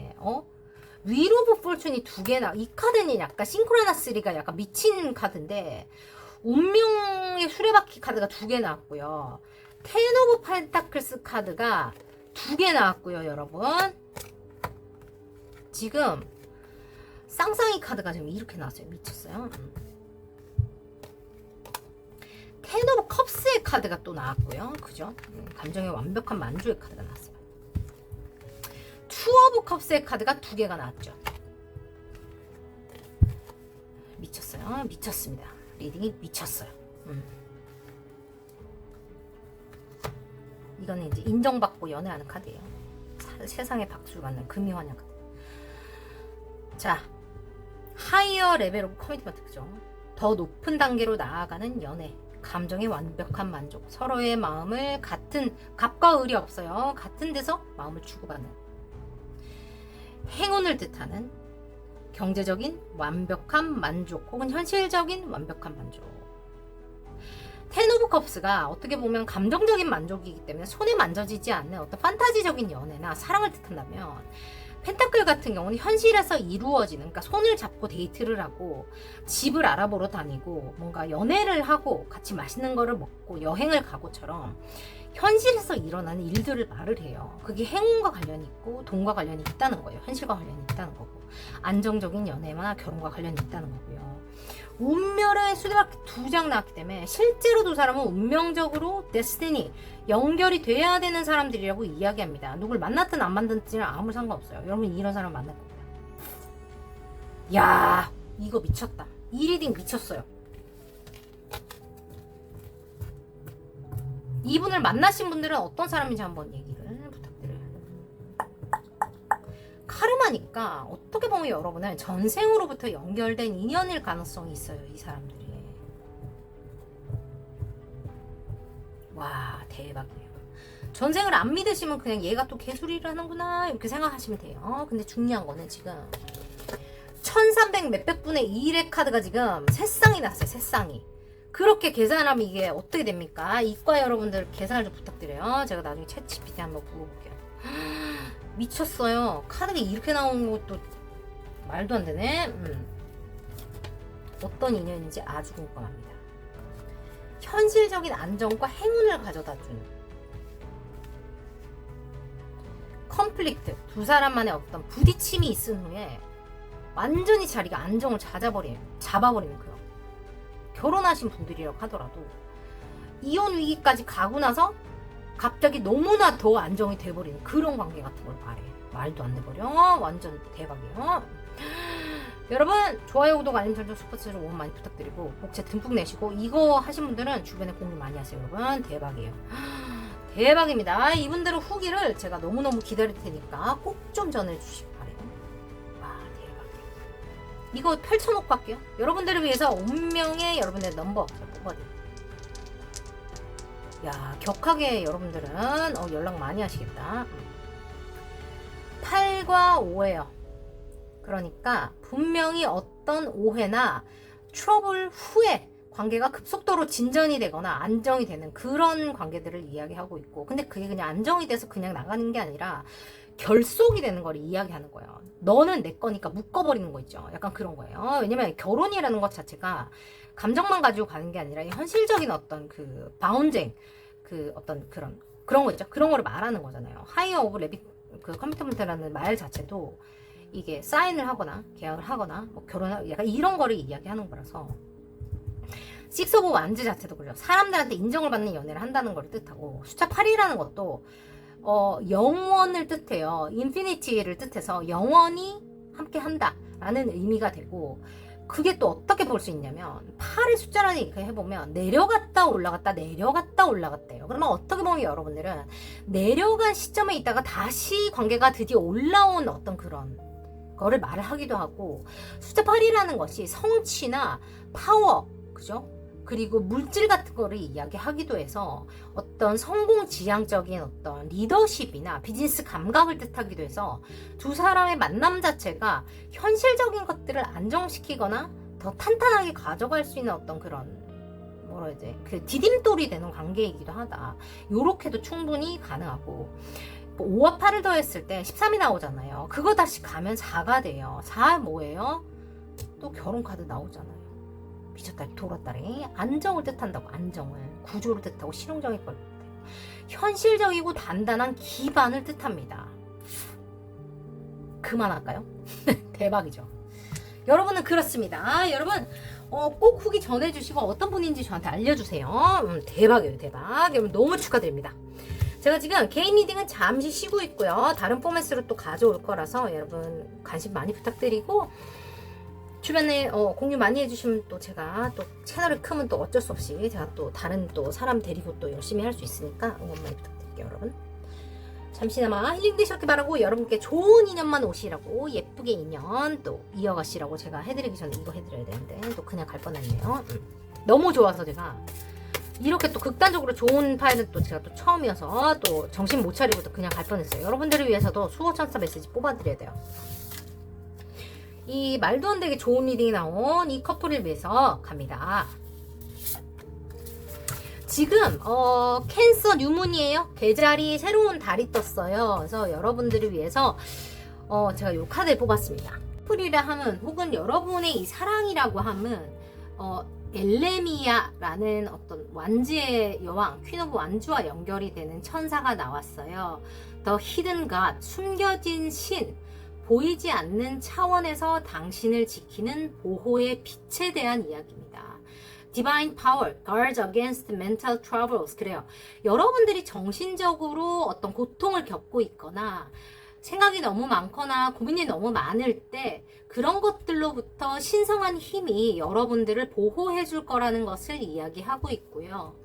윌 오브 포춘이 2개나, 이 카드는 약간 싱크로나스리가 약간 미친 카드인데 운명의 수레바퀴 카드가 2개 나왔고요. 텐 오브 펜타클스 카드가 2개 나왔고요. 여러분 지금 쌍쌍이 카드가 지금 이렇게 나왔어요. 미쳤어요. 텐 오브 컵스의 카드가 또 나왔고요. 그죠? 감정의 완벽한 만족의 카드가 나왔어요. 투 오브 컵스의 카드가 2개가 나왔죠. 미쳤어요. 미쳤습니다. 리딩이 미쳤어요. 이거는 이제 인정받고 연애하는 카드예요. 세상에 박수를 받는 금이환영 카드. 자, 하이어 레벨 오브 커미트먼트, 그죠? 더 높은 단계로 나아가는 연애, 감정의 완벽한 만족, 서로의 마음을 같은, 갑과 을이 없어요. 같은 데서 마음을 주고받는, 행운을 뜻하는 경제적인 완벽한 만족 혹은 현실적인 완벽한 만족. 텐 오브 컵스가 어떻게 보면 감정적인 만족이기 때문에 손에 만져지지 않는 어떤 판타지적인 연애나 사랑을 뜻한다면, 펜타클 같은 경우는 현실에서 이루어지는, 그러니까 손을 잡고 데이트를 하고 집을 알아보러 다니고 뭔가 연애를 하고 같이 맛있는 거를 먹고 여행을 가고처럼 현실에서 일어나는 일들을 말을 해요. 그게 행운과 관련이 있고 돈과 관련이 있다는 거예요. 현실과 관련이 있다는 거고, 안정적인 연애나 결혼과 관련이 있다는 거고요. 운명의 수레바퀴 2장 나왔기 때문에 실제로 2사람은 운명적으로 데스티니, 연결이 돼야 되는 사람들이라고 이야기합니다. 누굴 만났든 안 만났든지는 아무 상관없어요. 여러분 이런 사람 만날 겁니다. 야, 이거 미쳤다. 이 리딩 미쳤어요. 이분을 만나신 분들은 어떤 사람인지 한번 얘기를 부탁드려요. 카르마니까 어떻게 보면 여러분은 전생으로부터 연결된 인연일 가능성이 있어요. 이 사람들이. 와, 대박이에요. 전생을 안 믿으시면 그냥 얘가 또 개소리를 하는구나 이렇게 생각하시면 돼요. 근데 중요한 거는 지금 1300 몇백 분의 1의 카드가 지금 3쌍이 났어요. 3쌍이. 그렇게 계산하면 이게 어떻게 됩니까? 이과 여러분들 계산을 좀 부탁드려요. 제가 나중에 챗GPT 한번 물어볼게요. 미쳤어요. 카드가 이렇게 나오는 것도 말도 안 되네. 어떤 인연인지 아주 궁금합니다. 현실적인 안정과 행운을 가져다 준 컨플릭트, 2사람만의 어떤 부딪힘이 있은 후에 완전히 자리가 안정을 잡아버리는 거예요. 결혼하신 분들이라고 하더라도 이혼 위기까지 가고 나서 갑자기 너무나 더 안정이 돼버리는 그런 관계 같은 걸 말해. 말도 안 돼버려. 완전 대박이에요. 여러분 좋아요, 구독, 알림 설정, 슈퍼챗으로 응원 많이 부탁드리고 복채 듬뿍 내시고, 이거 하신 분들은 주변에 공유 많이 하세요. 여러분 대박이에요. 대박입니다. 이분들의 후기를 제가 너무너무 기다릴 테니까 꼭 좀 전해주시기 바래요. 와, 대박이에요. 이거 펼쳐놓고 할게요. 여러분들을 위해서 운명의 여러분의 넘버 뽑아드릴게요. 야, 격하게 여러분들은 연락 많이 하시겠다. 8과 5예요. 그러니까 분명히 어떤 오해나 트러블 후에 관계가 급속도로 진전이 되거나 안정이 되는 그런 관계들을 이야기하고 있고, 근데 그게 그냥 안정이 돼서 그냥 나가는 게 아니라 결속이 되는 걸 이야기하는 거예요. 너는 내 거니까 묶어버리는 거 있죠. 약간 그런 거예요. 왜냐면 결혼이라는 것 자체가 감정만 가지고 가는 게 아니라 현실적인 어떤 그 바운딩, 그 어떤 그런 거 있죠. 그런 거를 말하는 거잖아요. 하이어 오브 레빗 그 커미트먼트라는 말 자체도 이게 사인을 하거나 계약을 하거나 뭐 결혼하고 약간 이런 거를 이야기하는 거라서, 식스 오브 완즈 자체도 그래요. 사람들한테 인정을 받는 연애를 한다는 걸 뜻하고, 숫자 8이라는 것도 영원을 뜻해요. 인피니티를 뜻해서 영원히 함께 한다 라는 의미가 되고, 그게 또 어떻게 볼 수 있냐면 8의 숫자라는 얘기를 해보면 내려갔다 올라갔다 내려갔다 올라갔대요. 그러면 어떻게 보면 여러분들은 내려간 시점에 있다가 다시 관계가 드디어 올라온 어떤 그런 거를 말을 하기도 하고, 숫자 8이라는 것이 성취나 파워, 그죠? 그리고 물질 같은 거를 이야기하기도 해서 어떤 성공 지향적인 어떤 리더십이나 비즈니스 감각을 뜻하기도 해서 두 사람의 만남 자체가 현실적인 것들을 안정시키거나 더 탄탄하게 가져갈 수 있는 어떤 그런 뭐라 해야 돼, 그 디딤돌이 되는 관계이기도 하다. 요렇게도 충분히 가능하고, 5와 8을 더했을 때 13이 나오잖아요. 그거 다시 가면 4가 돼요. 4 뭐예요? 또 결혼 카드 나오잖아요. 미쳤다리 돌았다리. 안정을 뜻한다고. 안정을, 구조를 뜻하고, 실용적인 걸 뜻해요. 현실적이고 단단한 기반을 뜻합니다. 그만할까요? 대박이죠. 여러분은 그렇습니다. 여러분 꼭 후기 전해주시고 어떤 분인지 저한테 알려주세요. 대박이에요. 대박. 여러분 너무 축하드립니다. 제가 지금 개인 리딩은 잠시 쉬고 있고요. 다른 포맷으로 또 가져올 거라서 여러분 관심 많이 부탁드리고, 주변에 공유 많이 해주시면 또 제가 또 채널이 크면 또 어쩔 수 없이 제가 또 다른 또 사람 데리고 또 열심히 할 수 있으니까 응원 많이 부탁드릴게요. 여러분 잠시나마 힐링 되셨길 바라고, 여러분께 좋은 인연만 오시라고, 예쁘게 인연 또 이어가시라고 제가 해드리기 전에 이거 해드려야 되는데 또 그냥 갈 뻔했네요. 너무 좋아서 제가 이렇게 또 극단적으로 좋은 파일은 또 제가 또 처음이어서 또 정신 못 차리고 또 그냥 갈 뻔했어요. 여러분들을 위해서도 수호천사 메시지 뽑아드려야 돼요. 이 말도 안 되게 좋은 리딩이 나온 이 커플을 위해서 갑니다. 지금 캔서 뉴문이에요. 계절이 새로운 달이 떴어요. 그래서 여러분들을 위해서 제가 이 카드를 뽑았습니다. 커플이라 하면, 혹은 여러분의 이 사랑이라고 하면 엘레미아라는 어떤 완지의 여왕, 퀸 오브 완주와 연결이 되는 천사가 나왔어요. The Hidden God, 숨겨진 신, 보이지 않는 차원에서 당신을 지키는 보호의 빛에 대한 이야기입니다. Divine Power, Guards Against Mental Troubles. 그래요. 여러분들이 정신적으로 어떤 고통을 겪고 있거나 생각이 너무 많거나 고민이 너무 많을 때 그런 것들로부터 신성한 힘이 여러분들을 보호해 줄 거라는 것을 이야기하고 있고요.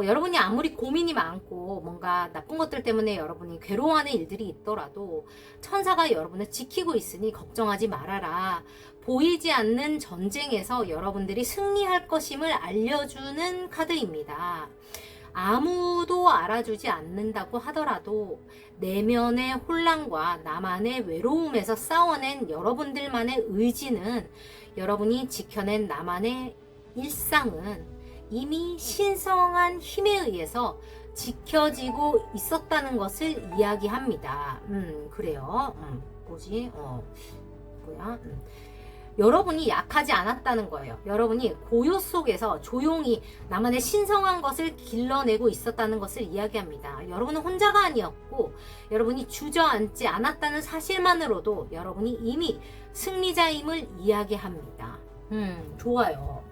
여러분이 아무리 고민이 많고 뭔가 나쁜 것들 때문에 여러분이 괴로워하는 일들이 있더라도 천사가 여러분을 지키고 있으니 걱정하지 말아라. 보이지 않는 전쟁에서 여러분들이 승리할 것임을 알려주는 카드입니다. 아무도 알아주지 않는다고 하더라도 내면의 혼란과 나만의 외로움에서 싸워낸 여러분들만의 의지는, 여러분이 지켜낸 나만의 일상은 이미 신성한 힘에 의해서 지켜지고 있었다는 것을 이야기합니다. 그래요. 뭐지? 뭐야? 여러분이 약하지 않았다는 거예요. 여러분이 고요 속에서 조용히 나만의 신성한 것을 길러내고 있었다는 것을 이야기합니다. 여러분은 혼자가 아니었고, 여러분이 주저앉지 않았다는 사실만으로도 여러분이 이미 승리자임을 이야기합니다. 좋아요.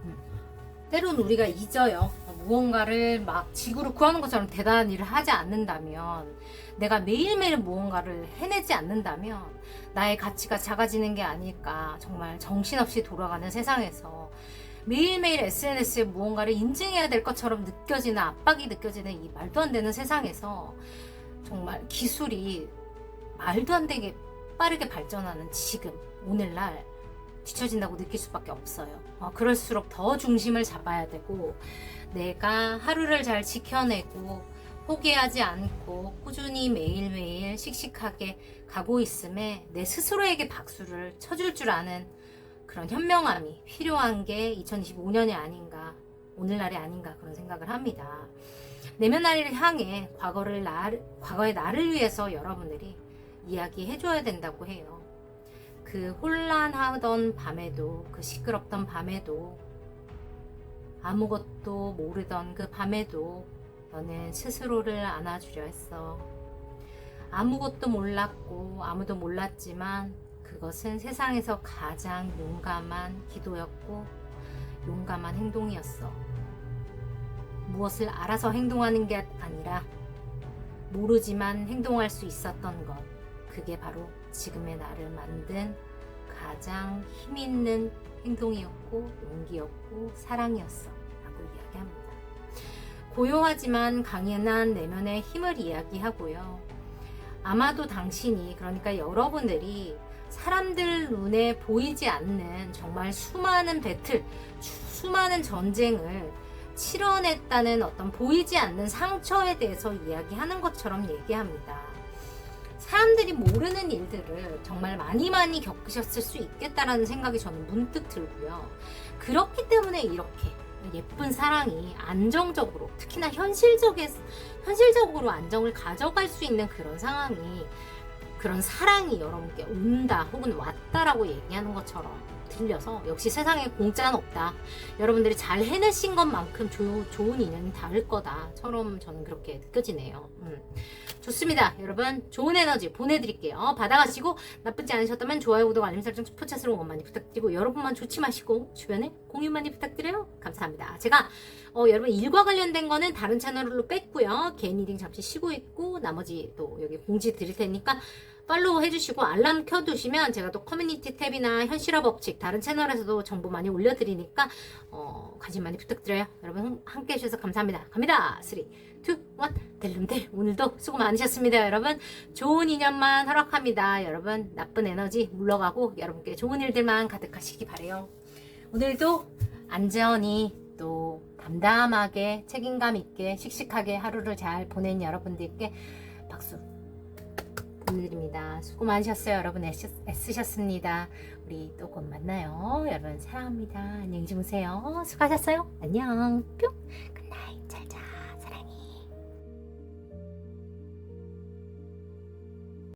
때로는 우리가 잊어요. 무언가를 막 지구를 구하는 것처럼 대단한 일을 하지 않는다면, 내가 매일매일 무언가를 해내지 않는다면 나의 가치가 작아지는 게 아닐까. 정말 정신없이 돌아가는 세상에서 매일매일 SNS에 무언가를 인증해야 될 것처럼 느껴지는 압박이 느껴지는 이 말도 안 되는 세상에서 정말 기술이 말도 안 되게 빠르게 발전하는 지금 오늘날 뒤처진다고 느낄 수밖에 없어요. 그럴수록 더 중심을 잡아야 되고, 내가 하루를 잘 지켜내고 포기하지 않고 꾸준히 매일매일 씩씩하게 가고 있음에 내 스스로에게 박수를 쳐줄 줄 아는 그런 현명함이 필요한 게 2025년이 아닌가, 오늘날이 아닌가, 그런 생각을 합니다. 내면 나를 향해 과거의 나를 위해서 여러분들이 이야기해줘야 된다고 해요. 그 혼란하던 밤에도, 그 시끄럽던 밤에도, 아무것도 모르던 그 밤에도 너는 스스로를 안아주려 했어. 아무것도 몰랐고 아무도 몰랐지만 그것은 세상에서 가장 용감한 기도였고 용감한 행동이었어. 무엇을 알아서 행동하는 게 아니라 모르지만 행동할 수 있었던 것, 그게 바로 지금의 나를 만든 가장 힘있는 행동이었고 용기였고 사랑이었어 라고 이야기합니다. 고요하지만 강인한 내면의 힘을 이야기하고요. 아마도 당신이, 그러니까 여러분들이 사람들 눈에 보이지 않는 정말 수많은 배틀, 수많은 전쟁을 치러냈다는 어떤 보이지 않는 상처에 대해서 이야기하는 것처럼 얘기합니다. 사람들이 모르는 일들을 정말 많이 겪으셨을 수 있겠다라는 생각이 저는 문득 들고요. 그렇기 때문에 이렇게 예쁜 사랑이 안정적으로, 특히나 현실적으로 안정을 가져갈 수 있는 그런 상황이, 그런 사랑이 여러분께 온다 혹은 왔다라고 얘기하는 것처럼 들려서, 역시 세상에 공짜는 없다, 여러분들이 잘 해내신 것만큼 좋은 인연이 닿을 거다처럼 저는 그렇게 느껴지네요. 좋습니다. 여러분, 좋은 에너지 보내드릴게요. 받아가시고 나쁘지 않으셨다면 좋아요, 구독, 알림 설정, 슈퍼챗으로 응원 많이 부탁드리고, 여러분만 좋지 마시고 주변에 공유 많이 부탁드려요. 감사합니다. 제가 여러분 일과 관련된 거는 다른 채널로 뺐고요. 개인 리딩 잠시 쉬고 있고, 나머지 또 여기 공지 드릴 테니까 팔로우 해주시고 알람 켜두시면 제가 또 커뮤니티 탭이나 현실화 법칙 다른 채널에서도 정보 많이 올려드리니까 관심 많이 부탁드려요. 여러분 함께 해주셔서 감사합니다. 갑니다. 3, 2, 1 델름델, 오늘도 수고 많으셨습니다. 여러분 좋은 인연만 허락합니다. 여러분 나쁜 에너지 물러가고 여러분께 좋은 일들만 가득하시기 바래요. 오늘도 안전히 또 담담하게 책임감 있게 씩씩하게 하루를 잘 보낸 여러분들께 박수 보내드립니다. 수고 많으셨어요. 여러분 애쓰셨습니다. 우리 또 곧 만나요. 여러분 사랑합니다. 안녕히 주무세요. 수고하셨어요. 안녕. 뿅.